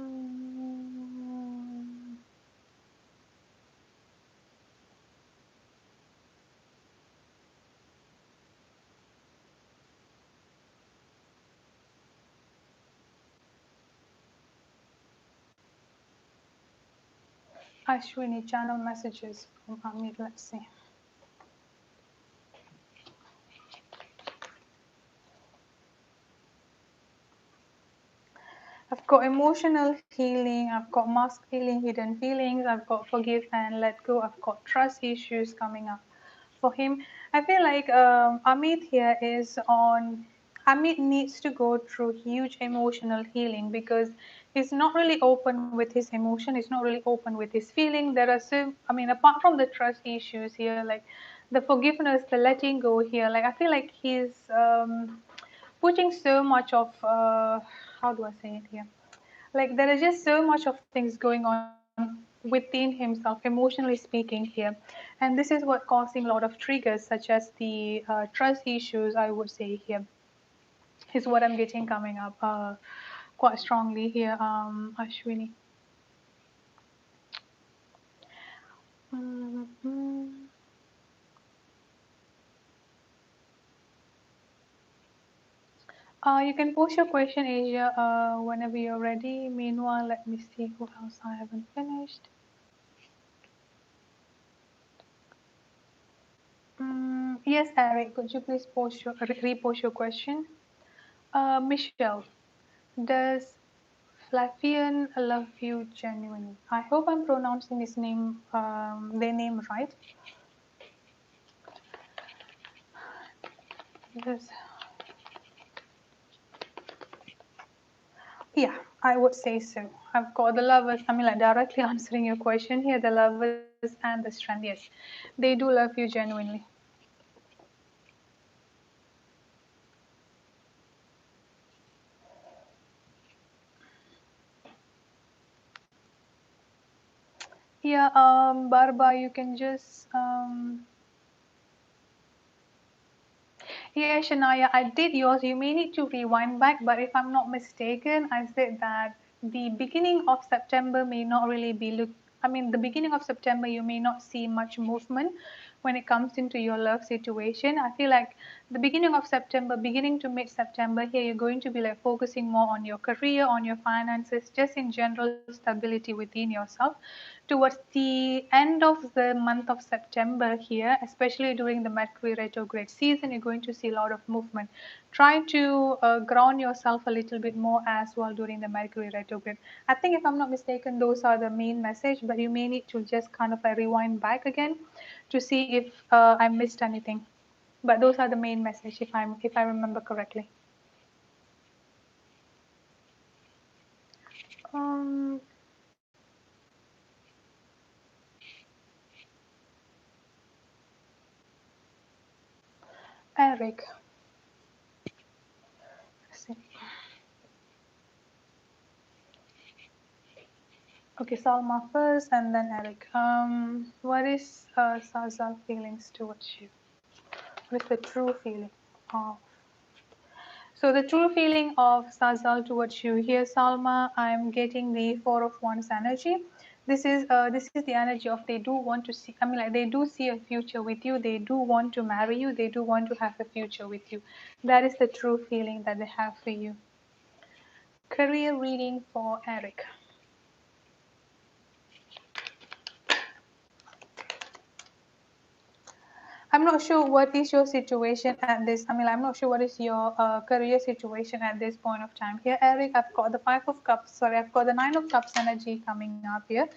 Ashwini, channel messages from Amit. Let's see. I've got emotional healing, I've got mask healing, hidden feelings, I've got forgive and let go, I've got trust issues coming up for him. I feel like Amit here is on. Amit needs to go through huge emotional healing because he's not really open with his emotion. He's not really open with his feeling. There are so, I mean, apart from the trust issues here, like the forgiveness, the letting go here, like I feel like he's putting so much of how do I say it here? Like there is just so much of things going on within himself, emotionally speaking here, and this is what causing a lot of triggers, such as the trust issues. I would say here is what I'm getting coming up quite strongly here, Ashwini. Mhm. You can post your question, Asia, whenever you're ready. Meanwhile, let me see who else I haven't finished. Yes, Eric, could you please repost your question? Michelle, does Flavian love you genuinely? I hope I'm pronouncing his name, their name right. Does, yeah, I would say so. I've got the lovers. I mean, like directly answering your question here, the lovers and the strength. Yes, they do love you genuinely. Yeah, Barba, you can just yeah, Shania, I did yours. You may need to rewind back, but if I'm not mistaken, I said that the beginning of September may not really be look. I mean, the beginning of September, you may not see much movement when it comes into your love situation. I feel like the beginning of September, beginning to mid September, here you're going to be like focusing more on your career, on your finances, just in general stability within yourself. Towards the end of the month of September here, especially during the Mercury retrograde season, you're going to see a lot of movement. Try to ground yourself a little bit more as well during the Mercury retrograde. I think if I'm not mistaken, those are the main message, but you may need to just kind of like rewind back again to see if I missed anything. But those are the main message if I remember correctly. Um, Eric. Let's see. Okay, Salma first and then Eric. What is Sazal feelings towards you? What is the true feeling of? So the true feeling of Sazal towards you here, Salma, I'm getting the Four of Wands energy. This is the energy of they do want to see. I mean, like they do see a future with you. They do want to marry you. They do want to have a future with you. That is the true feeling that they have for you. Career reading for Eric. I'm not sure what is your situation at this. I mean, I'm not sure what is your career situation at this point of time. Here, Eric, I've got the Five of Cups. Sorry, I've got the Nine of Cups energy coming up here.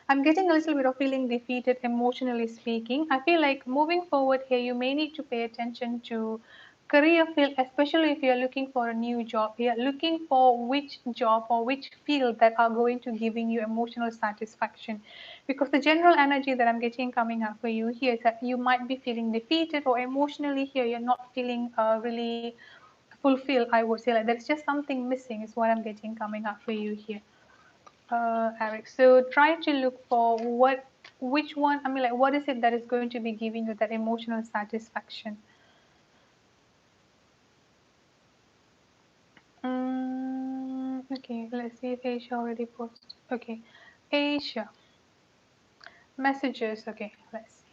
I'm getting a little bit of feeling defeated emotionally speaking. I feel like moving forward here, you may need to pay attention to career field, especially if you're looking for a new job. You're looking for which job or which field that are going to giving you emotional satisfaction. Because the general energy that I'm getting coming up for you here is that you might be feeling defeated or emotionally here you're not feeling really fulfilled. I would say like there's just something missing is what I'm getting coming up for you here, Eric. So try to look for which one. I mean, like what is it that is going to be giving you that emotional satisfaction? Okay, let's see if Asia already posted. Okay, Asia messages. Okay, let's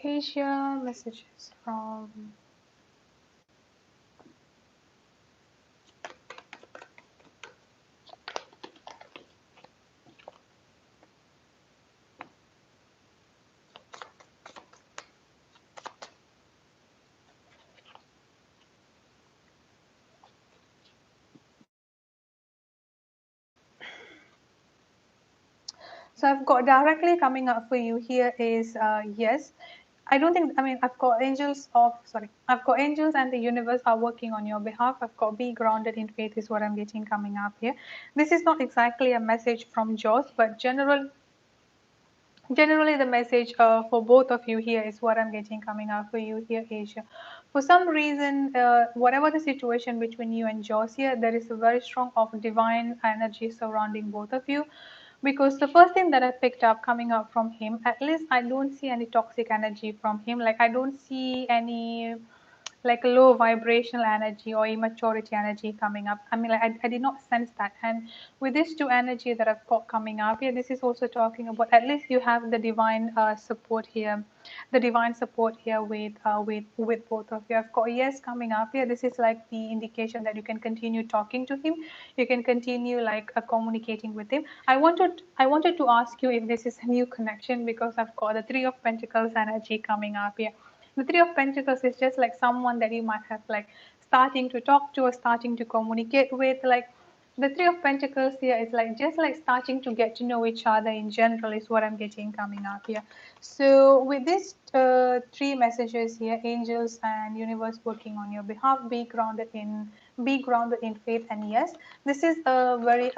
see. Asia messages from. So I've got directly coming up for you here is yes. I don't think, I mean, I've got I've got angels and the universe are working on your behalf. I've got be grounded in faith is what I'm getting coming up here. This is not exactly a message from Joss, but generally the message for both of you here is what I'm getting coming up for you here, Asia. For some reason, whatever the situation between you and Joss here, there is a very strong of divine energy surrounding both of you. Because the first thing that I picked up coming up from him, at least I don't see any toxic energy from him. Like I don't see any like a low vibrational energy or immaturity energy coming up. I mean, like I did not sense that. And with these two energy that I've got coming up here, this is also talking about at least you have the divine support here, the divine support here with both of you. I've got yes coming up here. This is like the indication that you can continue talking to him. You can continue like communicating with him. I wanted to ask you if this is a new connection because I've got the Three of Pentacles energy coming up here. The Three of Pentacles is just like someone that you might have like starting to talk to or starting to communicate with. Like the Three of Pentacles here is like just like starting to get to know each other in general is what I'm getting coming up here. So with these three messages here, angels and universe working on your behalf, be grounded in faith, and yes, this is a very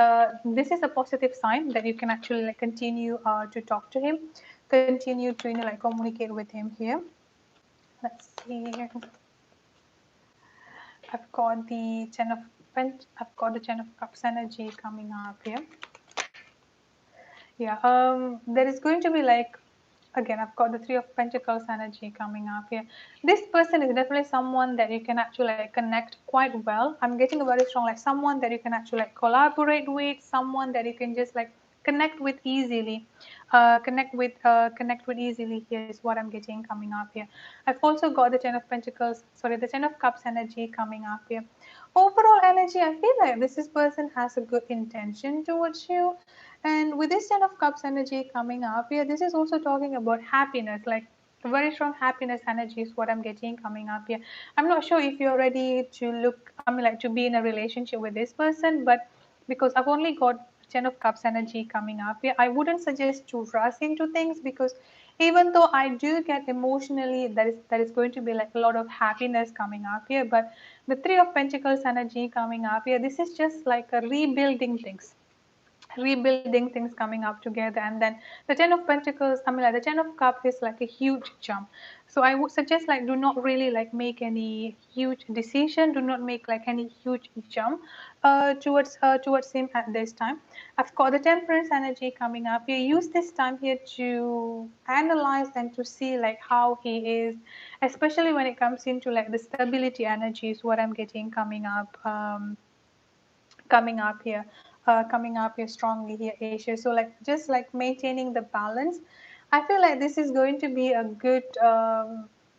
this is a positive sign that you can actually like continue to talk to him, continue to like communicate with him here. Let's see. I've got the Ten of Cups energy coming up here. Yeah. There is going to be like again. I've got the Three of Pentacles energy coming up here. This person is definitely someone that you can actually like connect quite well. I'm getting a very strong like someone that you can actually like collaborate with, someone that you can just like connect with easily. Connect with easily here is what I'm getting coming up here. I've also got the the Ten of Cups energy coming up here. Overall energy, I feel like this person has a good intention towards you. And with this Ten of Cups energy coming up here, this is also talking about happiness, like very strong happiness energy is what I'm getting coming up here. I'm not sure if you're ready to like to be in a relationship with this person, but because I've only got Ten of Cups energy coming up here, I wouldn't suggest to rush into things because even though I do get emotionally, that is going to be like a lot of happiness coming up here, but the Three of Pentacles energy coming up here, this is just like a rebuilding things, rebuilding things coming up together. And then the 10 of pentacles, I mean, like the 10 of cups is like a huge jump. So I would suggest, like, do not really like make any huge decision, do not make like any huge jump towards him at this time. I've got the temperance energy coming up. You use this time here to analyze and to see like how he is, especially when it comes into like the stability energy is what I'm getting coming up here, coming up here strongly here, Asia. So like just like maintaining the balance. I feel like this is going to be a good.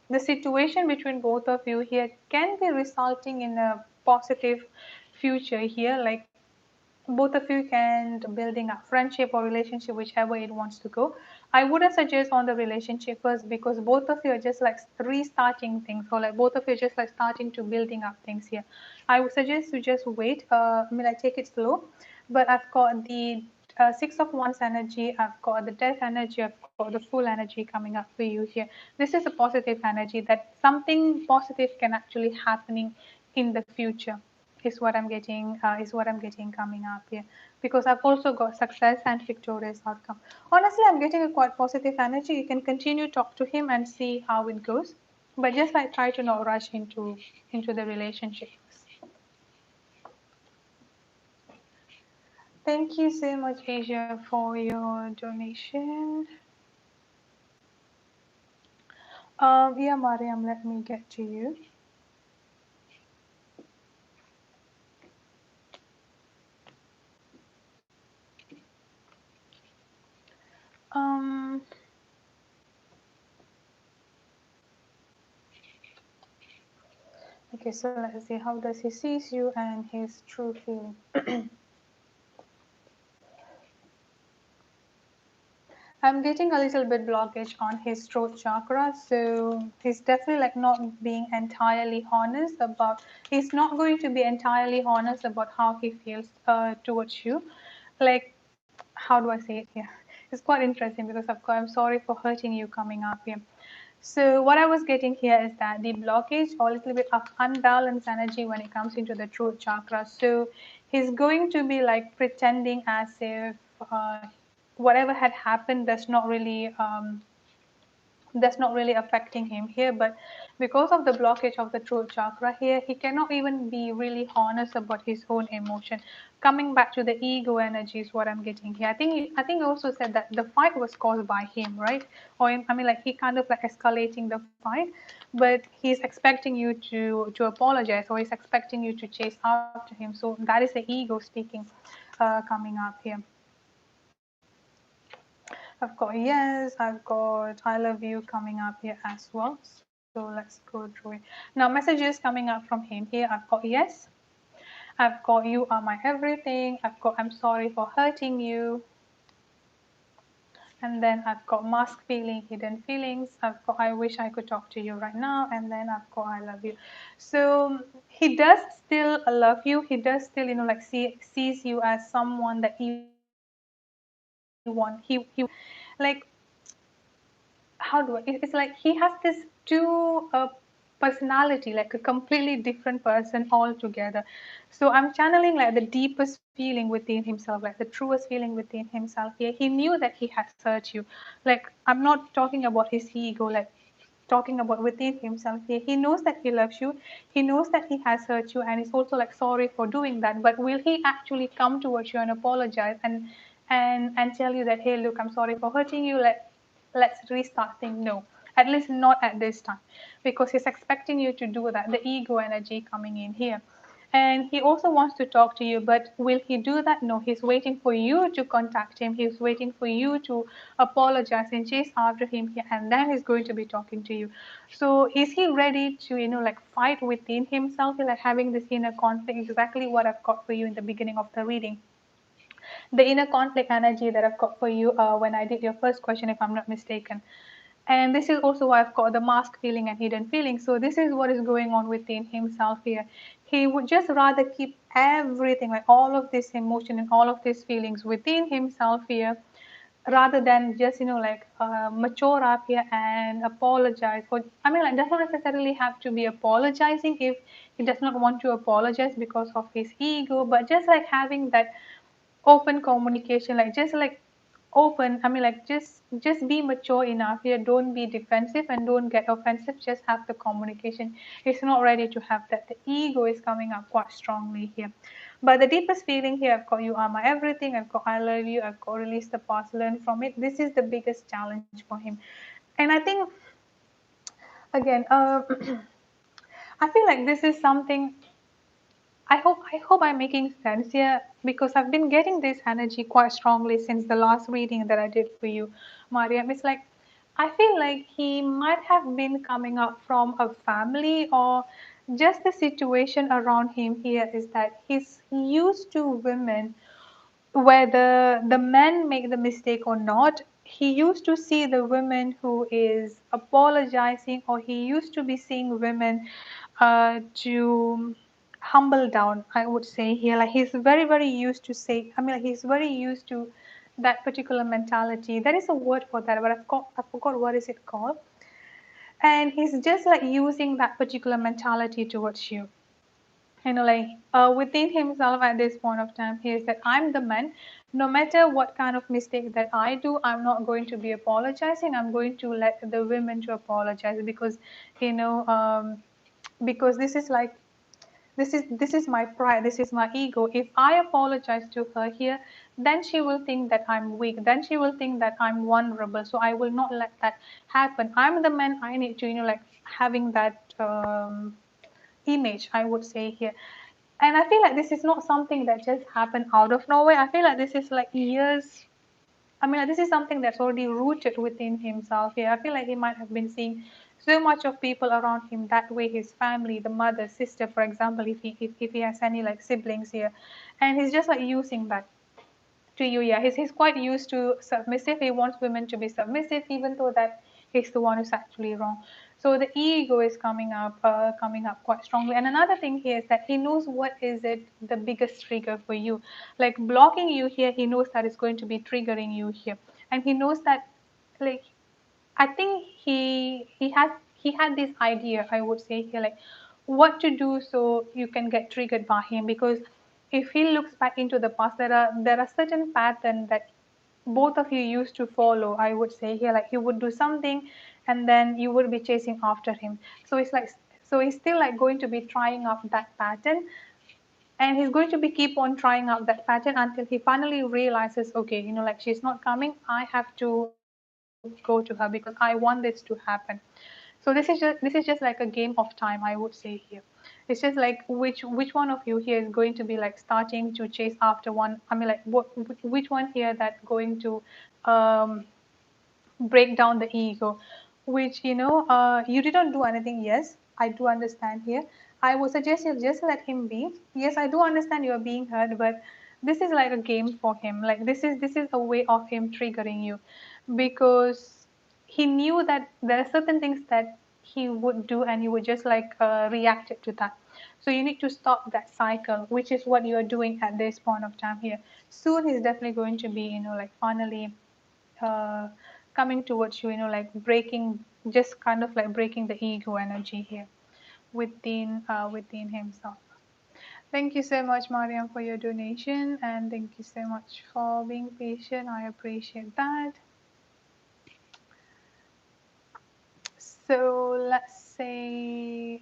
The situation between both of you here can be resulting in a positive future here. Like both of you can building a friendship or relationship, whichever it wants to go. I wouldn't suggest on the relationship first, because both of you are just like restarting things, or like both of you are just like starting to building up things here. I would suggest to just wait. I mean, I take it slow. But I've got the six of wands energy, I've got the death energy, I've got the full energy coming up for you here. This is a positive energy that something positive can actually happening in the future, is what I'm getting coming up here, because I've also got success and victorious outcome. Honestly, I'm getting a quite positive energy. You can continue talk to him and see how it goes, but just like try to not rush into the relationship. Thank you so much, Asia, for your donation. Yeah, Mariam, let me get to you. Um, okay, so let's see. How does he sees you and his true feeling? I'm getting a little bit blockage on his throat chakra, so he's definitely like not being entirely honest about. He's not going to be entirely honest about how he feels towards you. Like, how do I say it here? It's quite interesting because of course I'm sorry for hurting you coming up here. So what I was getting here is that the blockage or a little bit of unbalanced energy when it comes into the throat chakra. So he's going to be like pretending as if whatever had happened that's not really affecting him here. But because of the blockage of the throat chakra here, he cannot even be really honest about his own emotion. Coming back to the ego energy is what I'm getting here. I think I also said that the fight was caused by him, right? Or I mean, like he kind of like escalating the fight, but he's expecting you to apologize, or he's expecting you to chase after him. So that is the ego speaking, coming up here. I've got yes, I've got I love you coming up here as well. So let's go through it. Now messages coming up from him here. I've got yes. I've got you are my everything. I've got I'm sorry for hurting you. And then I've got mask feeling, hidden feelings. I've got I wish I could talk to you right now. And then I've got I love you. So he does still love you. He does still, like sees you as someone that he want. He like how do I, it's like he has this two personality, like a completely different person altogether. So I'm channeling like the deepest feeling within himself, like the truest feeling within himself here. He knew that he has hurt you. Like I'm not talking about his ego, like talking about within himself here. He knows that he loves you. He knows that he has hurt you, and he's also like sorry for doing that. But will he actually come towards you and apologize and tell you that, hey, look, I'm sorry for hurting you. Let's restart things. No, at least not at this time, because he's expecting you to do that. The ego energy coming in here. And he also wants to talk to you, but will he do that? No, he's waiting for you to contact him. He's waiting for you to apologize and chase after him here, and then he's going to be talking to you. So is he ready to, like fight within himself, like having this inner conflict? Exactly what I've got for you in the beginning of the reading. The inner conflict energy that I've got for you when I did your first question, if I'm not mistaken. And this is also why I've got the mask feeling and hidden feeling. So this is what is going on within himself here. He would just rather keep everything, like all of this emotion and all of these feelings within himself here, rather than just, like mature up here and apologize. Or, I mean, like, doesn't necessarily have to be apologizing if he does not want to apologize because of his ego, but just like having that open communication, like just like open, I mean like just be mature enough here, don't be defensive and don't get offensive, just have the communication. It's not ready to have that. The ego is coming up quite strongly here, but the deepest feeling here, I've got you are my everything, I've got I love you, I've got release the past, learn from it. This is the biggest challenge for him. And I think again, I feel like this is something, I hope I'm making sense here, because I've been getting this energy quite strongly since the last reading that I did for you, Mariam. It's like I feel like he might have been coming up from a family, or just the situation around him here is that he's used to women, whether the men make the mistake or not. He used to see the women who is apologizing, or he used to be seeing women to humble down, I would say here. Like he's very, very used to say, I mean, like he's very used to that particular mentality. There is a word for that, but I forgot what is it called. And he's just like using that particular mentality towards you. Like within himself at this point of time, he is that I'm the man. No matter what kind of mistake that I do, I'm not going to be apologizing. I'm going to let the women to apologize, because you know um, because this is my pride, this is my ego. If I apologize to her here, then she will think that I'm weak, then she will think that I'm vulnerable, so I will not let that happen. I'm the man, I need to like having that image, I would say here. And I feel like this is not something that just happened out of nowhere. I feel like this is like years. I mean, like, this is something that's already rooted within himself here. I feel like he might have been seeing so much of people around him that way, his family, the mother, sister, for example, if he has any like siblings here. And he's just like using that to you. Yeah, he's quite used to submissive. He wants women to be submissive, even though that he's the one who's actually wrong. So the ego is coming up quite strongly. And another thing here is that he knows what is it the biggest trigger for you. Like blocking you here, he knows that it's going to be triggering you here, and he knows that, like, I think he had this idea, I would say here, like what to do so you can get triggered by him. Because if he looks back into the past, there are certain patterns that both of you used to follow, I would say here. Like he would do something, and then you would be chasing after him. So it's like, so he's still like going to be trying out that pattern, and he's going to be keep on trying out that pattern until he finally realizes, okay, like she's not coming, I have to go to her because I want this to happen. So this is just like a game of time, I would say here. It's just like which one of you here is going to be like starting to chase after one. I mean, like which one here that going to um break down the ego, which you didn't do anything. Yes, I do understand here. I would suggest you just let him be. Yes, I do understand you are being hurt, but this is like a game for him. Like this is a way of him triggering you, because he knew that there are certain things that he would do, and he would just like react to that. So you need to stop that cycle, which is what you are doing at this point of time here. Soon he's definitely going to be like finally uh, coming towards you, like breaking, just kind of like breaking the ego energy here within himself. Thank you so much, Mariam, for your donation, and thank you so much for being patient. I appreciate that. So let's say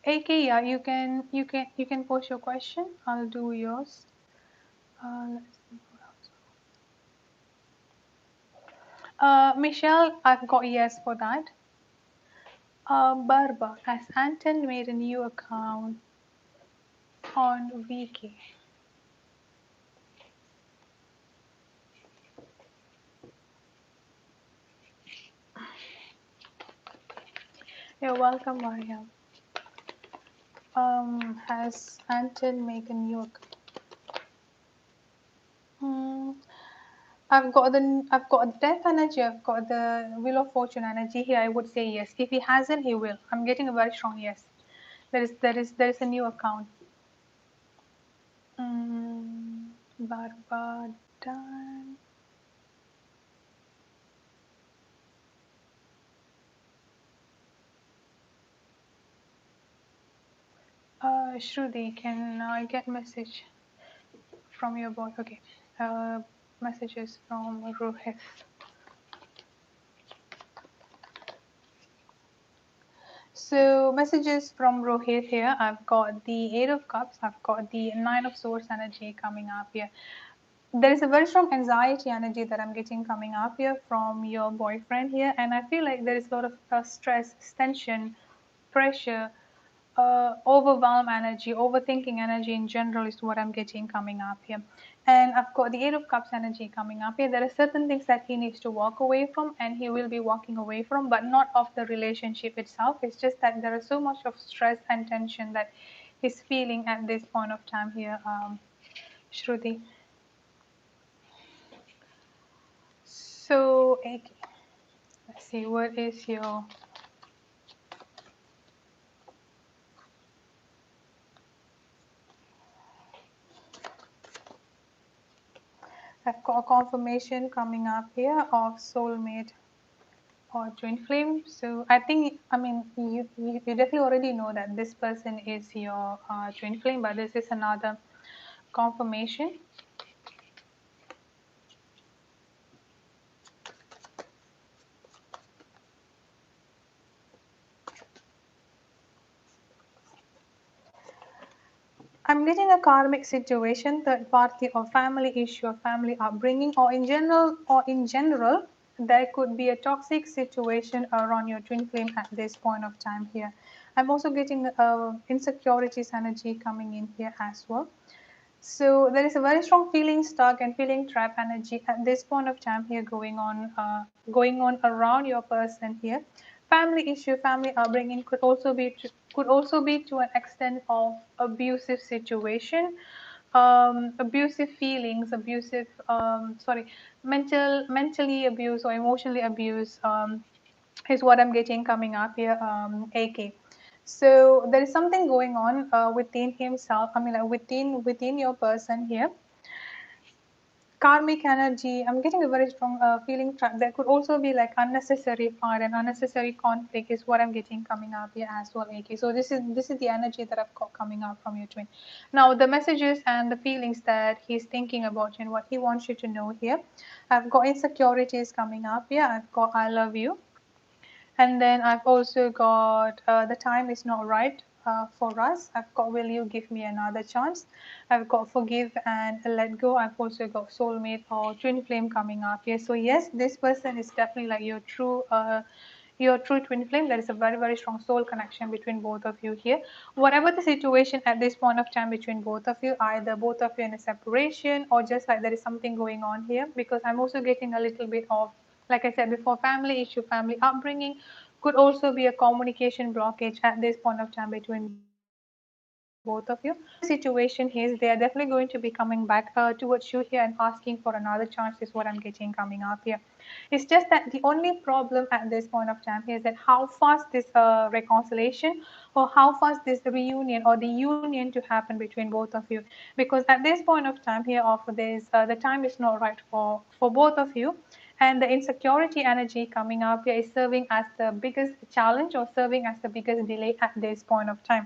AK, yeah, you can post your question. I'll do yours. Let's see who else. Michelle, I've got yes for that. Barba, has Anton made a new account on Wiki? You're welcome, Mariam. Has Anton made a new account? Hmm. I've got death energy. I've got the Wheel of Fortune energy here. I would say yes. If he hasn't, he will. I'm getting a very strong yes. There is a new account. Barba done. Shruti, can I get message from your boy? Okay. Messages from Rohit. So messages from Rohit here. I've got the Eight of Cups. I've got the Nine of Swords energy coming up here. There is a very strong anxiety energy that I'm getting coming up here from your boyfriend here, and I feel like there is a lot of stress, tension, pressure, overwhelm energy, overthinking energy in general is what I'm getting coming up here. And I've got the Eight of Cups energy coming up here. There are certain things that he needs to walk away from, and he will be walking away from, but not of the relationship itself. It's just that there is so much of stress and tension that he's feeling at this point of time here, Shruti. So, okay, let's see, what is your I've got a confirmation coming up here of soulmate or twin flame. So I think, I mean, you definitely already know that this person is your twin flame, but this is another confirmation. I'm getting a karmic situation, third party or family issue or family upbringing, or in general, there could be a toxic situation around your twin flame at this point of time here. I'm also getting insecurities energy coming in here as well. So there is a very strong feeling stuck and feeling trapped energy at this point of time here going on around your person here. Family issue, family upbringing could also be to an extent of abusive situation, abusive feelings, mentally abuse or emotionally abuse. Is what I'm getting coming up here, AK. So there is something going on within himself. I mean, like within your person here. Karmic energy. I'm getting a very strong feeling trap. There could also be like unnecessary fight and unnecessary conflict is what I'm getting coming up here as well, AK. So this is the energy that I've got coming up from your twin. Now the messages and the feelings that he's thinking about you and what he wants you to know here. I've got insecurities coming up here. I've got I love you. And then I've also got the time is not right for us. I've got will you give me another chance? I've got forgive and let go. I've also got soulmate or twin flame coming up here. So yes, this person is definitely like your true twin flame. There is a very, very strong soul connection between both of you here. Whatever the situation at this point of time between both of you, either both of you in a separation or just like there is something going on here, because I'm also getting a little bit of, like I said before, family issue, family upbringing could also be a communication blockage at this point of time between both of you. Situation is they are definitely going to be coming back towards you here and asking for another chance is what I'm getting coming up here. It's just that the only problem at this point of time here is that how fast this reconciliation or how fast this reunion or the union to happen between both of you, because at this point of time here of this the time is not right for both of you, and the insecurity energy coming up here is serving as the biggest challenge or serving as the biggest delay at this point of time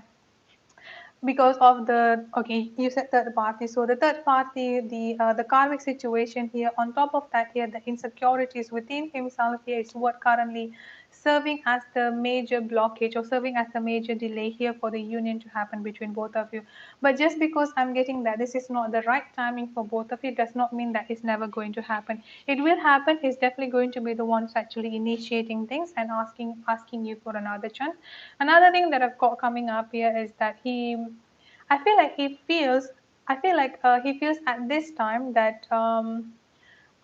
because of the, okay, you said third party, so the third party, the karmic situation here, on top of that here the insecurities within himself here is what currently serving as the major blockage or serving as the major delay here for the union to happen between both of you. But just because I'm getting that this is not the right timing for both of you does not mean that it's never going to happen. It will happen. He's definitely going to be the ones actually initiating things and asking you for another chance. Another thing that I've got coming up here is that I feel like he feels at this time that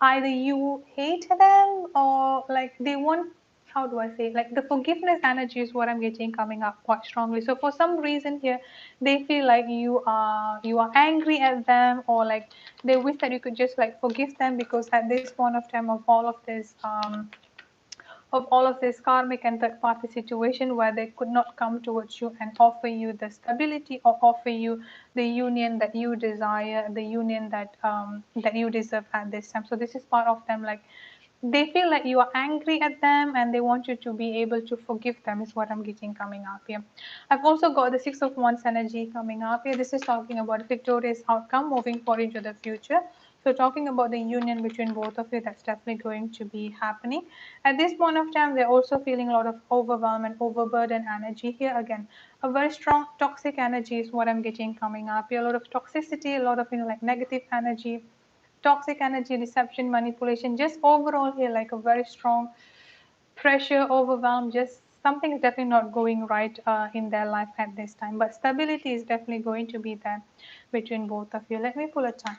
either you hate them or like they want, how do I say, like the forgiveness energy is what I'm getting coming up quite strongly. So for some reason here they feel like you are angry at them, or like they wish that you could just like forgive them, because at this point of time of all of this karmic and third party situation where they could not come towards you and offer you the stability or offer you the union that you desire, the union that you deserve at this time. So this is part of them like they feel like you are angry at them and they want you to be able to forgive them is what I'm getting coming up here. I've also got the Six of Wands energy coming up here. This is talking about a victorious outcome moving forward into the future. So talking about the union between both of you, that's definitely going to be happening. At this point of time, they're also feeling a lot of overwhelm and overburden energy here. Again, a very strong toxic energy is what I'm getting coming up here. A lot of toxicity, a lot of like negative energy, toxic energy, deception, manipulation, just overall here like a very strong pressure, overwhelm, just something is definitely not going right in their life at this time. But stability is definitely going to be there between both of you. Let me pull a chart.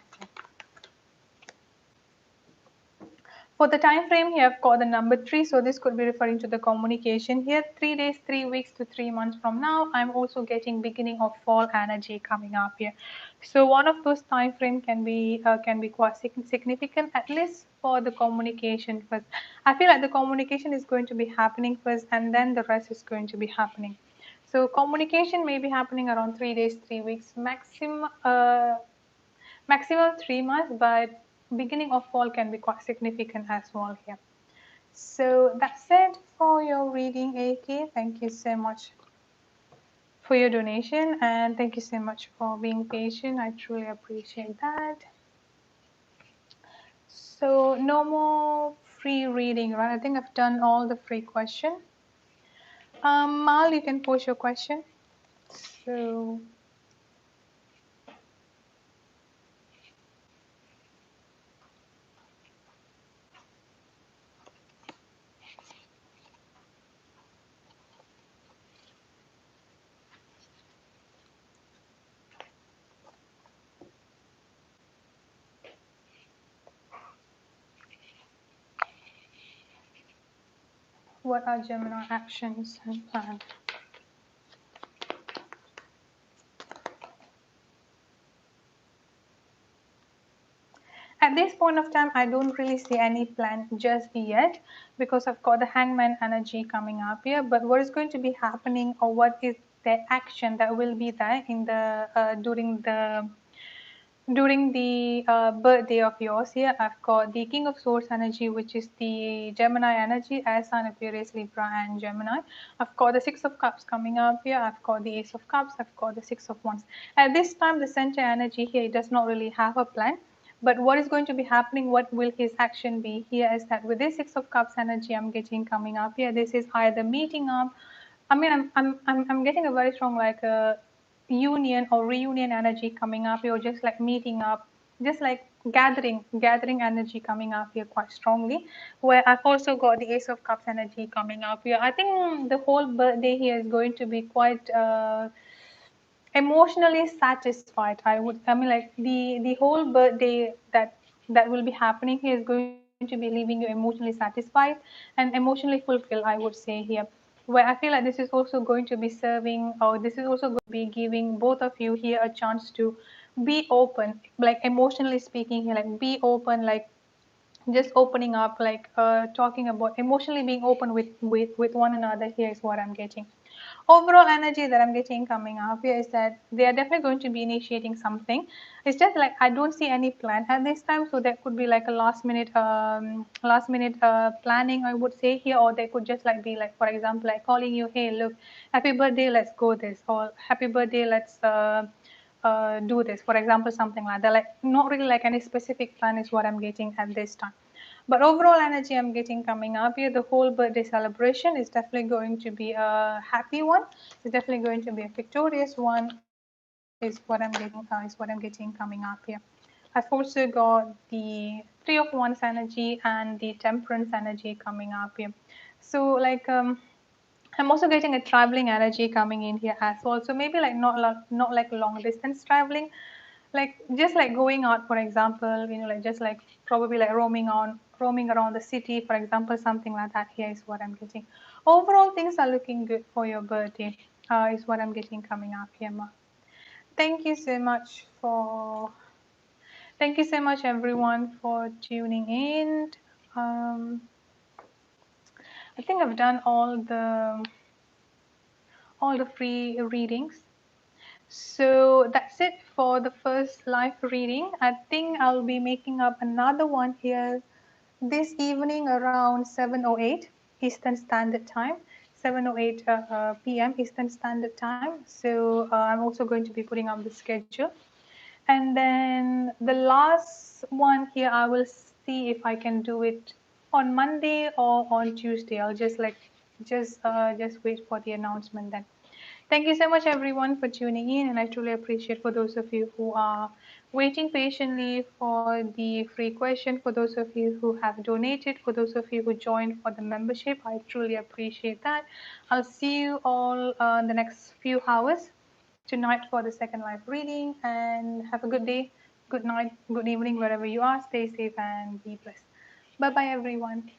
For the time frame here, I've got the number 3, so this could be referring to the communication here. 3 days, 3 weeks to 3 months from now, I'm also getting beginning of fall energy coming up here. So one of those time frame can be quite significant, at least for the communication first. I feel like the communication is going to be happening first, and then the rest is going to be happening. So communication may be happening around 3 days, 3 weeks maximum. Maximum 3 months, but beginning of fall can be quite significant as well here. So that's it for your reading, AK. Thank you so much for your donation and thank you so much for being patient. I truly appreciate that. So no more free reading, right? I think I've done all the free question. Mal, you can post your question. So what are Gemini actions and plans? At this point of time, I don't really see any plan just yet because I've got the hangman energy coming up here. But what is going to be happening or what is the action that will be there in the during the birthday of yours here? I've got the King of Swords energy, which is the Gemini energy, as Sun, Aquarius, Libra, and Gemini. I've got the Six of Cups coming up here. I've got the Ace of Cups. I've got the Six of Wands. At this time, the center energy here, it does not really have a plan. But what is going to be happening, what will his action be here is that with this Six of Cups energy I'm getting coming up here, this is either meeting up. I mean, I'm getting a very strong like a union or reunion energy coming up here, or just like meeting up, just like gathering energy coming up here quite strongly. Where I've also got the Ace of Cups energy coming up here. I think the whole birthday here is going to be quite emotionally satisfied. I mean like the whole birthday that will be happening here is going to be leaving you emotionally satisfied and emotionally fulfilled, I would say here, where I feel like this is also going to be serving, or this is also going to be giving both of you here a chance to be open, like emotionally speaking here, like be open, like just opening up, like talking about emotionally being open with one another here is what I'm getting. Overall energy that I'm getting coming up here is that they are definitely going to be initiating something. It's just like I don't see any plan at this time, so that could be like a last minute planning, I would say here, or they could just like be like, for example, like calling you, hey look, happy birthday, let's go this, or happy birthday, let's do this, for example, something like that. Like not really like any specific plan is what I'm getting at this time. But overall energy I'm getting coming up here, the whole birthday celebration is definitely going to be a happy one. It's definitely going to be a victorious one is what I'm getting coming up here. I've also got the Three of Wands energy and the Temperance energy coming up here. So like I'm also getting a traveling energy coming in here as well. So maybe like not like long distance traveling, like just like going out, for example, like just like probably like roaming around the city, for example, something like that. Here is what I'm getting. Overall, things are looking good for your birthday. Is what I'm getting coming up here, Ma. Thank you so much for. Thank you so much, everyone, for tuning in. Um, I think I've done all the free readings. So that's it for the first live reading. I think I'll be making up another one here this evening around 7:08 Eastern Standard Time, 7:08 p.m. Eastern Standard Time. So I'm also going to be putting up the schedule. And then the last one here, I will see if I can do it on Monday or on Tuesday. I'll just wait for the announcement then. Thank you so much everyone for tuning in, and I truly appreciate for those of you who are waiting patiently for the free question, for those of you who have donated, for those of you who joined for the membership. I truly appreciate that. I'll see you all in the next few hours tonight for the second live reading, and have a good day, good night, good evening, wherever you are. Stay safe and be blessed. Bye bye everyone.